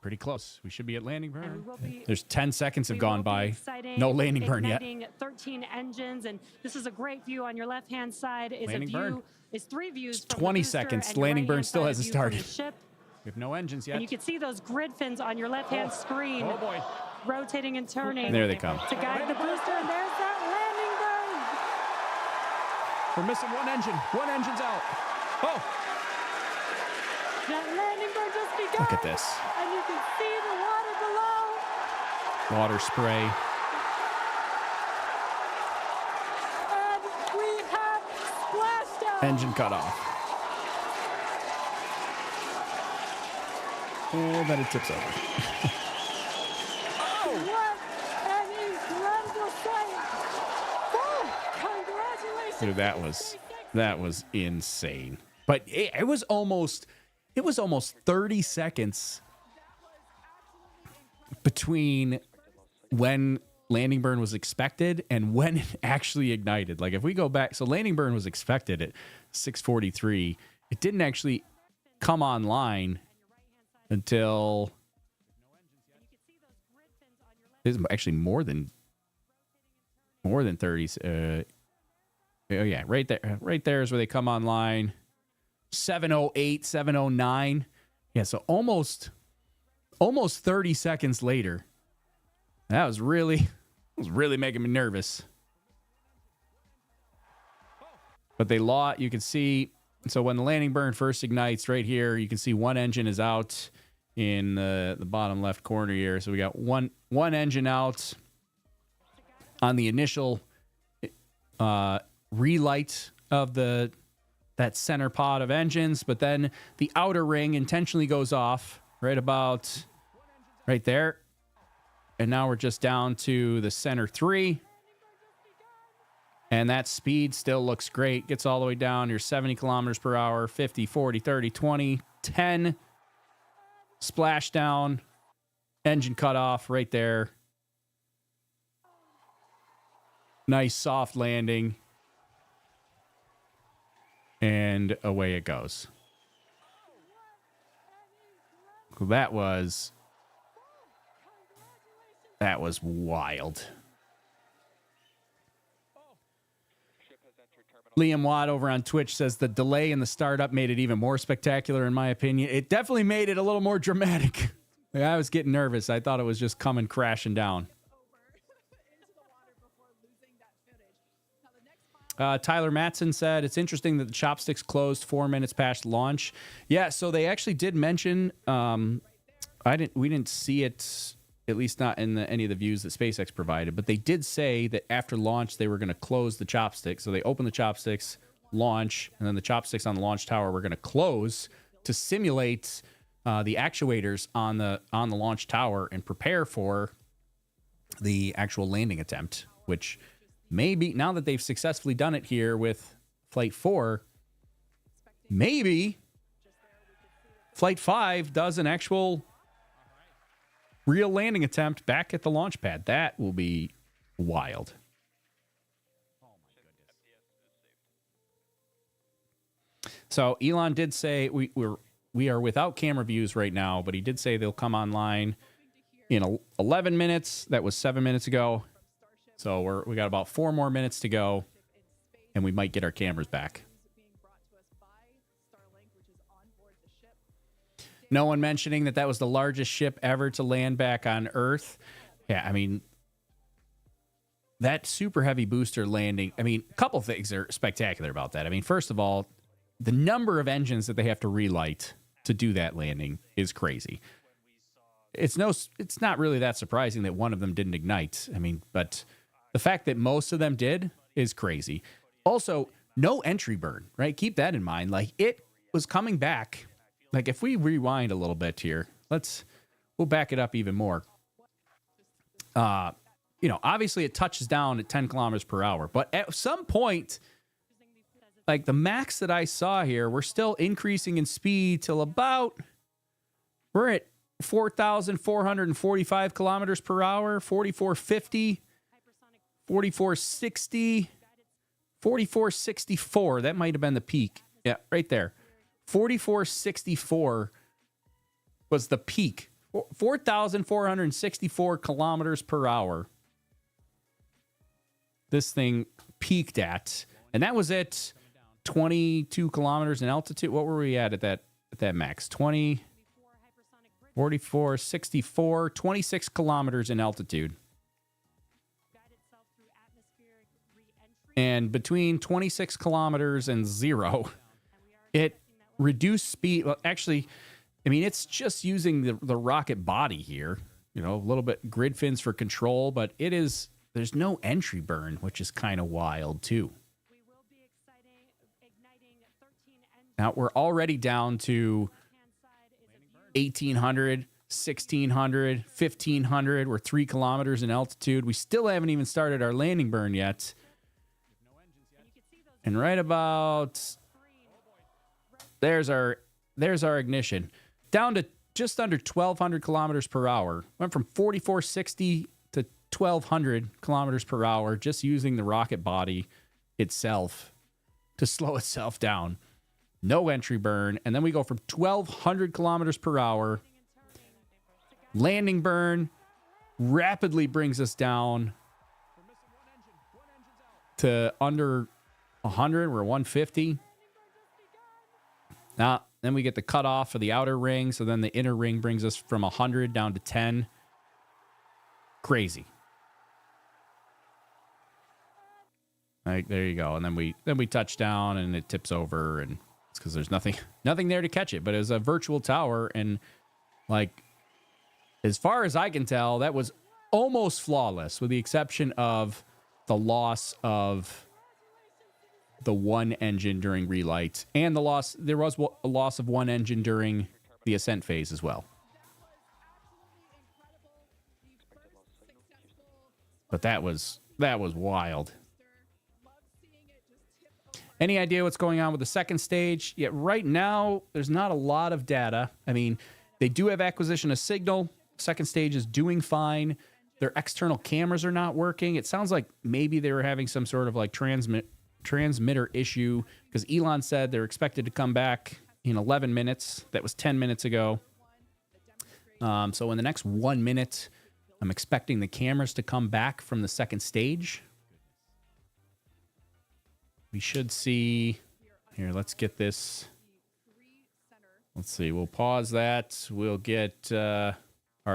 Pretty close. We should be at landing burn. There's 10 seconds have gone by. No landing burn yet. 13 engines, and this is a great view. On your left-hand side is landing a view. Burn. Is 3 views. It's 20 seconds. Landing burn still hasn't started. We have no engines yet. And you can see those grid fins on your left-hand screen. Oh boy. Rotating and turning. There they come. To guide the booster, and there's that landing burn. We're missing one engine. One engine's out. Oh. That landing burn just begun. Look at this. And you can see the water below. Water spray. And we have splashdown. Engine cut off. And then it tips over. What an incredible sight. Oh, congratulations. Dude, that was insane. But it was almost 30 seconds between when landing burn was expected and when it actually ignited. Like if we go back, so landing burn was expected at 6:43. It didn't actually come online until this is actually more than 30. Oh yeah, right there is where they come online. 7:08, 7:09. Yeah, so almost 30 seconds later. That was really making me nervous. But they lost. You can see. So when the landing burn first ignites right here, you can see one engine is out in the bottom left corner here. So we got one engine out on the initial relight of that center pod of engines, but then the outer ring intentionally goes off right about right there. And now we're just down to the center 3. And that speed still looks great. Gets all the way down. You're 70 kilometers per hour, 50, 40, 30, 20, 10. Splashdown. Engine cut off right there. Nice soft landing. And away it goes. That was wild. Liam Watt over on Twitch says the delay in the startup made it even more spectacular, in my opinion. It definitely made it a little more dramatic. I was getting nervous. I thought it was just coming crashing down. Tyler Matson said, it's interesting that the chopsticks closed 4 minutes past launch. Yeah, so they actually did mention, we didn't see it, at least not in any of the views that SpaceX provided, but they did say that after launch, they were going to close the chopsticks. So they opened the chopsticks, launch, and then the chopsticks on the launch tower were going to close to simulate the actuators on the launch tower and prepare for the actual landing attempt, which maybe, now that they've successfully done it here with Flight 4, maybe Flight 5 does an actual real landing attempt back at the launch pad. That will be wild. So Elon did say we are without camera views right now, but he did say they'll come online in 11 minutes. That was 7 minutes ago. So we got about 4 more minutes to go, and we might get our cameras back. No one mentioning that was the largest ship ever to land back on Earth. Yeah, I mean, that Super Heavy booster landing, I mean, a couple things are spectacular about that. I mean, first of all, the number of engines that they have to relight to do that landing is crazy. It's not really that surprising that one of them didn't ignite. I mean, but the fact that most of them did is crazy. Also, no entry burn, right? Keep that in mind. Like, it was coming back. Like, if we rewind a little bit here, we'll back it up even more. Obviously it touches down at 10 kilometers per hour, but at some point, like the max that I saw here, we're still increasing in speed till we're at 4,445 kilometers per hour, 4,450, 4,460, 4,464. That might have been the peak. Yeah, right there. 4,464 was the peak. 4,464 kilometers per hour. This thing peaked at, and that was at 22 kilometers in altitude. What were we at that max? 44, 64, 26 kilometers in altitude. And between 26 kilometers and 0, it reduced speed. Well, actually, I mean, it's just using the rocket body here, a little bit grid fins for control, but there's no entry burn, which is kind of wild too. Now we're already down to 1,800, 1,600, 1,500. We're 3 kilometers in altitude. We still haven't even started our landing burn yet. And right about there's our ignition. Down to just under 1,200 kilometers per hour. Went from 4,460 to 1,200 kilometers per hour just using the rocket body itself to slow itself down. No entry burn. And then we go from 1,200 kilometers per hour. Landing burn rapidly brings us down to under 100. We're 150. Now, then we get the cutoff for the outer ring. So then the inner ring brings us from 100 down to 10. Crazy. Like, there you go. And then we touch down and it tips over, and it's because there's nothing there to catch it. But it was a virtual tower, and like, as far as I can tell, that was almost flawless, with the exception of the loss of the one engine during relight, and there was a loss of one engine during the ascent phase as well. But that was wild. Any idea what's going on with the second stage? Yeah, right now, there's not a lot of data. I mean, they do have acquisition of signal. Second stage is doing fine. Their external cameras are not working. It sounds like maybe they were having some sort of like transmitter issue, because Elon said they're expected to come back in 11 minutes. That was 10 minutes ago. So in the next 1 minute, I'm expecting the cameras to come back from the second stage. We should see here. Let's get this. Let's see. We'll pause that. We'll get our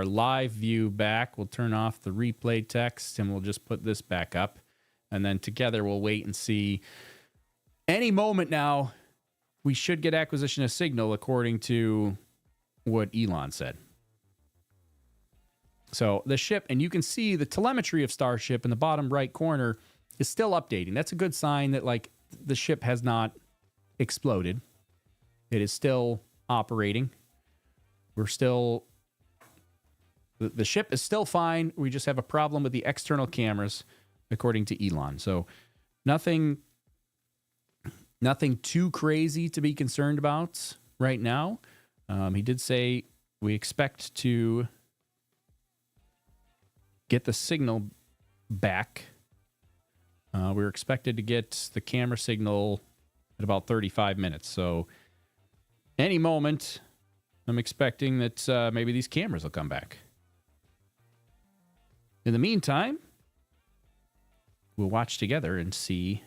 live view back. We'll turn off the replay text and we'll just put this back up. And then together we'll wait and see. Any moment now, we should get acquisition of signal according to what Elon said. So the ship, and you can see the telemetry of Starship in the bottom right corner is still updating. That's a good sign that like the ship has not exploded. It is still operating. The ship is still fine. We just have a problem with the external cameras, according to Elon. So nothing too crazy to be concerned about right now. He did say we expect to get the signal back. We're expected to get the camera signal at about 35 minutes. So any moment, I'm expecting that maybe these cameras will come back. In the meantime, we'll watch together and see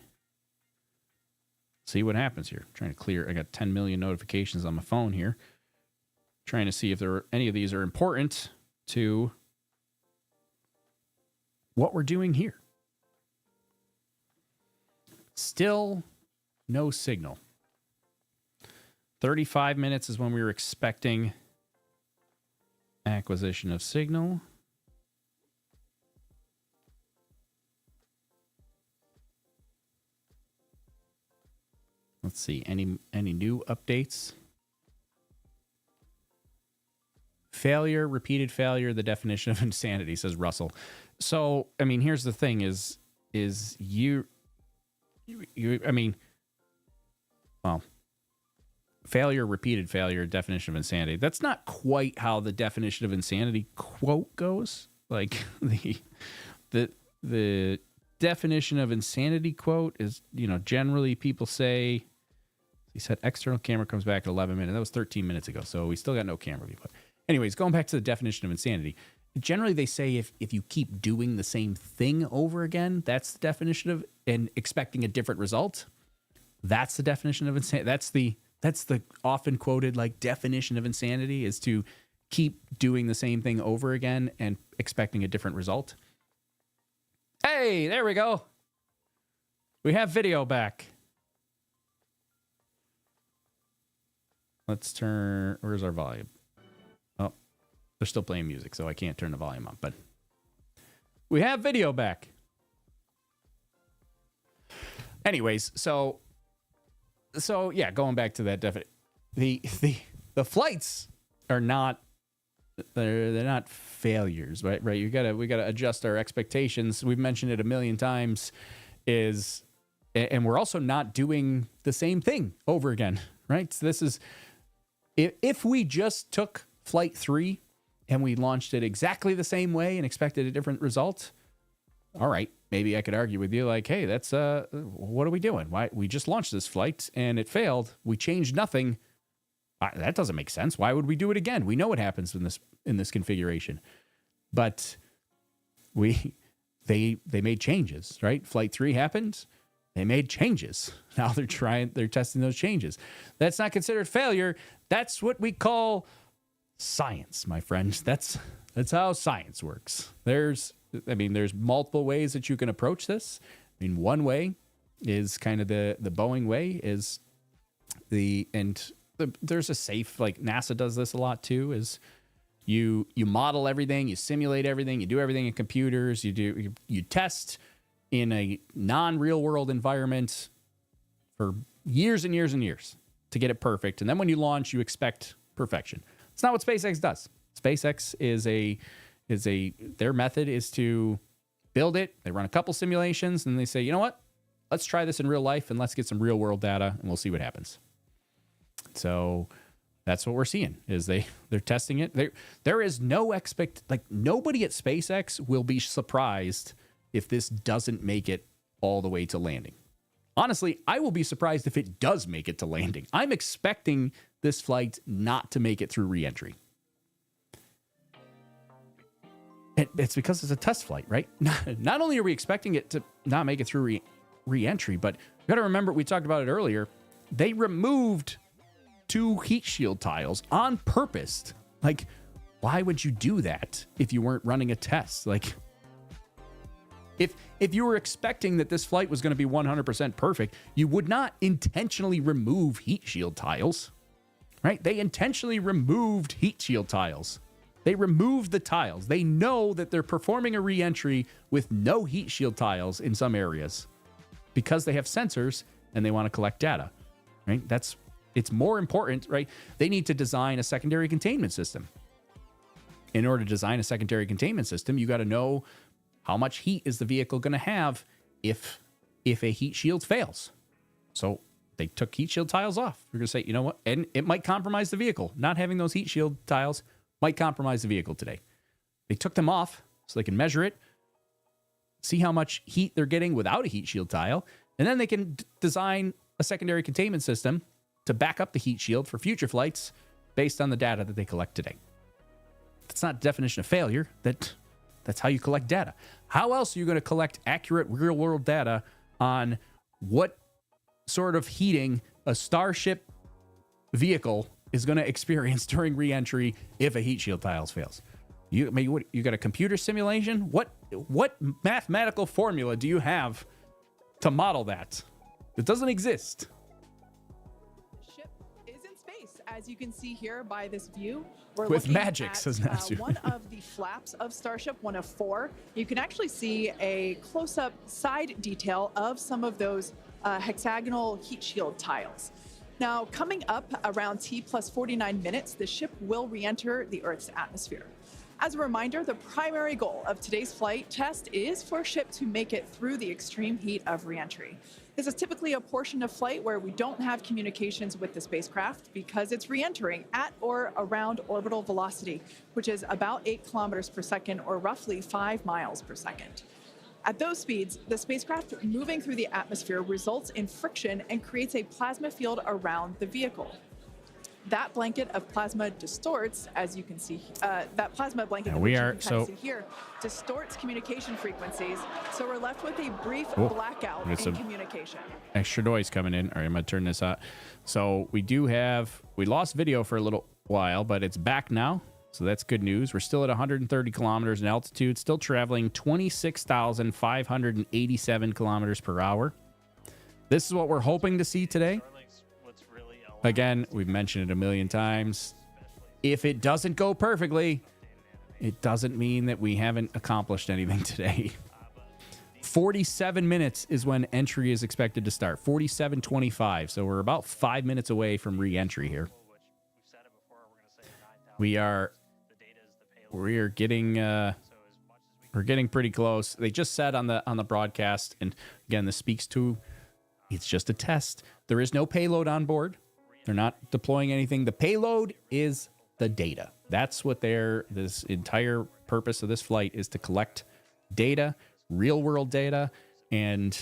what happens here. I'm trying to clear. I got 10 million notifications on my phone here. Trying to see if any of these are important to what we're doing here. Still no signal. 35 minutes is when we were expecting acquisition of signal. Let's see, any new updates? Failure, repeated failure, the definition of insanity, says Russell. So, I mean, here's the thing is you I mean, well, failure, repeated failure, definition of insanity. That's not quite how the definition of insanity quote goes. Like the definition of insanity quote is, generally people say, he said external camera comes back at 11 minutes. That was 13 minutes ago. So we still got no camera view. But anyways, going back to the definition of insanity. Generally, they say if you keep doing the same thing over again, that's the definition of, and expecting a different result. That's the definition of insanity. That's the often quoted like definition of insanity, is to keep doing the same thing over again and expecting a different result. Hey, there we go. We have video back. Let's turn, where's our volume? Oh, they're still playing music, so I can't turn the volume up, but we have video back. Anyways, so yeah, going back to that the flights are not, they're not failures, right? We gotta adjust our expectations. We've mentioned it a million times, and we're also not doing the same thing over again, right? So this is, if we just took Flight 3 and we launched it exactly the same way and expected a different result, all right, maybe I could argue with you like, hey, that's what are we doing? Why we just launched this flight and it failed? We changed nothing. That doesn't make sense. Why would we do it again? We know what happens in this configuration. But they made changes, right? Flight 3 happened. They made changes. Now they're testing those changes. That's not considered failure. That's what we call science, my friends. That's how science works. There's multiple ways that you can approach this. I mean, one way is kind of the Boeing way, is there's a safe, like NASA does this a lot too, is you model everything, you simulate everything, you do everything in computers, you test in a non-real world environment for years and years and years to get it perfect. And then when you launch, you expect perfection. It's not what SpaceX does. SpaceX their method is to build it. They run a couple simulations and they say, you know what? Let's try this in real life and let's get some real world data and we'll see what happens. So that's what we're seeing, is they're testing it. There is no nobody at SpaceX will be surprised if this doesn't make it all the way to landing. Honestly, I will be surprised if it does make it to landing. I'm expecting this flight not to make it through reentry. It's because it's a test flight, right? Not only are we expecting it to not make it through reentry, but you got to remember, we talked about it earlier, they removed 2 heat shield tiles on purpose. Like, why would you do that if you weren't running a test? Like, if you were expecting that this flight was going to be 100% perfect, you would not intentionally remove heat shield tiles, right? They intentionally removed heat shield tiles. They removed the tiles. They know that they're performing a re-entry with no heat shield tiles in some areas because they have sensors and they want to collect data, right? It's more important, right? They need to design a secondary containment system. In order to design a secondary containment system, you got to know how much heat is the vehicle going to have if a heat shield fails. So they took heat shield tiles off. We're going to say, you know what? And it might compromise the vehicle. Not having those heat shield tiles might compromise the vehicle today. They took them off so they can measure it, see how much heat they're getting without a heat shield tile, and then they can design a secondary containment system to back up the heat shield for future flights based on the data that they collect today. That's not a definition of failure. That's how you collect data. How else are you going to collect accurate real-world data on what sort of heating a Starship vehicle is going to experience during reentry if a heat shield tiles fails. You got a computer simulation? What mathematical formula do you have to model that? It doesn't exist. Ship is in space, as you can see here by this view. We're With looking magic, at, says Natsu. one of the flaps of Starship, one of 4. You can actually see a close-up side detail of some of those hexagonal heat shield tiles. Now, coming up around T plus 49 minutes, the ship will re-enter the Earth's atmosphere. As a reminder, the primary goal of today's flight test is for a ship to make it through the extreme heat of re-entry. This is typically a portion of flight where we don't have communications with the spacecraft because it's re-entering at or around orbital velocity, which is about 8 kilometers per second or roughly 5 miles per second. At those speeds, the spacecraft moving through the atmosphere results in friction and creates a plasma field around the vehicle. That blanket of plasma distorts, as you can see, that plasma blanket that you can kind of see here, distorts communication frequencies. So we're left with a brief blackout in communication. Extra noise coming in. All right, I'm going to turn this out. So we lost video for a little while, but it's back now. So that's good news. We're still at 130 kilometers in altitude, still traveling 26,587 kilometers per hour. This is what we're hoping to see today. Again, we've mentioned it a million times. If it doesn't go perfectly, it doesn't mean that we haven't accomplished anything today. 47 minutes is when entry is expected to start. 47:25. So we're about 5 minutes away from re-entry here. We're getting pretty close. They just said on the broadcast, and again, this speaks to it's just a test. There is no payload on board. They're not deploying anything. The payload is the data. That's what this entire purpose of this flight is, to collect data, real world data, and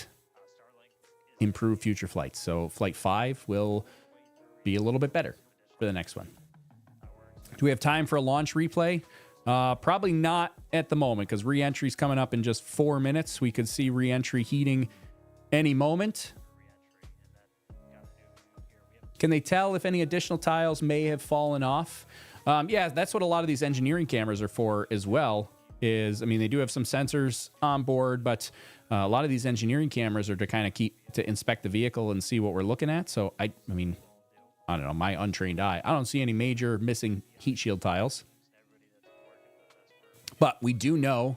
improve future flights. So flight 5 will be a little bit better for the next one. Do we have time for a launch replay? Probably not at the moment, because re-entry is coming up in just 4 minutes. We could see re-entry heating any moment. Can they tell if any additional tiles may have fallen off? Yeah, that's what a lot of these engineering cameras are for as well. They do have some sensors on board, but a lot of these engineering cameras are to kind of to inspect the vehicle and see what we're looking at. So I don't know, my untrained eye, I don't see any major missing heat shield tiles. But we do know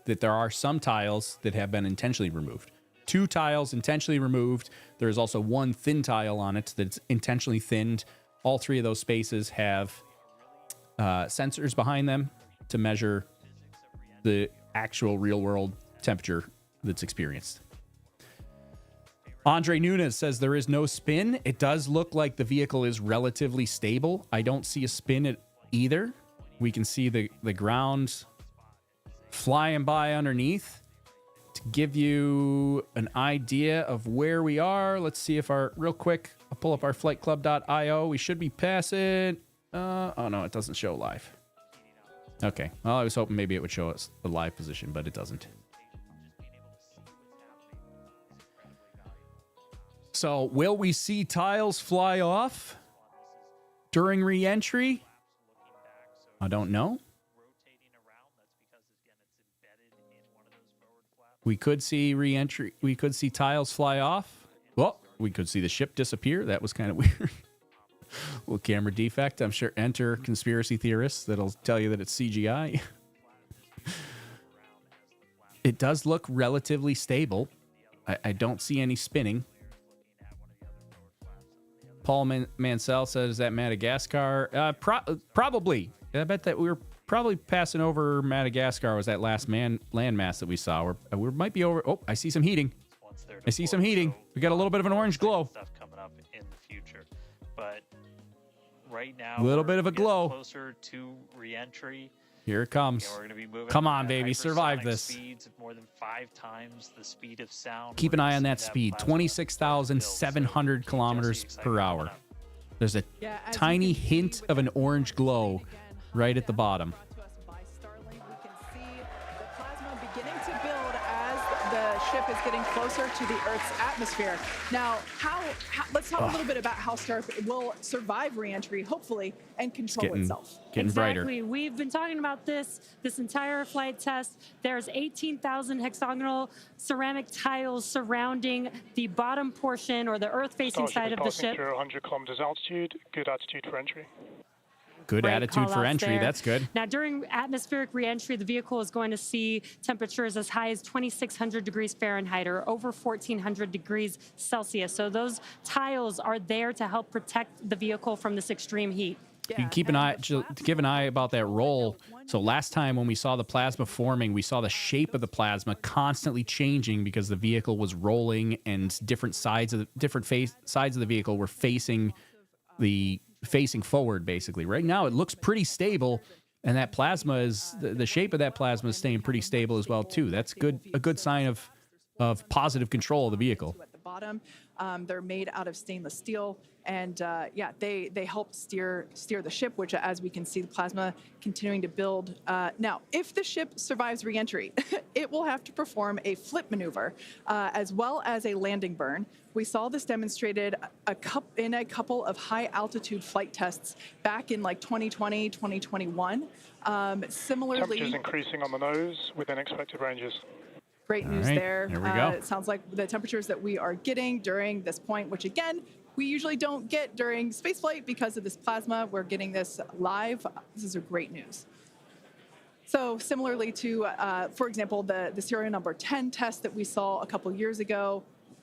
that there are some tiles that have been intentionally removed. 2 tiles intentionally removed. There's also 1 thin tile on it that's intentionally thinned. All 3 of those spaces have sensors behind them to measure the actual real-world temperature that's experienced. Andre Nunes says there is no spin. It does look like the vehicle is relatively stable. I don't see a spin either. We can see the ground flying by underneath. To give you an idea of where we are, let's see if real quick, I'll pull up our flightclub.io. We should be passing. Oh no, it doesn't show live. Okay, well, I was hoping maybe it would show us the live position, but it doesn't. So will we see tiles fly off during re-entry? I don't know. We could see re-entry. We could see tiles fly off. Well, we could see the ship disappear. That was kind of weird. Little camera defect. I'm sure enter conspiracy theorists that'll tell you that it's CGI. It does look relatively stable. I don't see any spinning. Paul Mansell says, is that Madagascar? Probably. I bet that we were probably passing over Madagascar. Was that last landmass that we saw? We might be over. Oh, I see some heating. I see some heating. We got a little bit of an orange glow. Stuff coming up in the future, but right now, a little bit of a glow. Closer to re-entry. Here it comes. We're going to be moving. Come on, baby, survive this. Speeds more than 5 times the speed of sound. Keep an eye on that speed. 26,700 kilometers per hour. There's a tiny hint of an orange glow right at the bottom. We can see the plasma beginning to build as the ship is getting closer to the Earth's atmosphere. Now, let's talk a little bit about how Starship will survive reentry, hopefully, and control itself. Getting Exactly. brighter. We've been talking about this entire flight test. There's 18,000 hexagonal ceramic tiles surrounding the bottom portion or the Earth-facing side of the ship. Through 100 kilometers altitude, good attitude for entry. Good Great attitude for call-outs entry. there. That's good. Now, during atmospheric reentry, the vehicle is going to see temperatures as high as 2,600 degrees Fahrenheit or over 1,400 degrees Celsius. So those tiles are there to help protect the vehicle from this extreme heat. You keep an eye, give an eye about that roll. So last time when we saw the plasma forming, we saw the shape of the plasma constantly changing because the vehicle was rolling and different sides of the vehicle were facing forward, basically. Right now, it looks pretty stable, and that plasma is the shape of that plasma is staying pretty stable as well too. That's a good sign of positive control of the vehicle. At the bottom, they're made out of stainless steel, and yeah, they help steer the ship, which, as we can see, the plasma continuing to build. Now, if the ship survives reentry, it will have to perform a flip maneuver as well as a landing burn. We saw this demonstrated in a couple of high-altitude flight tests back in like 2020, 2021. Similarly, temperatures increasing on the nose within expected ranges. Great news there. There we go. It sounds like the temperatures that we are getting during this point, which again, we usually don't get during spaceflight because of this plasma. We're getting this live. This is a great news. So similarly to, for example, the serial number 10 test that we saw a couple years ago,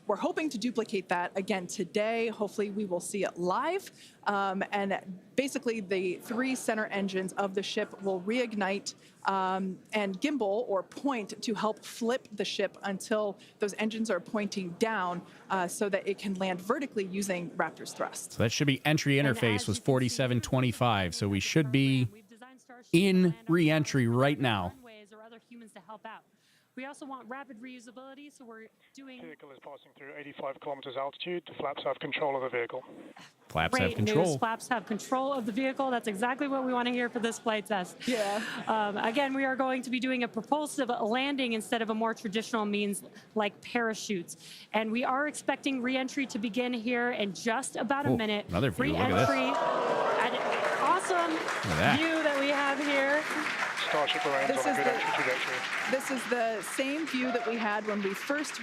we're hoping to duplicate that again today. Hopefully we will see it live. And basically the 3 center engines of the ship will reignite and gimbal or point to help flip the ship until those engines are pointing down so that it can land vertically using Raptor's thrust. So that should be entry interface was 4725. So we should be in re-entry right now. We also want rapid reusability, so we're doing... The vehicle is passing through 85 kilometers altitude. The flaps have control of the vehicle. Flaps Great have control. News. Flaps have control of the vehicle. That's exactly what we want to hear for this flight test. Yeah. Again, we are going to be doing a propulsive landing instead of a more traditional means like parachutes. And we are expecting re-entry to begin here in just about a minute. Another view. Look at this. An awesome view that we have here. Starship remains on a good entry trajectory. This is the same view that we had when we first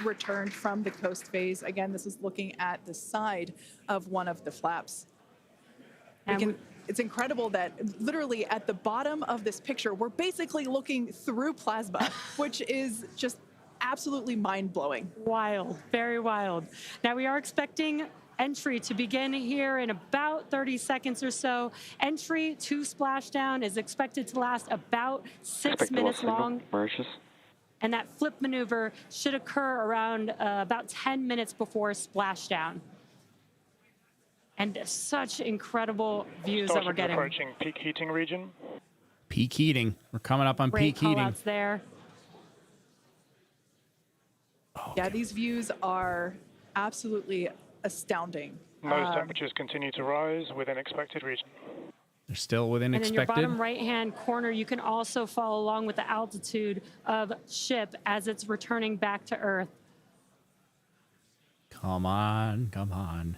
returned from the coast phase. Again, this is looking at the side of one of the flaps. It's incredible that literally at the bottom of this picture, we're basically looking through plasma, which is just absolutely mind-blowing. Wild, very wild. Now we are expecting entry to begin here in about 30 seconds or so. Entry to splashdown is expected to last about 6 minutes long. And that flip maneuver should occur around about 10 minutes before splashdown. And such incrable views that we're getting. Approaching peak heating region. Peak heating. We're coming up on Great peak heating. call-outs there. Yeah, these views are absolutely astounding. Nose temperatures continue to rise within expected region. They're still within and expected. in your bottom right-hand corner, you can also follow along with the altitude of ship as it's returning back to Earth. Come on, come on.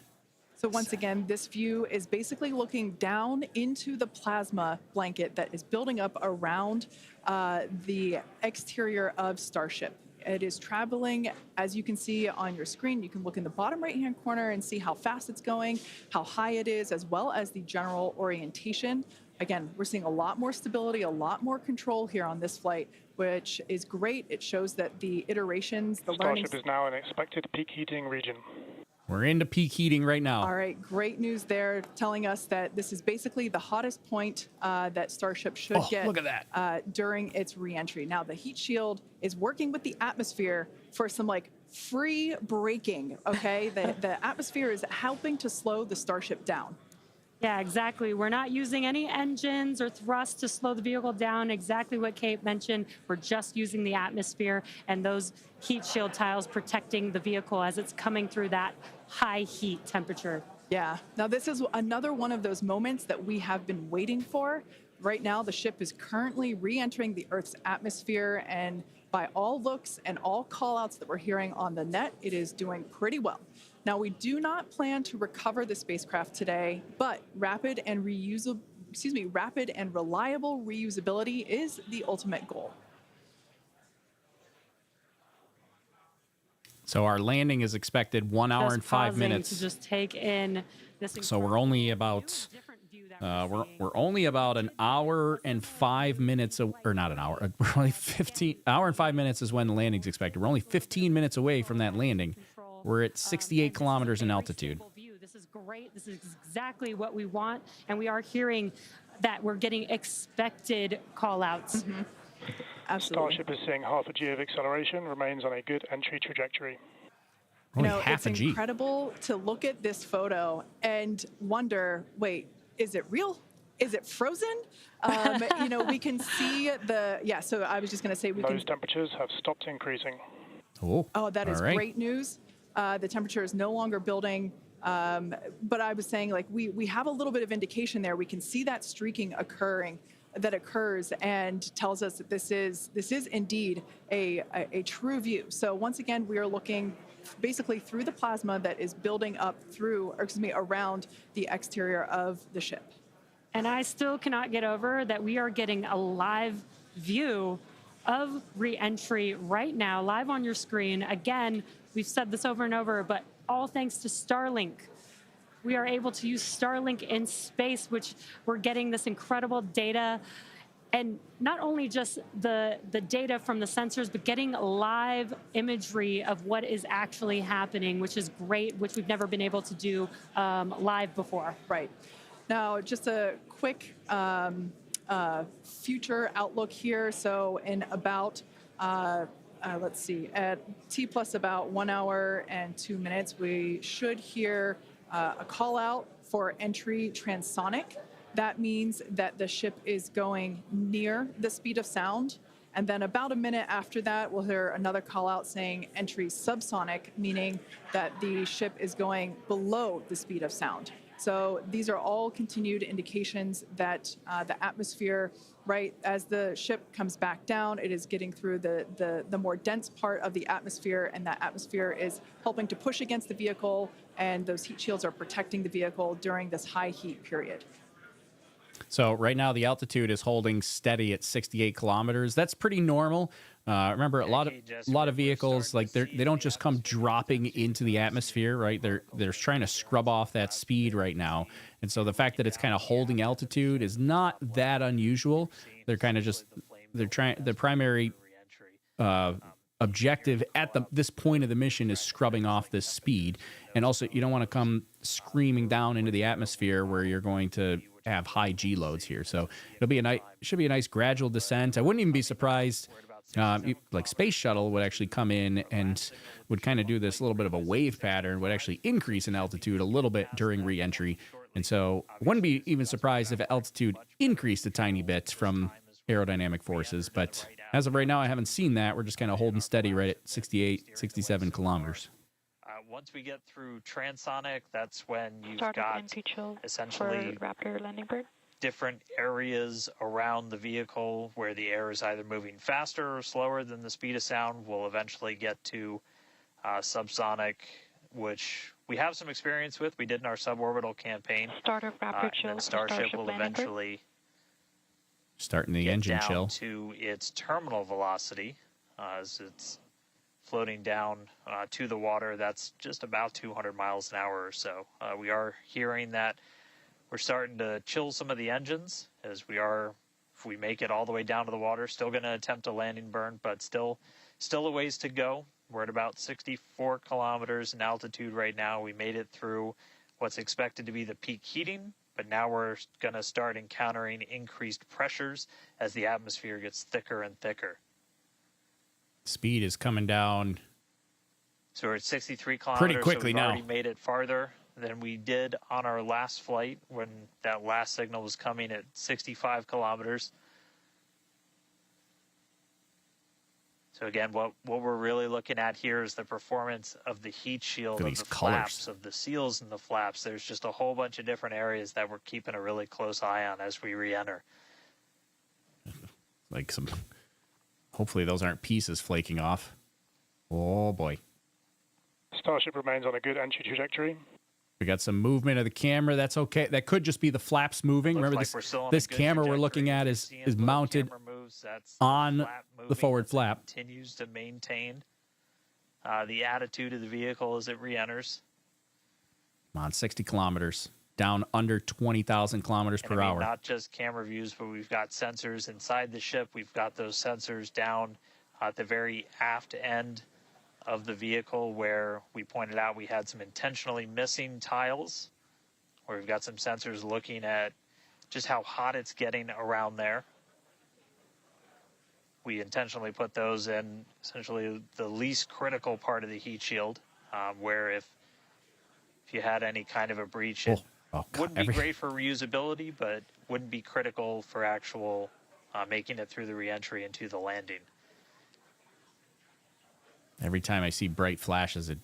So once again, this view is basically looking down into the plasma blanket that is building up around the exterior of Starship. It is traveling, as you can see on your screen. You can look in the bottom right-hand corner and see how fast it's going, how high it is, as well as the general orientation. Again, we're seeing a lot more stability, a lot more control here on this flight, which is great. It shows that the iterations, the learning... Starship is now in expected peak heating region. We're into peak heating right now. All right, great news there, telling us that this is basically the hottest point that Starship should get look at that. During its reentry. Now, the heat shield is working with the atmosphere for some like free braking, okay? the atmosphere is helping to slow the Starship down. Yeah, exactly. We're not using any engines or thrust to slow the vehicle down. Exactly what Kate mentioned. We're just using the atmosphere and those heat shield tiles protecting the vehicle as it's coming through that high heat temperature. Yeah. Now, this is another one of those moments that we have been waiting for. Right now, the ship is currently re-entering the Earth's atmosphere, and By all looks and all callouts that we're hearing on the net, it is doing pretty well. Now, we do not plan to recover the spacecraft today, but rapid and reliable reusability is the ultimate goal. So our landing is expected 1 hour and 5 pausing minutes. to just take in this. So we're only about we're only about an hour and 5 minutes, or not an hour. We're only 15 hour and 5 minutes is when the landing's expected. We're only 15 minutes away from that landing. We're at 68 kilometers in altitude. This is great. This is exactly what we want, and we are hearing that we're getting expected call-outs. Absolutely. Starship is seeing half a G of acceleration, remains on a good entry trajectory. Only it's half a G. incredible to look at this photo and wonder, wait, is it real? Is it frozen? We can see so I was just going to say Those temperatures have stopped increasing. Oh, that is great news. The temperature is no longer building. But I was saying, like, we have a little bit of indication there. We can see that streaking that occurs and tells us that this is indeed a true view. So once again, we are looking basically through the plasma that is building up around the exterior of the ship. And I still cannot get over that we are getting a live view of Reentry right now, live on your screen. Again, we've said this over and over, but all thanks to Starlink. We are able to use Starlink in space, which we're getting this incredible data. And not only just the data from the sensors, but getting live imagery of what is actually happening, which is great, which we've never been able to do live before. Right. Now, just a quick future outlook here. So in about, let's see, at T plus about 1 hour and 2 minutes, we should hear a call out for entry transonic. That means that the ship is going near the speed of sound. And then about a minute after that, we'll hear another call out saying entry subsonic, meaning that the ship is going below the speed of sound. So these are all continued indications that the atmosphere, right, as the ship comes back down, it is getting through the more dense part of the atmosphere, and that atmosphere is helping to push against the vehicle, and those heat shields are protecting the vehicle during this high heat period. So right now the altitude is holding steady at 68 kilometers. That's pretty normal. Remember, a lot of vehicles, like they don't just come dropping into the atmosphere, right? They're trying to scrub off that speed right now, and so the fact that it's kind of holding altitude is not that unusual. They're kind of just the primary objective at this point of the mission is scrubbing off this speed, and also you don't want to come screaming down into the atmosphere where you're going to have high G loads here. So should be a nice gradual descent. I wouldn't even be surprised. Like Space Shuttle would actually come in and would kind of do this little bit of a wave pattern, would actually increase in altitude a little bit during re-entry. And so I wouldn't be even surprised if altitude increased a tiny bit from aerodynamic forces. But as of right now, I haven't seen that. We're just kind of holding steady right at 68, 67 kilometers. Once we get through transonic, that's when you've Start got essentially for Raptor landing bird. Different areas around the vehicle where the air is either moving faster or slower than the speed of sound. We'll eventually get to subsonic, which we have some experience with. We did in our suborbital campaign. Start of Raptor chill. And Starship will eventually starting the engine down chill to its terminal velocity as it's floating down to the water. That's just about 200 miles an hour or so. We are hearing that we're starting to chill some of the engines as we are, if we make it all the way down to the water, still going to attempt a landing burn, but still a ways to go. We're at about 64 kilometers in altitude right now. We made it through what's expected to be the peak heating, but now we're going to start encountering increased pressures as the atmosphere gets thicker and thicker. Speed is coming down. So we're at 63 kilometers. Pretty quickly so we've now. Already made it farther than we did on our last flight when that last signal was coming at 65 kilometers. So again, what we're really looking at here is the performance of the heat shield, of the flaps, of the seals and the flaps. There's just a whole bunch of different areas that we're keeping a really close eye on as we re-enter. Like some Hopefully those aren't pieces flaking off. Oh, boy. Starship remains on a good entry trajectory. We got some movement of the camera. That's okay. That could just be the flaps moving. Remember, this camera we're looking at is mounted on the forward flap. Continues to maintain the attitude of the vehicle as it re-enters. Come on, 60 kilometers. Down under 20,000 kilometers per hour. Not just camera views, but we've got sensors inside the ship. We've got those sensors down at the very aft end of the vehicle where we pointed out we had some intentionally missing tiles, where we've got some sensors looking at just how hot it's getting around there. We intentionally put those in essentially the least critical part of the heat shield, where if you had any kind of a breach, it wouldn't be great for reusability, but wouldn't be critical for actual making it through the reentry and to the landing. Every time I see bright flashes, it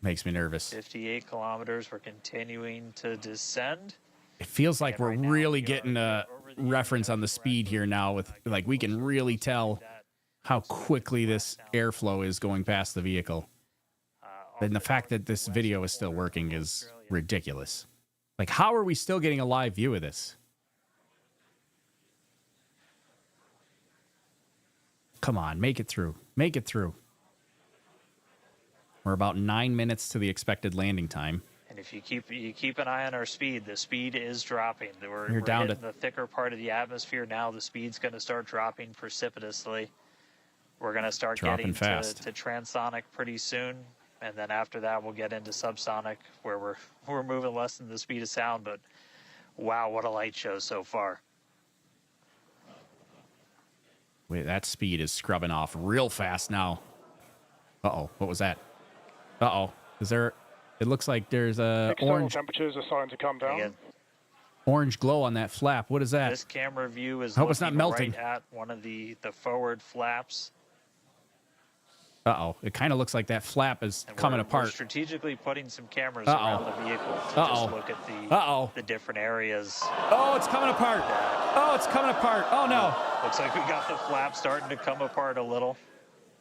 makes me nervous. 58 kilometers. We're continuing to descend. It feels like we're really getting a reference on the speed here now. With like, we can really tell how quickly this airflow is going past the vehicle. And the fact that this video is still working is ridiculous. Like, how are we still getting a live view of this? Come on, make it through. Make it through. We're about 9 minutes to the expected landing time. And if you keep an eye on our speed, the speed is dropping. We're down hitting the thicker part of the atmosphere now. The speed's going to start dropping precipitously. We're going to start getting to transonic pretty soon. And then after that, we'll get into subsonic, where we're moving less than the speed of sound. But wow, what a light show so far. Wait, that speed is scrubbing off real fast now. Uh-oh, what was that? Uh-oh, is there... It looks like there's a orange... temperatures are starting to come down. Again, orange glow on that flap. What is that? This camera view is hope it's not melting. Right at one of the forward flaps. Uh-oh, it kind of looks like that flap is coming apart. We're strategically putting some cameras around the vehicle to just look at the different areas. Oh, it's coming apart. Oh, it's coming apart. Oh, no. Looks like we got the flap starting to come apart a little.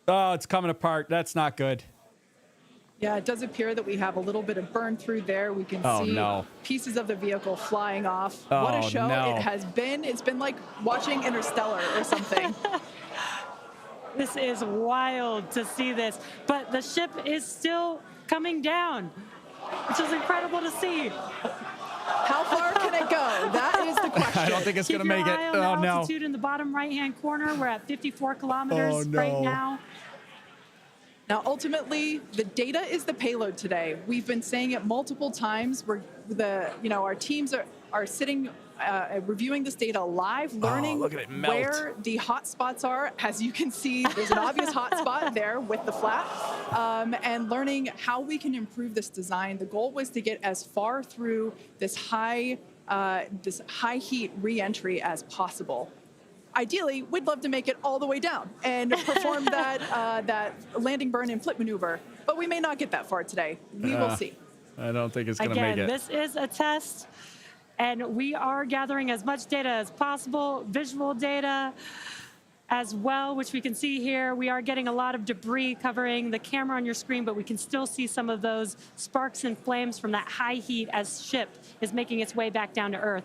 Oh, it's coming apart. That's not good. Yeah, it does appear that we have a little bit of burn through there. We can see pieces of the vehicle flying off. What a show it has been. It's been like watching Interstellar or something. This is wild to see this, but the ship is still coming down, which is incredible to see. How far can it go? That is the question. I don't think it's going to make it. Keep your eye on the altitude in the bottom right-hand corner. We're at 54 kilometers right now. Now, ultimately, the data is the payload today. We've been saying it multiple times. Our teams are sitting, reviewing this data live, learning where the hot spots are. As you can see, there's an obvious hot spot there with the flap, and learning how we can improve this design. The goal was to get as far through this high heat re-entry as possible. Ideally, we'd love to make it all the way down and perform that landing burn and flip maneuver, but we may not get that far today. We will see. I don't think it's going to make it. Again, this is a test, and we are gathering as much data as possible, visual data as well, which we can see here. We are getting a lot of debris covering the camera on your screen, but we can still see some of those sparks and flames from that high heat as ship is making its way back down to Earth.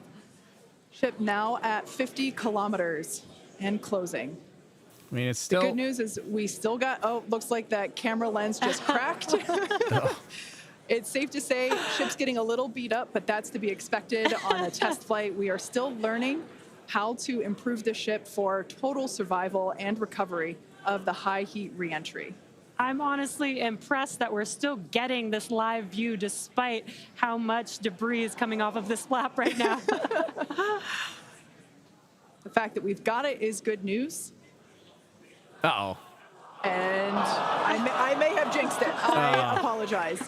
Ship now at 50 kilometers and closing. I mean, it's still... The good news is we still got... Oh, looks like that camera lens just cracked. It's safe to say ship's getting a little beat up, but that's to be expected on a test flight. We are still learning how to improve the ship for total survival and recovery of the high heat reentry. I'm honestly impressed that we're still getting this live view despite how much debris is coming off of this flap right now. The fact that we've got it is good news. Uh-oh. And I may have jinxed it. I apologize.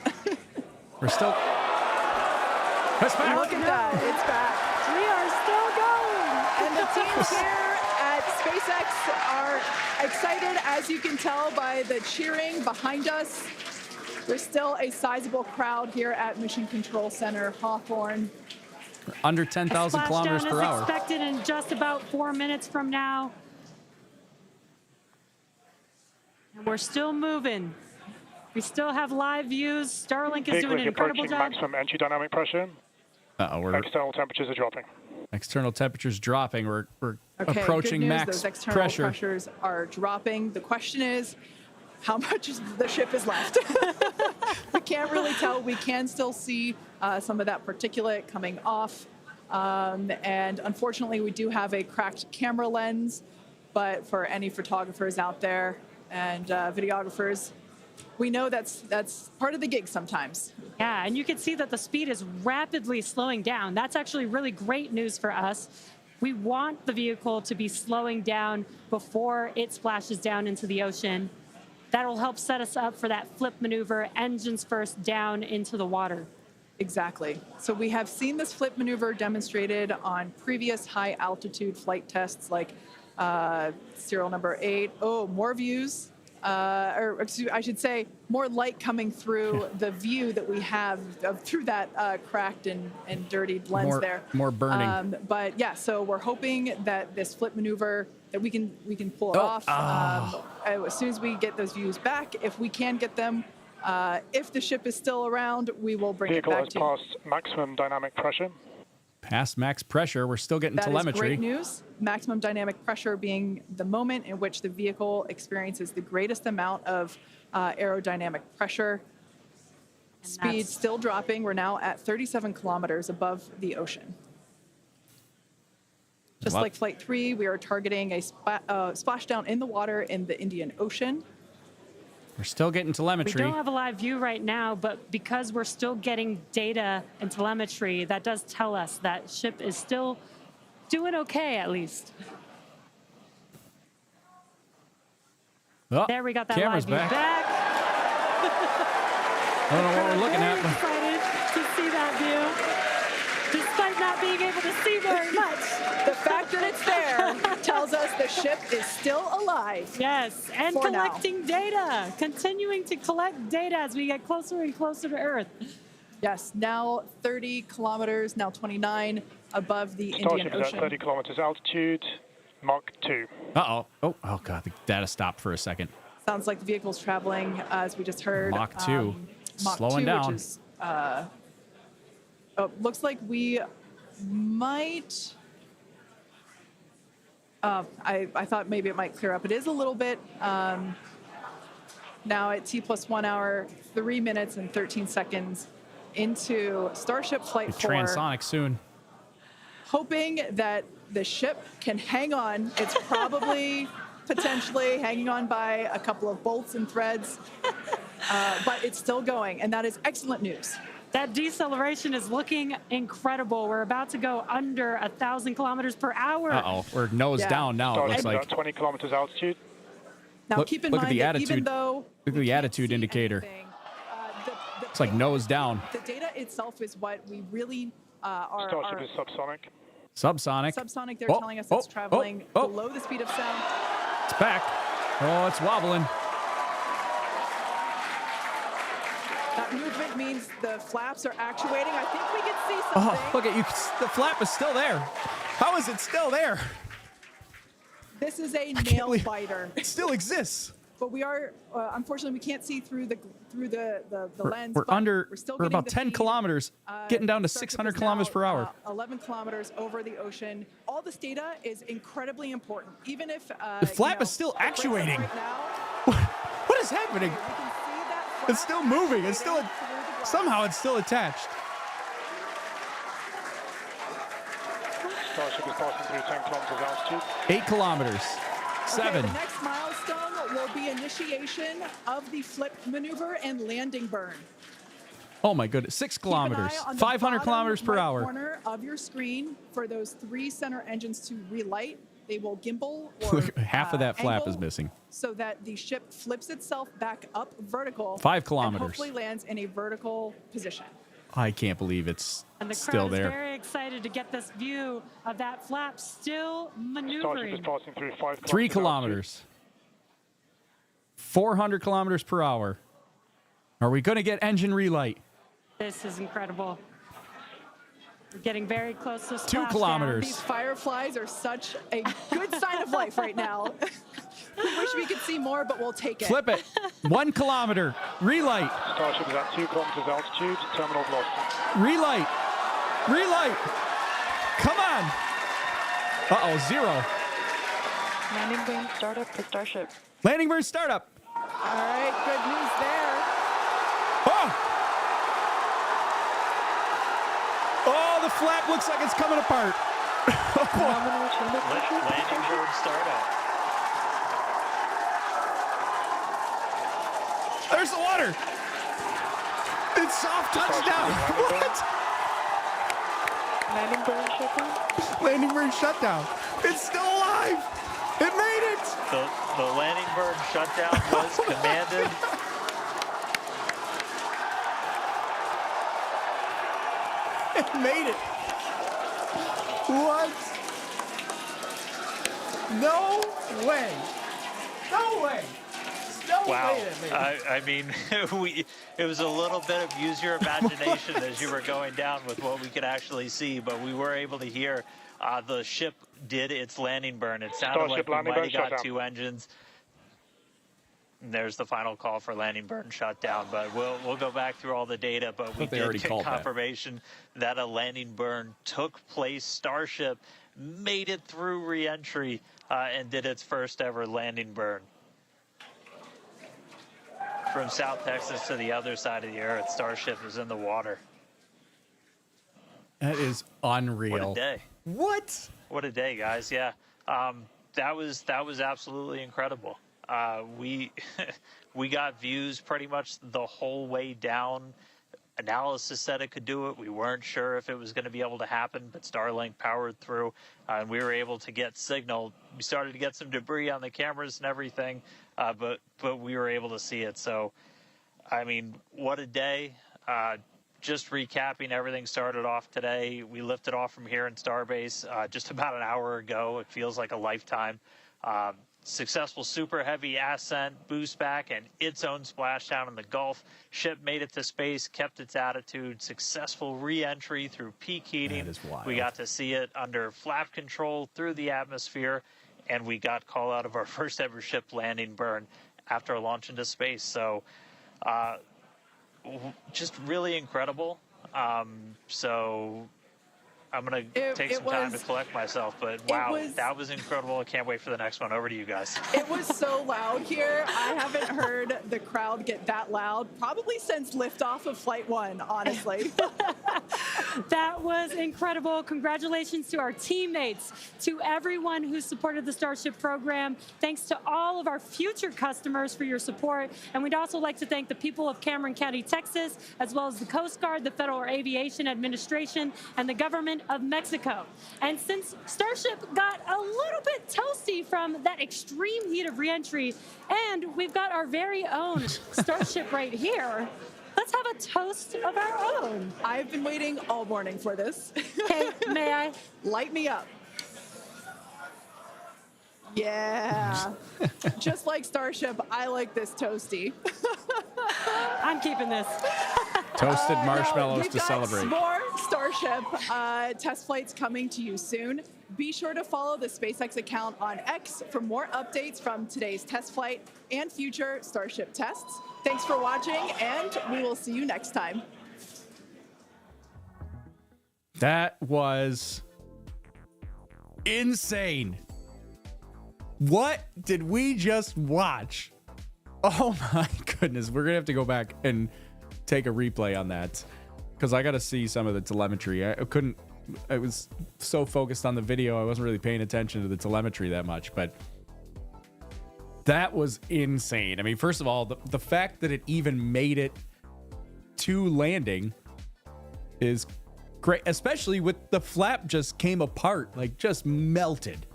We're still... It's back. Look at that. It's back. We are still going. And the teams here at SpaceX are excited, as you can tell by the cheering behind us. There's still a sizable crowd here at Mission Control Center, Hawthorne. Under 10,000 kilometers per hour. Splashdown is expected in just about 4 minutes from now. And we're still moving. We still have live views. Starlink is doing an incredible approaching job. maximum entry dynamic pressure. We're External temperatures are dropping. external temperatures dropping. We're Okay, approaching good news, max those external pressure. pressures are dropping. The question is, how much is the ship is left? We can't really tell. We can still see some of that particulate coming off. And unfortunately, we do have a cracked camera lens. But for any photographers out there and videographers, we know that's part of the gig sometimes. Yeah, and you can see that the speed is rapidly slowing down. That's actually really great news for us. We want the vehicle to be slowing down before it splashes down into the ocean. That'll help set us up for that flip maneuver, engines first down into the water. Exactly. So we have seen this flip maneuver demonstrated on previous high altitude flight tests like serial number 8. Oh, more views. Or excuse, I should say, more light coming through the view that we have through that cracked and dirtied lens there. More burning. But yeah, so we're hoping that this flip maneuver, that we can pull it off as soon as we get those views back. If we can get them, if the ship is still around, we will bring it back to you. Vehicle has passed maximum dynamic pressure. Past max pressure. We're still getting That telemetry. is great news. Maximum dynamic pressure being the moment in which the vehicle experiences the greatest amount of aerodynamic pressure. Speed still dropping. We're now at 37 kilometers above the ocean. Just like Flight 3, we are targeting a splashdown in the water in the Indian Ocean. We're still getting telemetry. We don't have a live view right now, but because we're still getting data and telemetry, that does tell us that ship is still doing okay, at least. Oh, there we got that camera's live view back. I don't know what we're looking at. Very excited to see that view, despite not being able to see very much. The fact that it's there tells us the ship is still alive. Yes, and collecting data, continuing to collect data as we get closer and closer to Earth. Yes, now 30 kilometers, now 29 above the Indian Starship is Ocean. at 30 kilometers altitude, Mach 2. Uh-oh. Oh, God, the data stopped for a second. Sounds like the vehicle's traveling, as we just heard. Mach 2. Mach Slowing 2, down. Which is, looks like we might... I thought maybe it might clear up. It is a little bit now at T+1 hour, 3 minutes and 13 seconds into Starship Flight 4. Transonic soon. Hoping that the ship can hang on. It's probably potentially hanging on by a couple of bolts and threads, but it's still going, and that is excellent news. That deceleration is looking incredible. We're about to go under 1,000 kilometers per hour. Uh-oh, we're nose down now, it looks Starship like. at 20 kilometers altitude. Now Look, keep in look at mind the that attitude. even though Look at the attitude indicator. It's like nose down. the data itself is what we really are. Starship is subsonic. Subsonic. Subsonic, they're telling us it's traveling below the speed of sound. It's back. Oh, it's wobbling. That movement means the flaps are actuating. I think we can see something. Oh, look at you. The flap is still there. How is it still there? This is a nail biter. It still exists. But we are, unfortunately, we can't see through the lens. We're but under, still we're getting about the 10 feed. kilometers, getting down to Starship 600 is kilometers now, per hour. 11 kilometers over the ocean. All this data is incredibly important. Even if The flap is still actuating. right now, What is happening? It's still moving. It's still, somehow it's still attached. Starship is passing through 10 kilometers altitude. 8 kilometers. Okay, 7. the next milestone will be initiation of the flip maneuver and landing burn. Oh my goodness. 6 kilometers. Keep an eye on the 500 bottom kilometers per right hour. corner of your screen for those 3 center engines to relight. They will gimbal or Look, half of that flap is angle missing. so that the ship flips itself back up vertical. 5 And kilometers. hopefully lands in a vertical position. I can't believe it's And the still crowd is there. very excited to get this view of that flap still Starship is maneuvering. passing through 5 kilometers. 3 kilometers. 400 kilometers per hour. Are we going to get engine relight? This is incredible. We're getting very close to 2 kilometers. These fireflies are such a good sign of life right now. We wish we could see more, but we'll take it. Flip it. 1 kilometer. Relight. Starship is at 2 kilometers altitude, terminal velocity. Relight. Relight. Come on. Uh-oh, 0. Landing burn startup for Starship. Landing burn startup. All right, good news there. Oh, the flap looks like it's coming apart. Landing burn startup. There's the water. It's soft touchdown. What? Landing burn shutdown. Landing burn shutdown. It's still alive. It made it. The landing burn shutdown was commanded. It made it. What? No way. No way. No Wow. way it made it. I mean, it was a little bit of use your imagination as you were going down with what we could actually see, but we were able to hear the ship did its landing burn. It sounded Starship like we might have got shutdown. 2 engines. And there's the final call for landing burn shutdown, but we'll go back through all the data, but we they did already get called that. confirmation that a landing burn took place. Starship made it through reentry and did its first ever landing burn. From South Texas to the other side of the Earth, Starship is in the water. That is unreal. What a day. What? What a day, guys. Yeah. That was absolutely incredible. We we got views pretty much the whole way down. Analysis said it could do it. We weren't sure if it was going to be able to happen, but Starlink powered through, and we were able to get signal. We started to get some debris on the cameras and everything, but we were able to see it. So, I mean, what a day. Just recapping, everything started off today. We lifted off from here in Starbase just about an hour ago. It feels like a lifetime. Successful Super Heavy ascent, boost back, and its own splashdown in the Gulf. Ship made it to space, kept its attitude. Successful re-entry through peak heating. That is wild. We got to see it under flap control through the atmosphere, and we got call out of our first ever ship landing burn after a launch into space. So just really incredible. So I'm going to take some time to collect myself, but wow, that was incredible. I can't wait for the next one. Over to you guys. It was so loud here. I haven't heard the crowd get that loud probably since liftoff of Flight 1, honestly. That was incredible. Congratulations to our teammates, to everyone who supported the Starship program. Thanks to all of our future customers for your support. And we'd also like to thank the people of Cameron County, Texas, as well as the Coast Guard, the Federal Aviation Administration, and the government of Mexico. And since Starship got a little bit toasty from that extreme heat of reentry, and we've got our very own Starship right here, let's have a toast of our own. I've been waiting all morning for this. Okay, may I? Light me up. Yeah. Just like Starship, I like this toasty. I'm keeping this. Toasted marshmallows to celebrate. We've got more Starship test flights coming to you soon. Be sure to follow the SpaceX account on X for more updates from today's test flight and future Starship tests. Thanks for watching, and we will see you next time. That was insane. What did we just watch? Oh my goodness. We're going to have to go back and take a replay on that because I got to see some of the telemetry. I was so focused on the video, I wasn't really paying attention to the telemetry that much, but that was insane. I mean, first of all, the fact that it even made it to landing is great, especially with the flap just came apart, like just melted.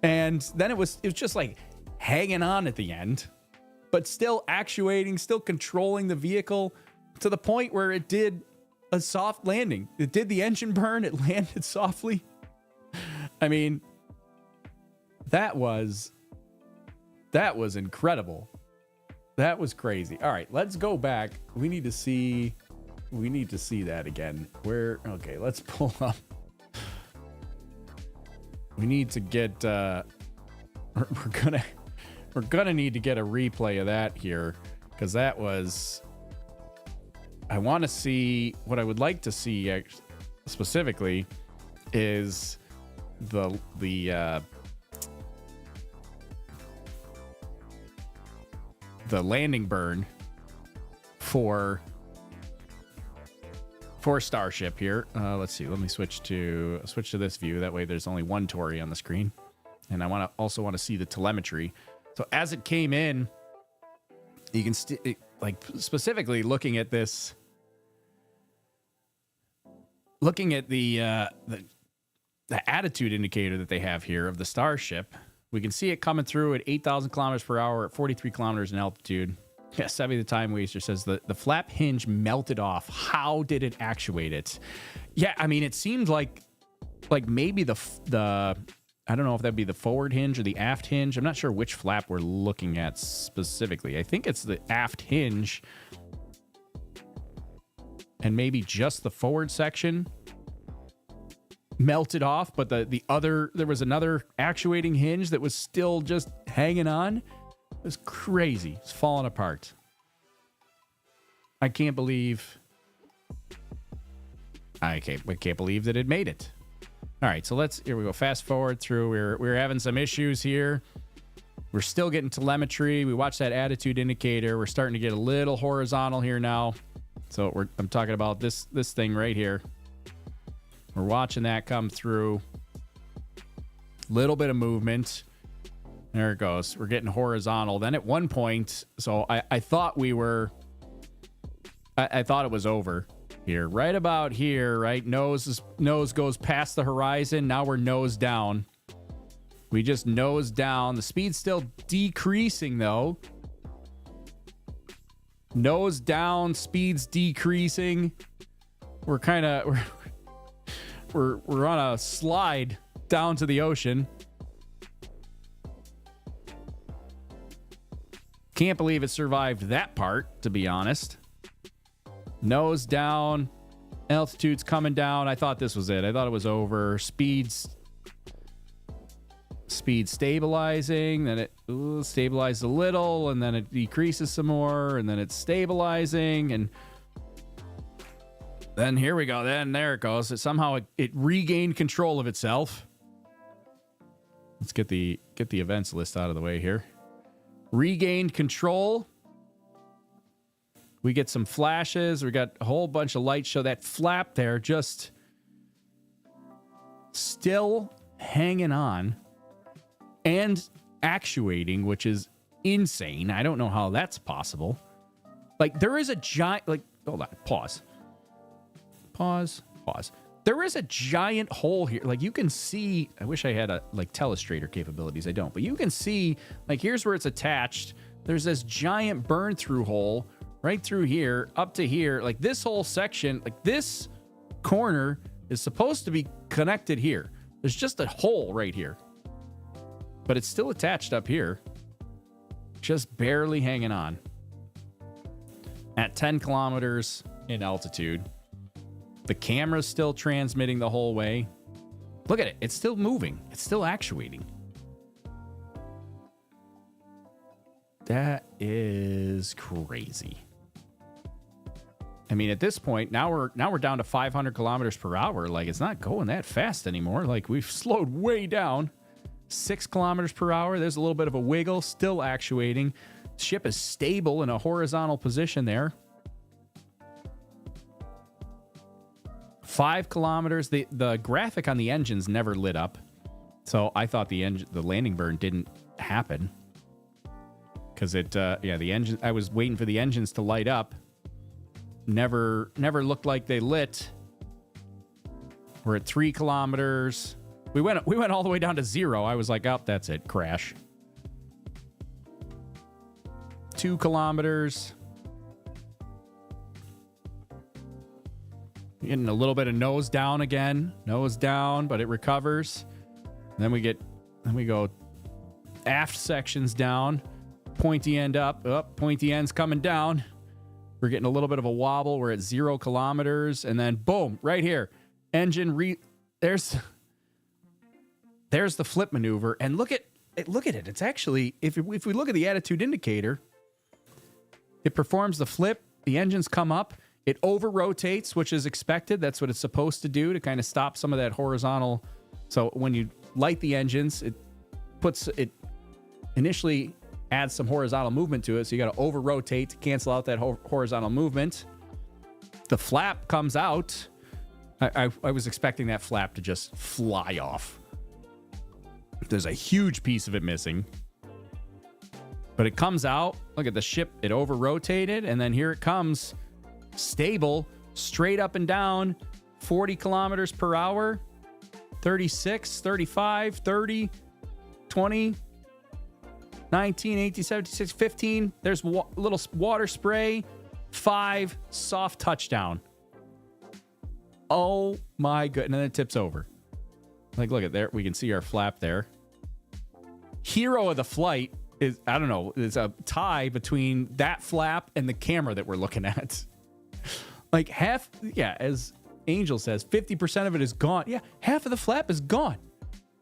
And then it was just like hanging on at the end, but still actuating, still controlling the vehicle to the point where it did a soft landing. It did the engine burn. It landed softly. I mean, that was incredible. That was crazy. All right, let's go back. We need to see that again. Okay, let's pull up. we need to get we're gonna need to get a replay of that here, because that was, I want to see, what I would like to see specifically is the landing burn for Starship here. Let's see. Let me switch to this view. That way, there's only one Tori on the screen, and I also want to see the telemetry. So as it came in, you can like specifically looking at this, looking at the attitude indicator that they have here of the Starship. We can see it coming through at 8,000 kilometers per hour at 43 kilometers in altitude. Yeah, Sebby the Time Waster says the flap hinge melted off. How did it actuate it? Yeah, I mean, it seemed like maybe the I don't know if that'd be the forward hinge or the aft hinge. I'm not sure which flap we're looking at specifically. I think it's the aft hinge and maybe just the forward section melted off, but there was another actuating hinge that was still just hanging on. It was crazy. It's falling apart. I can't believe that it made it. All right, so here we go. Fast forward through. We're having some issues here. We're still getting telemetry. We watched that attitude indicator. We're starting to get a little horizontal here now. So I'm talking about this thing right here. We're watching that come through. Little bit of movement. There it goes. We're getting horizontal. Then at one point, so I thought I thought it was over here. Right about here, right? Nose goes past the horizon. Now we're nose down. We just nose down. The speed's still decreasing though. Nose down, speed's decreasing. We're on a slide down to the ocean. Can't believe it survived that part, to be honest. Nose down, altitude's coming down. I thought this was it. I thought it was over. Speed stabilizing, then it stabilized a little, and then it decreases some more, and then it's stabilizing, and then here we go. Then there it goes. It regained control of itself. Let's get the events list out of the way here. Regained control. We get some flashes. We got a whole bunch of light show. That flap there just still hanging on and actuating, which is insane. I don't know how that's possible. Like, there is a giant, hold on, pause. There is a giant hole here. Like, you can see, I wish I had telestrator capabilities. I don't, but you can see, here's where it's attached. There's this giant burn through hole right through here, up to here. Like, this whole section, this corner is supposed to be connected here. There's just a hole right here, but it's still attached up here. Just barely hanging on. At 10 kilometers in altitude. The camera's still transmitting the whole way. Look at it. It's still moving. It's still actuating. That is crazy. I mean, at this point, now we're down to 500 kilometers per hour. Like, it's not going that fast anymore. Like, we've slowed way down. 6 kilometers per hour. There's a little bit of a wiggle. Still actuating. Ship is stable in a horizontal position there. 5 kilometers. The graphic on the engines never lit up, so I thought the landing burn didn't happen because the engine. I was waiting for the engines to light up. Never looked like they lit. We're at 3 kilometers. We went all the way down to 0. I was like, oh, that's it, crash. 2 kilometers. Getting a little bit of nose down again. Nose down, but it recovers. Then we go aft sections down. Pointy end up. Pointy end's coming down. We're getting a little bit of a wobble. We're at 0 kilometers. And then boom, right here. Engine there's there's the flip maneuver, and look at it. It's actually, if we look at the attitude indicator, it performs the flip. The engines come up. It over rotates, which is expected. That's what it's supposed to do to kind of stop some of that horizontal. So when you light the engines, it initially adds some horizontal movement to it. So you got to over rotate to cancel out that horizontal movement. The flap comes out. I was expecting that flap to just fly off. There's a huge piece of it missing. But it comes out. Look at the ship. It over rotated. And then here it comes. Stable. Straight up and down. 40 kilometers per hour. 36, 35, 30, 20, 19, 18, 17, 16, 15. There's little water spray. 5. Soft touchdown. Oh my goodness. And then it tips over. Like, look at there. We can see our flap there. Hero of the flight is, I don't know, is a tie between that flap and the camera that we're looking at. Like half, yeah, as Angel says, 50% of it is gone. Yeah, half of the flap is gone.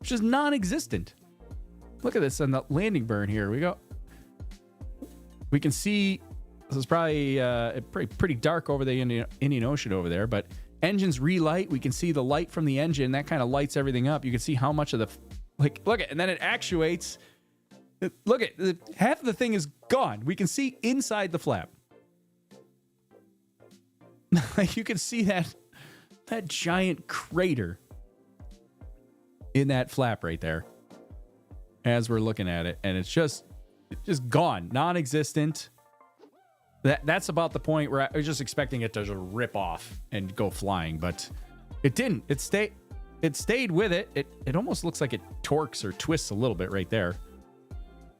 It's just non-existent. Look at this on the landing burn here. We go. We can see, this is probably pretty dark over the Indian Ocean over there, but engines relight. We can see the light from the engine. That kind of lights everything up. You can see how much of the, like, look at, and then it actuates. Look at, half of the thing is gone. We can see inside the flap. Like, you can see that giant crater in that flap right there as we're looking at it. And it's just gone, non-existent. That's about the point where I was just expecting it to just rip off and go flying, but it didn't. It stayed with it. It almost looks like it torques or twists a little bit right there.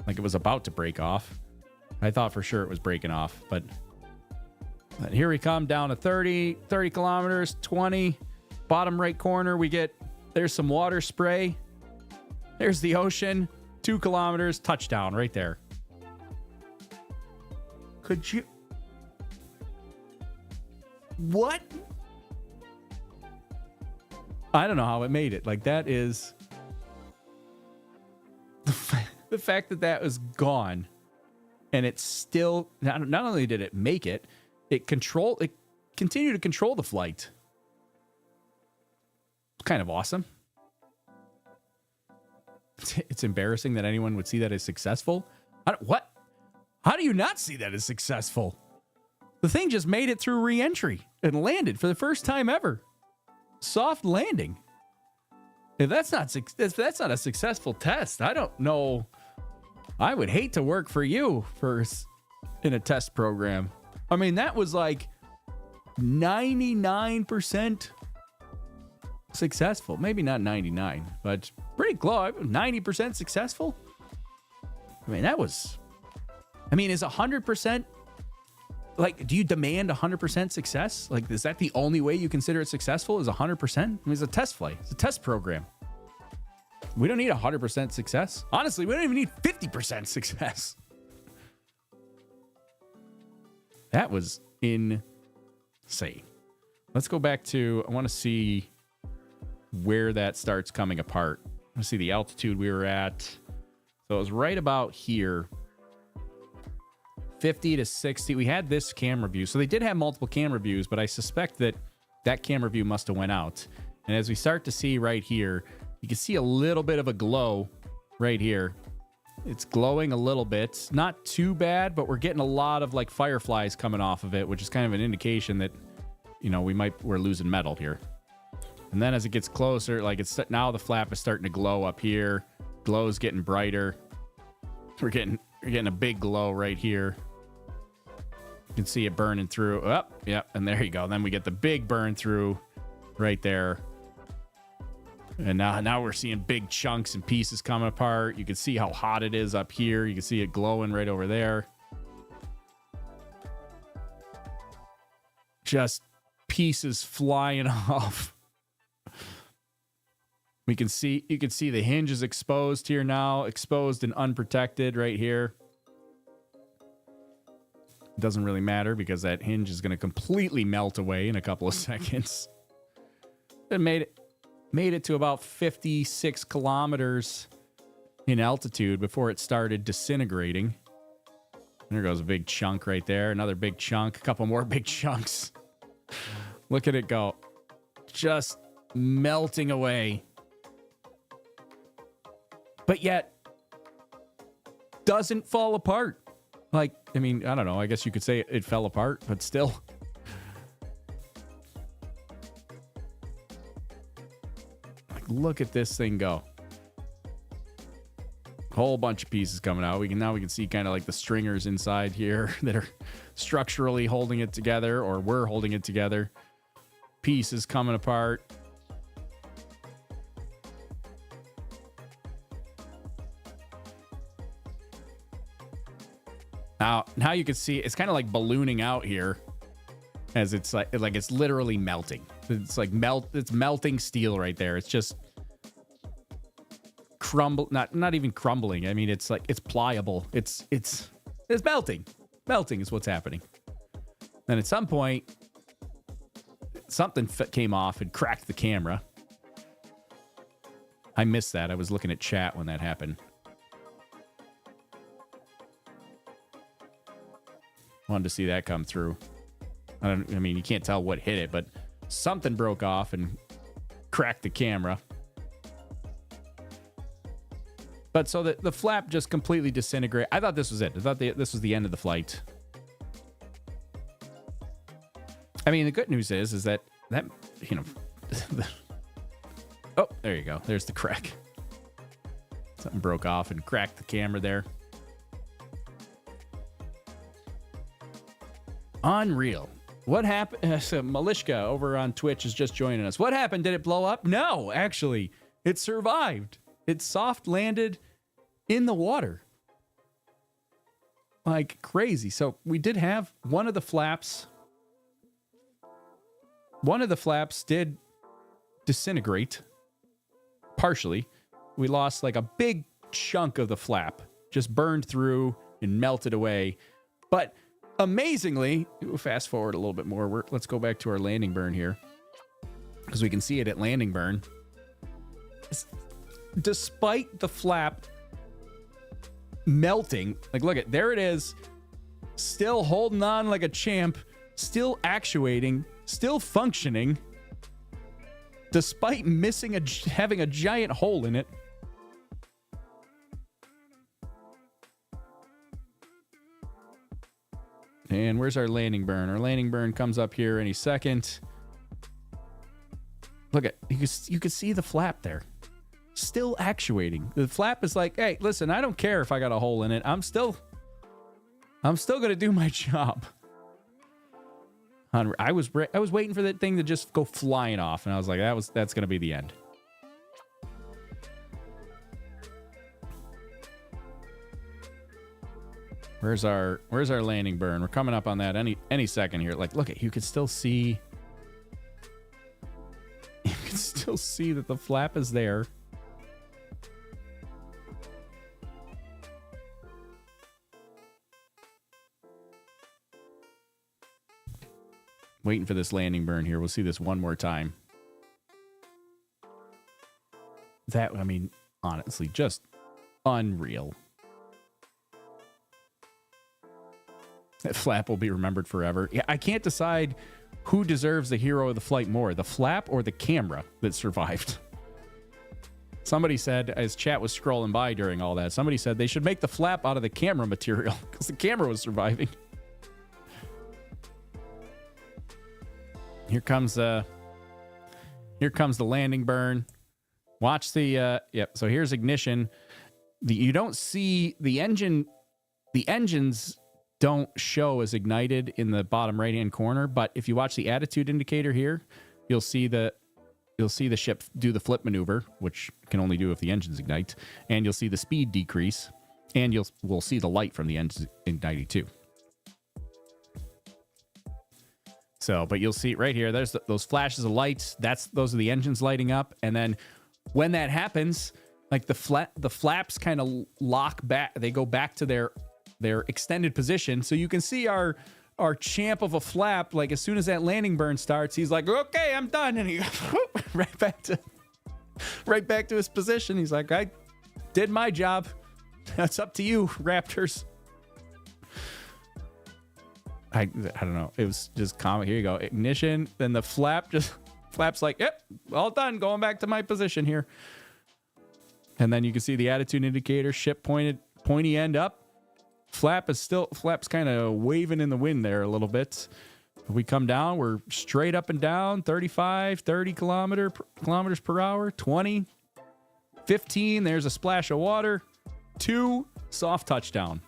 Like it was about to break off. I thought for sure it was breaking off, but here we come down to 30 kilometers, 20. Bottom right corner, there's some water spray. There's the ocean, 2 kilometers, touchdown right there. Could you... What? I don't know how it made it. Like, that is... The fact that was gone, and it's still... Not only did it make it, it continued to control the flight. Kind of awesome. It's embarrassing that anyone would see that as successful. What? How do you not see that as successful? The thing just made it through reentry and landed for the first time ever. Soft landing. If that's not a successful test, I don't know. I would hate to work for you in a test program. I mean, that was like 99% successful. Maybe not 99, but pretty close. 90% successful. I mean, is 100%, like, do you demand 100% success? Like, is that the only way you consider it successful, is 100%? I mean, it's a test flight. It's a test program. We don't need 100% success. Honestly, we don't even need 50% success. That was insane. Let's go back to, I want to see where that starts coming apart. I want to see the altitude we were at. So it was right about here. 50 to 60. We had this camera view. So they did have multiple camera views, but I suspect that camera view must have went out. And as we start to see right here, you can see a little bit of a glow right here. It's glowing a little bit. Not too bad, but we're getting a lot of like fireflies coming off of it, which is kind of an indication that, you know, we're losing metal here. And then as it gets closer, like now the flap is starting to glow up here. Glow's getting brighter. We're getting a big glow right here. You can see it burning through. Oh, yep, and there you go. Then we get the big burn through right there. And now we're seeing big chunks and pieces coming apart. You can see how hot it is up here. You can see it glowing right over there. Just pieces flying off. You can see the hinge is exposed here now, exposed and unprotected right here. Doesn't really matter because that hinge is going to completely melt away in a couple of seconds. It made made it to about 56 kilometers in altitude before it started disintegrating. There goes a big chunk right there. Another big chunk. A couple more big chunks. Look at it go. Just melting away. But yet, doesn't fall apart. Like, I mean, I don't know. I guess you could say it fell apart, but still. Like, look at this thing go. Whole bunch of pieces coming out. We can see kind of like the stringers inside here that are structurally holding it together, or we're holding it together. Pieces coming apart. Now you can see it's kind of like ballooning out here, as it's like it's literally melting. It's like it's melting steel right there. It's just not even crumbling. I mean, it's like it's pliable. It's melting. Melting is what's happening. Then at some point, something came off and cracked the camera. I missed that. I was looking at chat when that happened. Wanted to see that come through. I mean, you can't tell what hit it, but something broke off and cracked the camera. But so the flap just completely disintegrated. I thought this was it. I thought this was the end of the flight. I mean, the good news is that you know. Oh, there you go. There's the crack. Something broke off and cracked the camera there. Unreal. What happened? So Malishka over on Twitch is just joining us. What happened? Did it blow up? No, actually, it survived. It soft landed in the water. Like crazy. So we did have one of the flaps. One of the flaps did disintegrate. Partially. We lost like a big chunk of the flap. Just burned through and melted away. But amazingly, we'll fast forward a little bit more. Let's go back to our landing burn here, because we can see it at landing burn. Despite the flap melting, like look at, there it is, still holding on like a champ, still actuating, still functioning, despite having a giant hole in it. And where's our landing burn? Our landing burn comes up here any second. Look at, you can see the flap there. Still actuating. The flap is like, hey, listen, I don't care if I got a hole in it. I'm still going to do my job. I was waiting for that thing to just go flying off, and I was like, that's going to be the end. Where's our landing burn? We're coming up on that any second here. Like, look at, you can still see that the flap is there. Waiting for this landing burn here. We'll see this one more time. That, I mean, honestly, just unreal. That flap will be remembered forever. Yeah, I can't decide who deserves the hero of the flight more, the flap or the camera that survived. Somebody said, as chat was scrolling by during all that, somebody said they should make the flap out of the camera material because the camera was surviving. Here comes the landing burn. Watch the yep. So here's ignition. You don't see the engine. The engines don't show as ignited in the bottom right hand corner, but if you watch the attitude indicator here, you'll see the ship do the flip maneuver, which can only do if the engines ignite, and you'll see the speed decrease, and we'll see the light from the engines igniting too. So, but you'll see right here, there's those flashes of lights. Those are the engines lighting up. And then when that happens, like the flaps kind of lock back. They go back to their extended position. So you can see our champ of a flap, like as soon as that landing burn starts, he's like, okay, I'm done. And he goes right back to right back to his position. He's like, I did my job. That's up to you, Raptors. I don't know. It was just comic. Here you go. Ignition. Then the flap's like, yep, all done. Going back to my position here. And then you can see the attitude indicator, ship pointy end up. Flap's kind of waving in the wind there a little bit. We come down, we're straight up and down, 35, 30 kilometers per hour, 20, 15, there's a splash of water, 2, soft touchdown.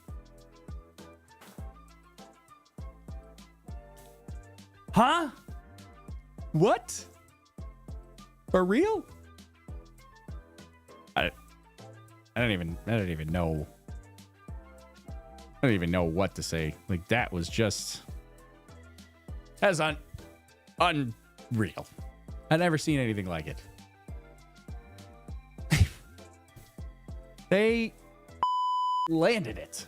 Huh? What? For real? I don't even know. I don't even know what to say. Like, that was just... That's unreal. I've never seen anything like it. They landed it.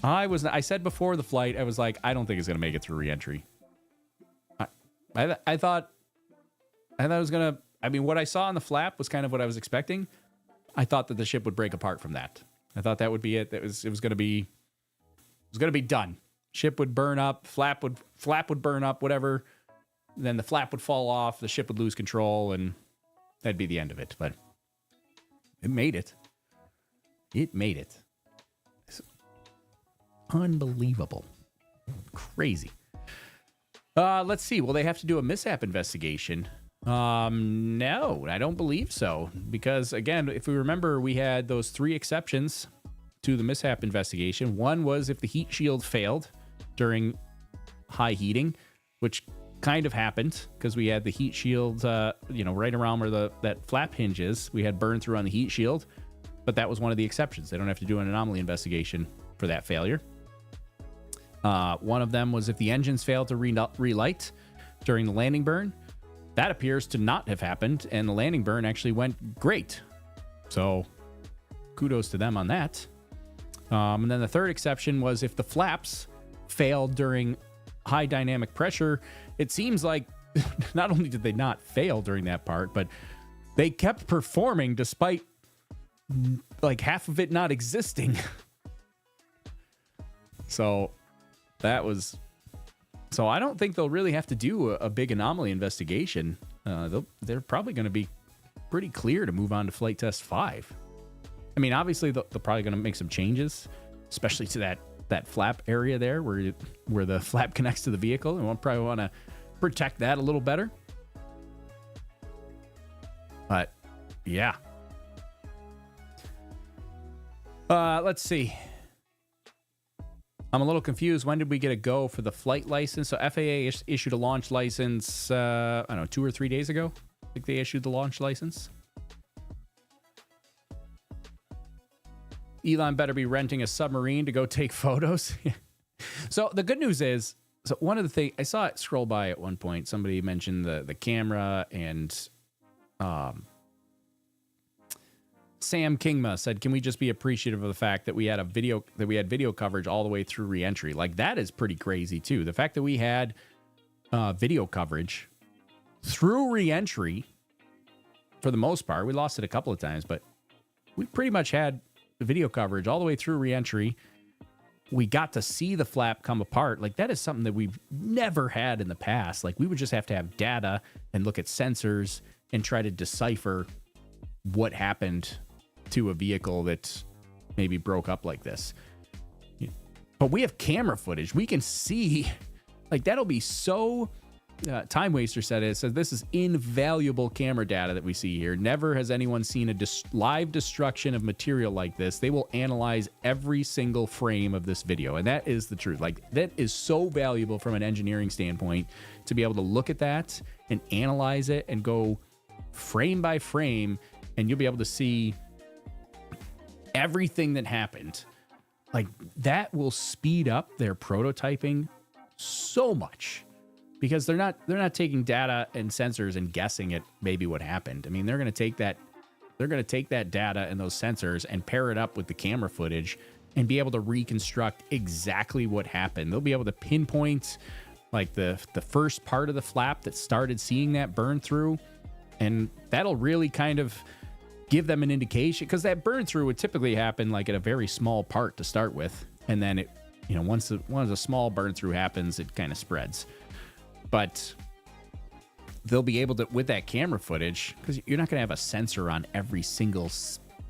I said before the flight, I was like, I don't think it's going to make it through reentry. I thought it was going to... I mean, what I saw on the flap was kind of what I was expecting. I thought that the ship would break apart from that. I thought that would be it. It was going to be done. Ship would burn up, flap would burn up, whatever. Then the flap would fall off, the ship would lose control, and that'd be the end of it. But it made it. It made it. It's unbelievable. Crazy. Let's see. Will they have to do a mishap investigation? No, I don't believe so. Because, again, if we remember, we had those 3 exceptions to the mishap investigation. One was if the heat shield failed during high heating, which kind of happened because we had the heat shield, right around where that flap hinge is. We had burn through on the heat shield, but that was one of the exceptions. They don't have to do an anomaly investigation for that failure. One of them was if the engines failed to relight during the landing burn. That appears to not have happened, and the landing burn actually went great. So kudos to them on that. And then the third exception was if the flaps failed during high dynamic pressure. It seems like not only did they not fail during that part, but they kept performing despite like half of it not existing. So that was... So I don't think they'll really have to do a big anomaly investigation. They're probably going to be pretty clear to move on to flight test 5. I mean, obviously they're probably going to make some changes, especially to that flap area there where the flap connects to the vehicle, and we'll probably want to protect that a little better. But yeah. Let's see. I'm a little confused. When did we get a go for the flight license? So FAA issued a launch license, 2 or 3 days ago. I think they issued the launch license. Elon better be renting a submarine to go take photos. So the good news is, so one of the things, I saw it scroll by at one point. Somebody mentioned the camera, and Sam Kingma said, "Can we just be appreciative of the fact that we had video coverage all the way through reentry?" Like, that is pretty crazy too. The fact that we had video coverage through reentry, for the most part, we lost it a couple of times, but we pretty much had video coverage all the way through reentry. We got to see the flap come apart. Like, that is something that we've never had in the past. Like, we would just have to have data and look at sensors and try to decipher what happened to a vehicle that maybe broke up like this. But we have camera footage. We can see, like, that'll be so... Time Waster said it. It says, "This is invaluable camera data that we see here. Never has anyone seen a live destruction of material like this. They will analyze every single frame of this video." And that is the truth. Like, that is so valuable from an engineering standpoint to be able to look at that and analyze it and go frame by frame, and you'll be able to see everything that happened. Like, that will speed up their prototyping so much. Because they're not taking data and sensors and guessing at maybe what happened. I mean, they're going to take that data and those sensors and pair it up with the camera footage and be able to reconstruct exactly what happened. They'll be able to pinpoint, like, the first part of the flap that started seeing that burn through. And that'll really kind of give them an indication, because that burn through would typically happen like at a very small part to start with. And then it, once a small burn through happens, it kind of spreads. But they'll be able to, with that camera footage, because you're not going to have a sensor on every single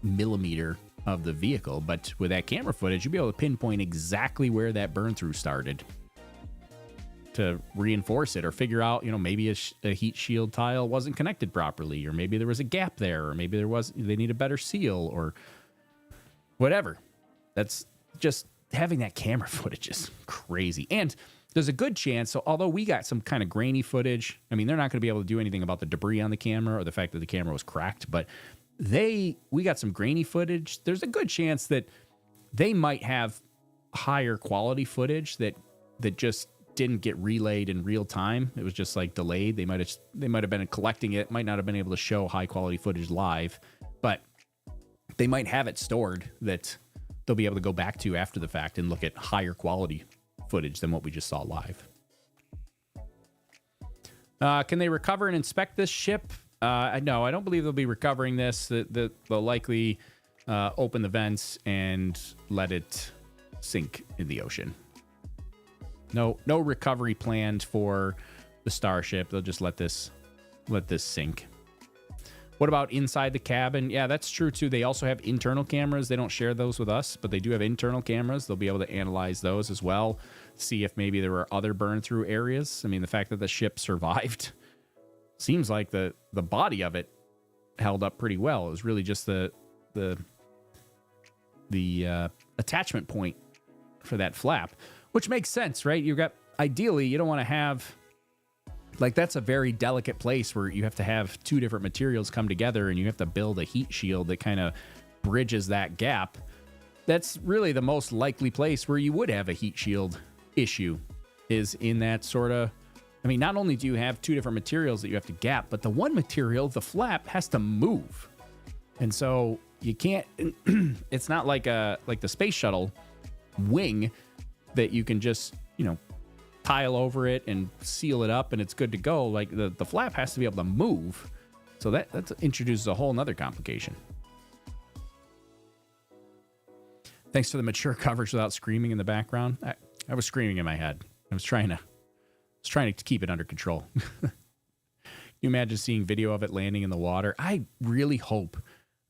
millimeter of the vehicle, but with that camera footage, you'll be able to pinpoint exactly where that burn through started to reinforce it, or figure out, maybe a heat shield tile wasn't connected properly, or maybe there was a gap there, or maybe they need a better seal, or whatever. That's just, having that camera footage is crazy. And there's a good chance, so although we got some kind of grainy footage, I mean, they're not going to be able to do anything about the debris on the camera or the fact that the camera was cracked, but we got some grainy footage. There's a good chance that they might have higher quality footage that just didn't get relayed in real time. It was just like delayed. They might have been collecting it, might not have been able to show high quality footage live, but they might have it stored that they'll be able to go back to after the fact and look at higher quality footage than what we just saw live. Can they recover and inspect this ship? No, I don't believe they'll be recovering this. They'll likely open the vents and let it sink in the ocean. No recovery planned for the Starship. They'll just let this sink. What about inside the cabin? Yeah, that's true too. They also have internal cameras. They don't share those with us, but they do have internal cameras. They'll be able to analyze those as well, see if maybe there were other burn through areas. I mean, the fact that the ship survived seems like the body of it held up pretty well. It was really just the attachment point for that flap, which makes sense, right? Ideally, you don't want to have, like, that's a very delicate place where you have to have two different materials come together and you have to build a heat shield that kind of bridges that gap. That's really the most likely place where you would have a heat shield issue, is in that sort of, I mean, not only do you have two different materials that you have to gap, but the one material, the flap, has to move. And so you can't, it's not like the space shuttle wing that you can just, tile over it and seal it up and it's good to go. Like the flap has to be able to move. So that introduces a whole nother complication. Thanks for the mature coverage without screaming in the background. I was screaming in my head. I was trying to keep it under control. Can you imagine seeing video of it landing in the water? I really hope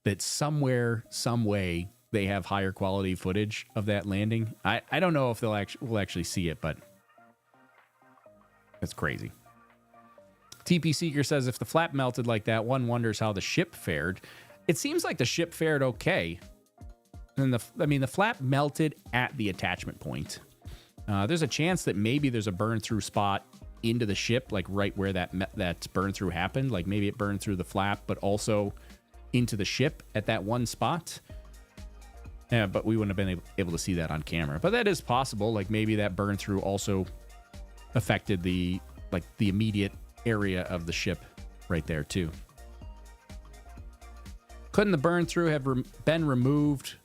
that somewhere, some way, they have higher quality footage of that landing. I don't know if we'll actually see it, but that's crazy. TP Seeker says, if the flap melted like that, one wonders how the ship fared. It seems like the ship fared okay. And the flap melted at the attachment point. There's a chance that maybe there's a burn through spot into the ship, like right where that burn through happened. Like maybe it burned through the flap, but also into the ship at that one spot. Yeah, but we wouldn't have been able to see that on camera. But that is possible. Like maybe that burn through also affected the immediate area of the ship right there too. Couldn't the burn through have been removed?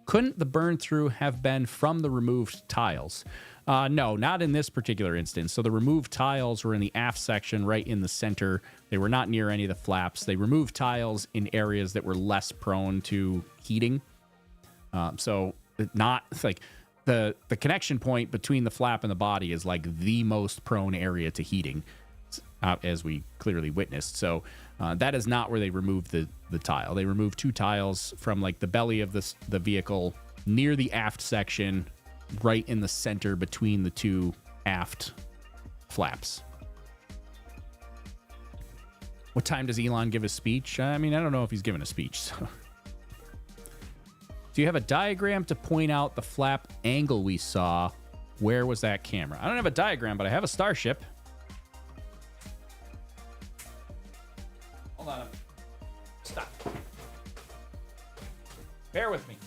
Couldn't the burn through have been from the removed tiles? No, not in this particular instance. So the removed tiles were in the aft section, right in the center. They were not near any of the flaps. They removed tiles in areas that were less prone to heating. So not like the connection point between the flap and the body is like the most prone area to heating, as we clearly witnessed. So that is not where they removed the tile. They removed two tiles from like the belly of the vehicle near the aft section, right in the center between the two aft flaps. What time does Elon give his speech? I mean, I don't know if he's giving a speech. So. Do you have a diagram to point out the flap angle we saw? Where was that camera? I don't have a diagram, but I have a Starship. Hold on. Stop. Bear with me.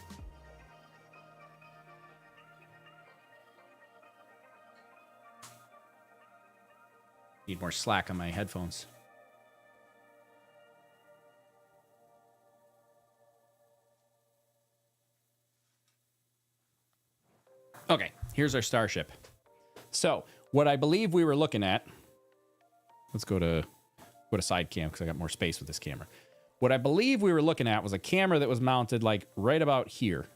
Need more slack on my headphones. Okay, here's our Starship. So, what I believe we were looking at, let's go to go to side cam because I got more space with this camera. What I believe we were looking at was a camera that was mounted like right about here,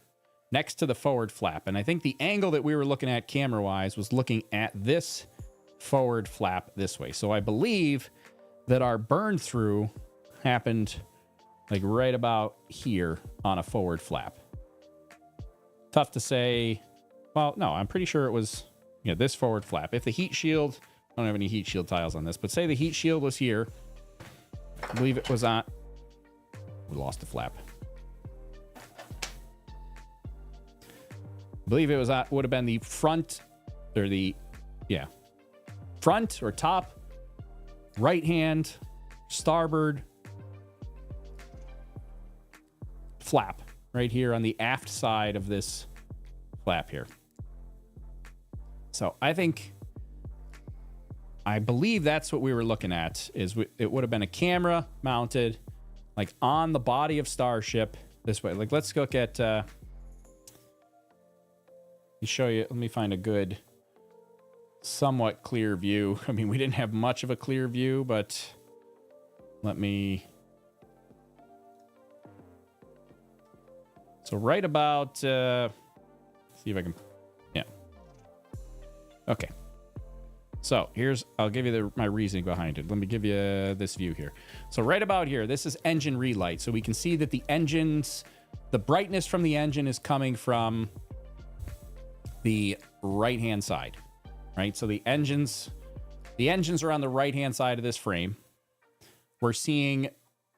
next to the forward flap. And I think the angle that we were looking at camera-wise was looking at this forward flap this way. So I believe that our burn through happened like right about here on a forward flap. Tough to say. Well, no, I'm pretty sure it was, this forward flap. If the heat shield, I don't have any heat shield tiles on this, but say the heat shield was here. I believe it was on, we lost the flap. I believe it was on, would have been the front or front or top, right hand, starboard flap right here on the aft side of this flap here. So I believe that's what we were looking at, is it would have been a camera mounted like on the body of Starship this way. Like, let's look at, let me find a good, somewhat clear view. I mean, we didn't have much of a clear view, but let me, so right about, see if I can, okay. So I'll give you my reasoning behind it. Let me give you this view here. So right about here, this is engine relight. So we can see that the brightness from the engine is coming from the right-hand side, right? So the engines are on the right-hand side of this frame. We're seeing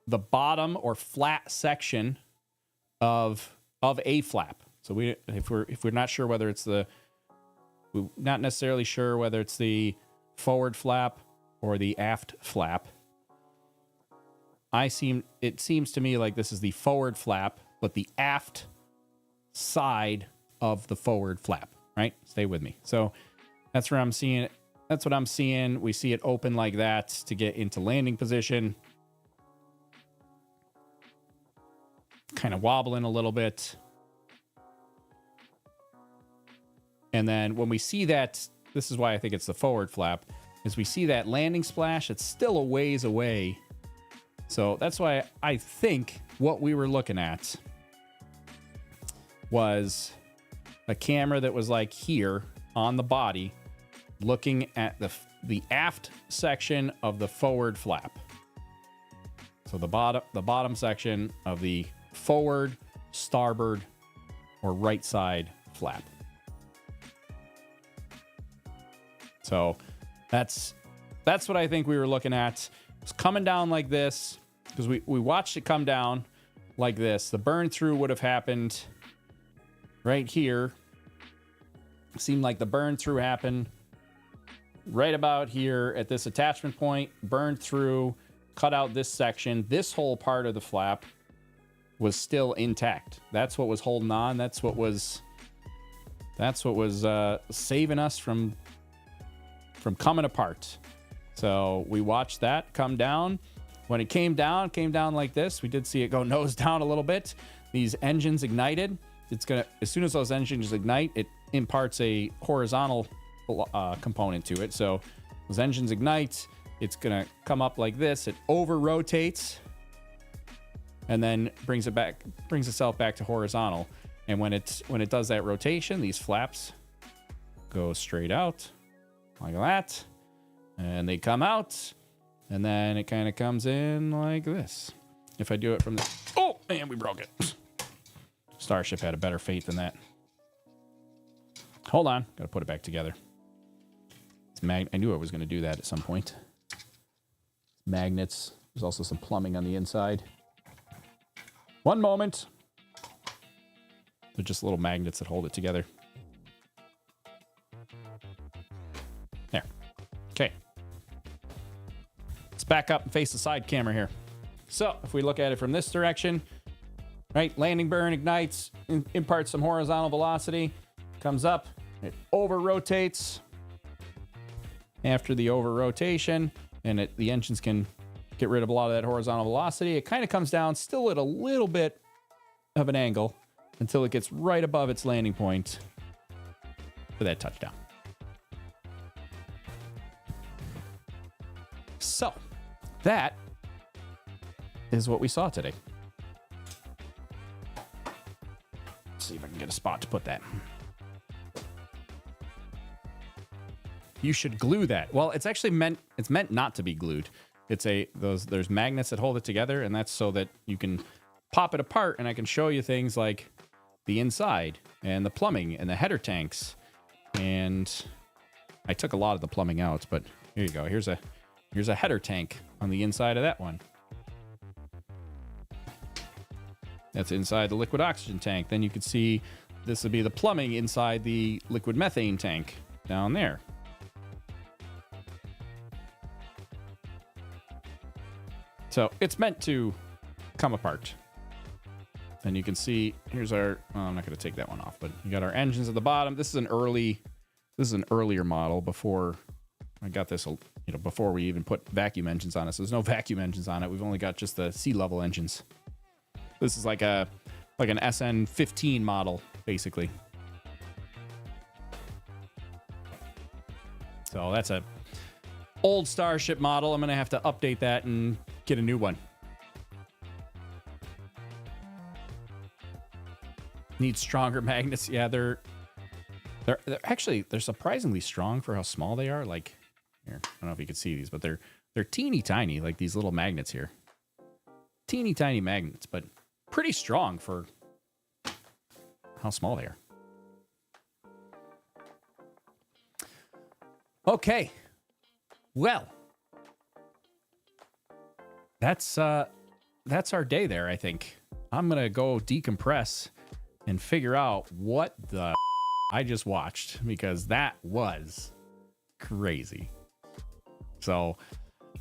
the bottom or flat section of a flap. So if we're not sure whether it's we're not necessarily sure whether it's the forward flap or the aft flap. It seems to me like this is the forward flap, but the aft side of the forward flap, right? Stay with me. So that's where I'm seeing it. That's what I'm seeing. We see it open like that to get into landing position. Kind of wobbling a little bit. And then when we see that, this is why I think it's the forward flap, is we see that landing splash, it's still a ways away. So that's why I think what we were looking at was a camera that was like here on the body, looking at the aft section of the forward flap. So the bottom section of the forward, starboard, or right side flap. So that's what I think we were looking at. It's coming down like this because we watched it come down like this. The burn through would have happened right here. It seemed like the burn through happened right about here at this attachment point. Burned through, cut out this section. This whole part of the flap was still intact. That's what was holding on. That's what was saving us from coming apart. So we watched that come down. When it came down like this. We did see it go nose down a little bit. These engines ignited. As soon as those engines ignite, it imparts a horizontal component to it. So those engines ignite, it's gonna come up like this. It over rotates and then brings itself back to horizontal. And when it does that rotation, these flaps go straight out like that, and they come out, and then it kind of comes in like this. If I do it from the, oh man, we broke it. Starship had a better fate than that. Hold on, gotta put it back together. I knew I was gonna do that at some point. Magnets. There's also some plumbing on the inside. One moment. They're just little magnets that hold it together. There. Okay. Let's back up and face the side camera here. So if we look at it from this direction, right? Landing burn ignites, imparts some horizontal velocity, comes up, it over rotates. After the over rotation, and the engines can get rid of a lot of that horizontal velocity, it kind of comes down still at a little bit of an angle until it gets right above its landing point for that touchdown. So that is what we saw today. Let's see if I can get a spot to put that. You should glue that. Well, it's actually meant not to be glued. There's magnets that hold it together, and that's so that you can pop it apart, and I can show you things like the inside and the plumbing and the header tanks. And I took a lot of the plumbing out, but here you go. Here's a header tank on the inside of that one. That's inside the liquid oxygen tank. Then you can see this would be the plumbing inside the liquid methane tank down there. So it's meant to come apart. And you can see, here's our, I'm not going to take that one off, but you got our engines at the bottom. This is an earlier model before I got this, before we even put vacuum engines on it. So there's no vacuum engines on it. We've only got just the sea level engines. This is like an SN15 model, basically. So that's a old Starship model. I'm going to have to update that and get a new one. Need stronger magnets. Yeah, they're surprisingly strong for how small they are. Like, here, I don't know if you can see these, but they're teeny tiny, like these little magnets here. Teeny tiny magnets, but pretty strong for how small they are. Okay. Well, that's our day there, I think. I'm going to go decompress and figure out what the I just watched, because that was crazy. So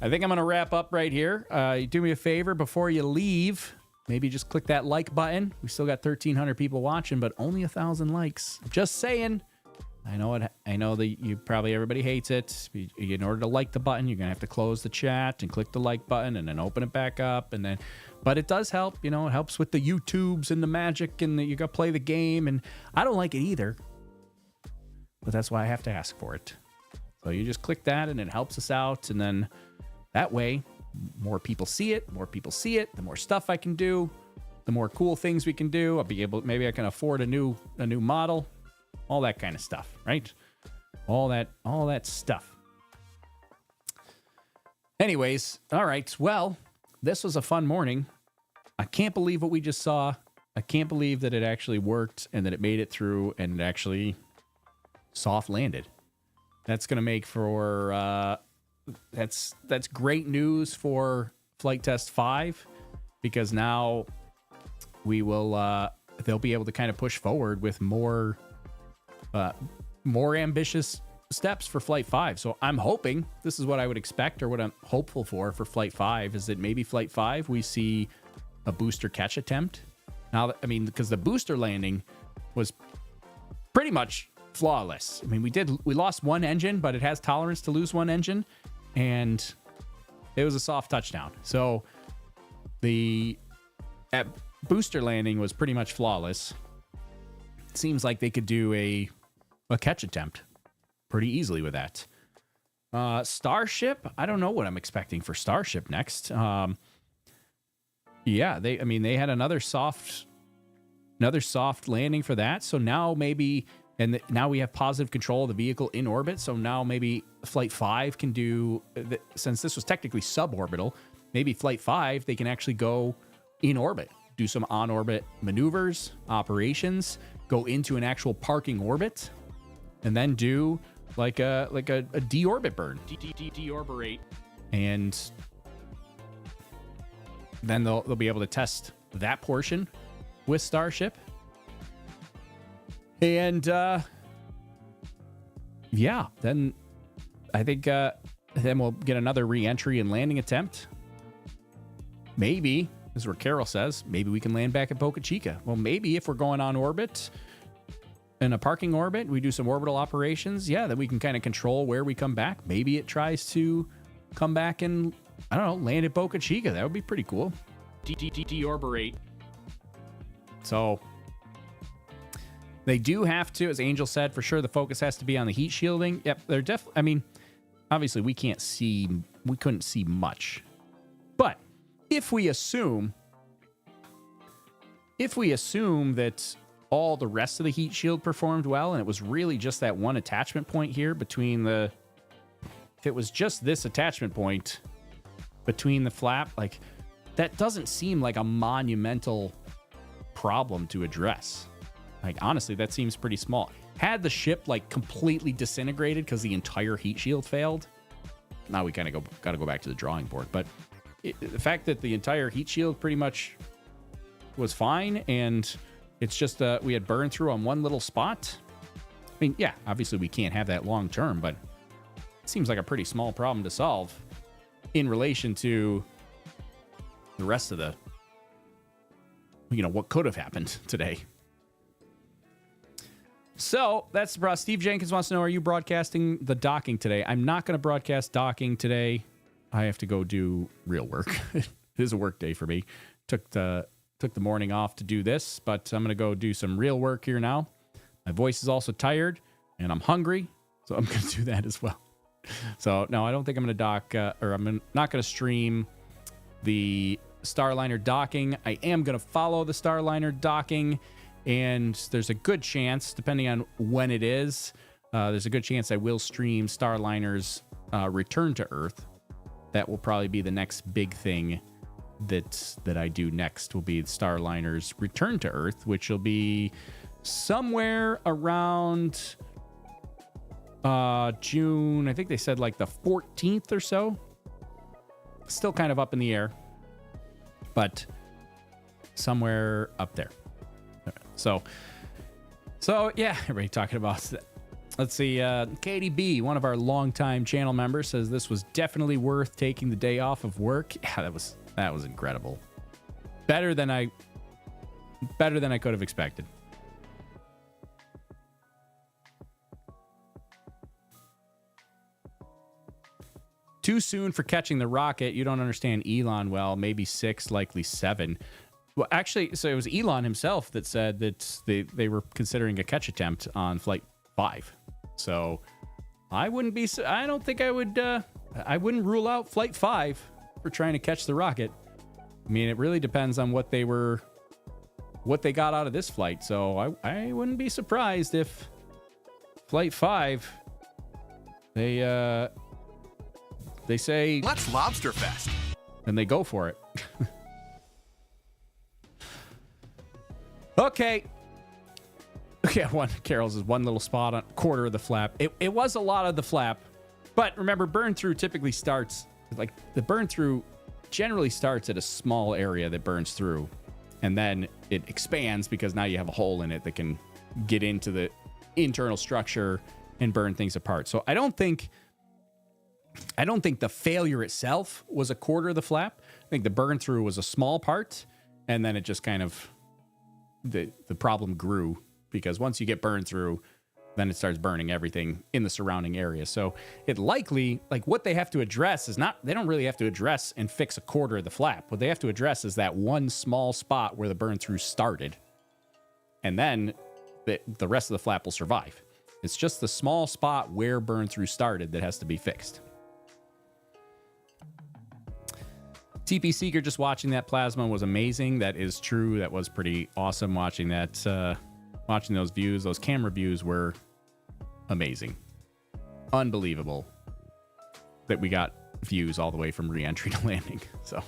I think I'm going to wrap up right here. Do me a favor before you leave. Maybe just click that like button. We still got 1,300 people watching, but only 1,000 likes. Just saying. I know that everybody hates it. In order to like the button, you're gonna have to close the chat and click the like button and then open it back up, but it does help. It helps with the YouTubes and the magic, and you gotta play the game. And I don't like it either, but that's why I have to ask for it. So you just click that, and it helps us out. And then that way, more people see it. The more stuff I can do, the more cool things we can do. Maybe I can afford a new model. All that kind of stuff, right? All that stuff. Anyways, all right. Well, this was a fun morning. I can't believe what we just saw. I can't believe that it actually worked and that it made it through and it actually soft landed. That's going to make for that's great news for Flight Test 5, because now we will they'll be able to kind of push forward with more ambitious steps for Flight 5. So I'm hoping, this is what I would expect, or what I'm hopeful for Flight 5, is that maybe Flight 5 we see a booster catch attempt. Now, because the booster landing was pretty much flawless. We lost one engine, but it has tolerance to lose one engine, and it was a soft touchdown. So the booster landing was pretty much flawless. It seems like they could do a catch attempt pretty easily with that. Starship, I don't know what I'm expecting for Starship next. Yeah, they had another soft landing for that. So now maybe, now we have positive control of the vehicle in orbit. So now maybe Flight 5 can do, since this was technically suborbital, maybe Flight 5, they can actually go in orbit, do some on-orbit maneuvers, operations, go into an actual parking orbit, and then do like a deorbit burn. Deorbit. And then they'll be able to test that portion with Starship. And yeah, then I think then we'll get another re-entry and landing attempt. Maybe, this is where Carol says, maybe we can land back at Boca Chica. Well, maybe if we're going on orbit, in a parking orbit, we do some orbital operations. Yeah, then we can kind of control where we come back. Maybe it tries to come back and, I don't know, land at Boca Chica. That would be pretty cool. Deorbit. So they do have to, as Angel said, for sure the focus has to be on the heat shielding. Yep, they're definitely, obviously we couldn't see much if we assume that all the rest of the heat shield performed well, and it was really just that one attachment point here between the, if it was just this attachment point between the flap, like that doesn't seem like a monumental problem to address. Like, honestly, that seems pretty small. Had the ship like completely disintegrated because the entire heat shield failed, now we kind of got to go back to the drawing board. But the fact that the entire heat shield pretty much was fine, and it's just we had burn through on one little spot. I mean, yeah, obviously we can't have that long term, but it seems like a pretty small problem to solve in relation to the rest of the, what could have happened today. So that's the problem. Steve Jenkins wants to know, are you broadcasting the docking today? I'm not going to broadcast docking today. I have to go do real work. It is a work day for me. Took the morning off to do this, but I'm going to go do some real work here now. My voice is also tired, and I'm hungry, so I'm going to do that as well. So, no, I don't think I'm going to dock, or I'm not going to stream the Starliner docking. I am going to follow the Starliner docking, and there's a good chance, depending on when it is, there's a good chance I will stream Starliner's return to Earth. That will probably be the next big thing that I do next, will be Starliner's return to Earth, which will be somewhere around June. I think they said like the 14th or so. Still kind of up in the air, but somewhere up there. So yeah, everybody talking about that. Let's see. Katie B, one of our longtime channel members, says this was definitely worth taking the day off of work. Yeah, that was incredible. Better than I could have expected. Too soon for catching the rocket. You don't understand Elon well. Maybe 6, likely 7. Well, actually, so it was Elon himself that said that they were considering a catch attempt on Flight 5. So I wouldn't rule out Flight 5 for trying to catch the rocket. I mean, it really depends on what they got out of this flight. So I wouldn't be surprised if Flight 5, they say, let's Lobster Fest, and they go for it. Okay. Yeah, Carol's is one little spot on quarter of the flap. It was a lot of the flap, but remember, burn through typically starts, like the burn through generally starts at a small area that burns through, and then it expands because now you have a hole in it that can get into the internal structure and burn things apart. So I don't think the failure itself was a quarter of the flap. I think the burn through was a small part, and then it just kind of the problem grew, because once you get burned through, then it starts burning everything in the surrounding area. So it likely, like, what they have to address is not, they don't really have to address and fix a quarter of the flap. What they have to address is that one small spot where the burn through started, and then the rest of the flap will survive. It's just the small spot where burn through started that has to be fixed. TP Seeker, just watching that plasma was amazing. That is true. That was pretty awesome watching that. Watching those views, those camera views were amazing. Unbelievable that we got views all the way from reentry to landing. So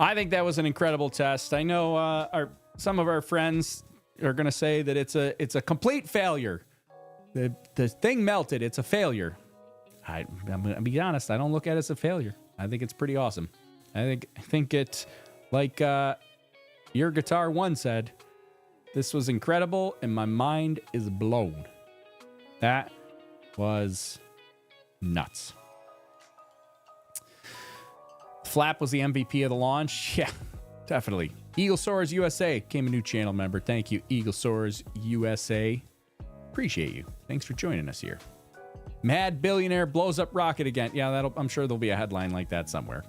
I think that was an incredible test. I know some of our friends are going to say that it's a complete failure. The thing melted. It's a failure. I'm going to be honest. I don't look at it as a failure. I think it's pretty awesome. I think it, like your Guitar One said, this was incredible and my mind is blown. That was nuts. Flap was the MVP of the launch. Yeah, definitely. Eagle Soars USA came a new channel member. Thank you, Eagle Soars USA. Appreciate you. Thanks for joining us here. Mad billionaire blows up rocket again. Yeah, I'm sure there'll be a headline like that somewhere.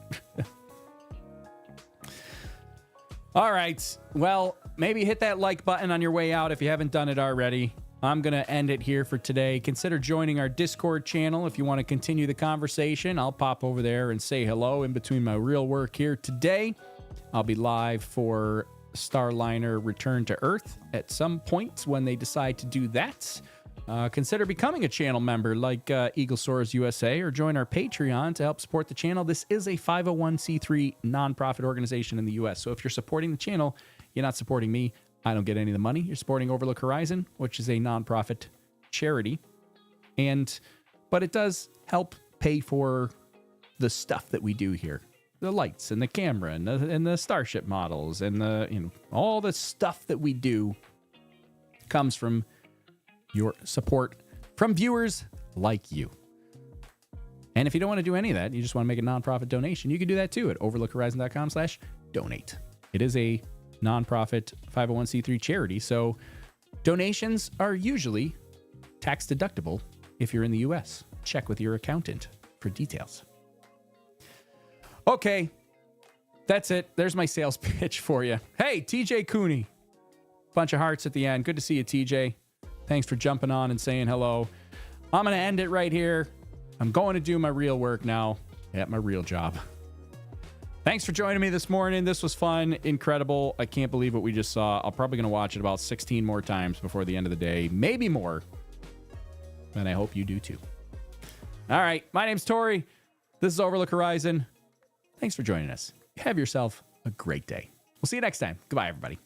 All right. Well, maybe hit that like button on your way out if you haven't done it already. I'm going to end it here for today. Consider joining our Discord channel if you want to continue the conversation. I'll pop over there and say hello in between my real work here today. I'll be live for Starliner Return to Earth at some point when they decide to do that. Consider becoming a channel member like Eaglesaurus USA, or join our Patreon to help support the channel. This is a 501c3 nonprofit organization in the U.S. So if you're supporting the channel, you're not supporting me. I don't get any of the money. You're supporting Overlook Horizon, which is a nonprofit charity. But it does help pay for the stuff that we do here. The lights and the camera and the Starship models and the all the stuff that we do comes from your support from viewers like you. And if you don't want to do any of that, you just want to make a nonprofit donation, you can do that too at overlookhorizon.com/donate. It is a nonprofit 501c3 charity, so donations are usually tax deductible if you're in the US. Check with your accountant for details. Okay, that's it. There's my sales pitch for you. Hey, TJ Cooney. Bunch of hearts at the end. Good to see you, TJ. Thanks for jumping on and saying hello. I'm going to end it right here. I'm going to do my real work now at my real job. Thanks for joining me this morning. This was fun, incredible. I can't believe what we just saw. I'm probably going to watch it about 16 more times before the end of the day, maybe more. And I hope you do too. All right, my name's Tori. This is Overlook Horizon. Thanks for joining us. Have yourself a great day. We'll see you next time. Goodbye, everybody.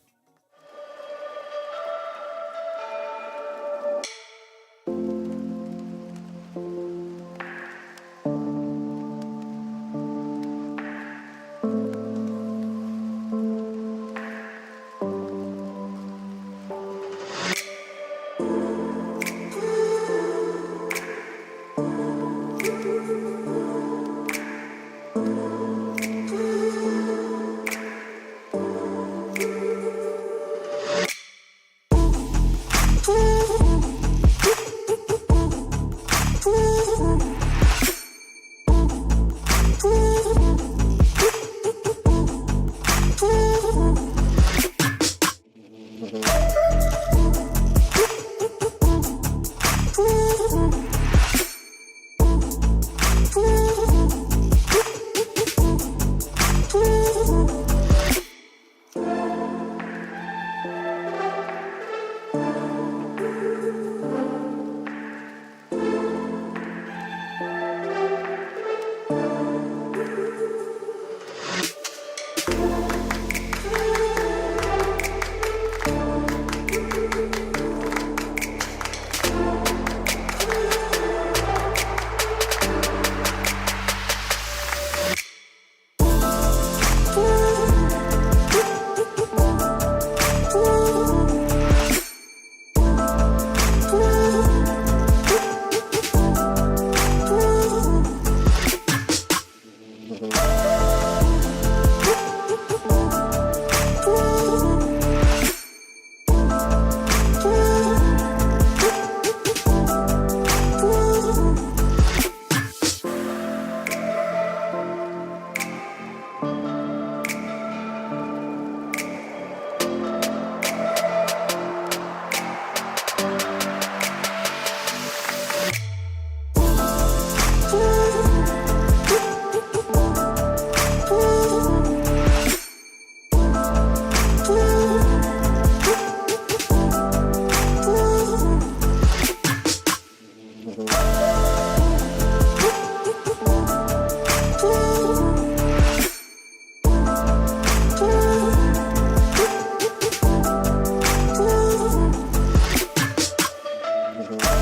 Mm-hmm.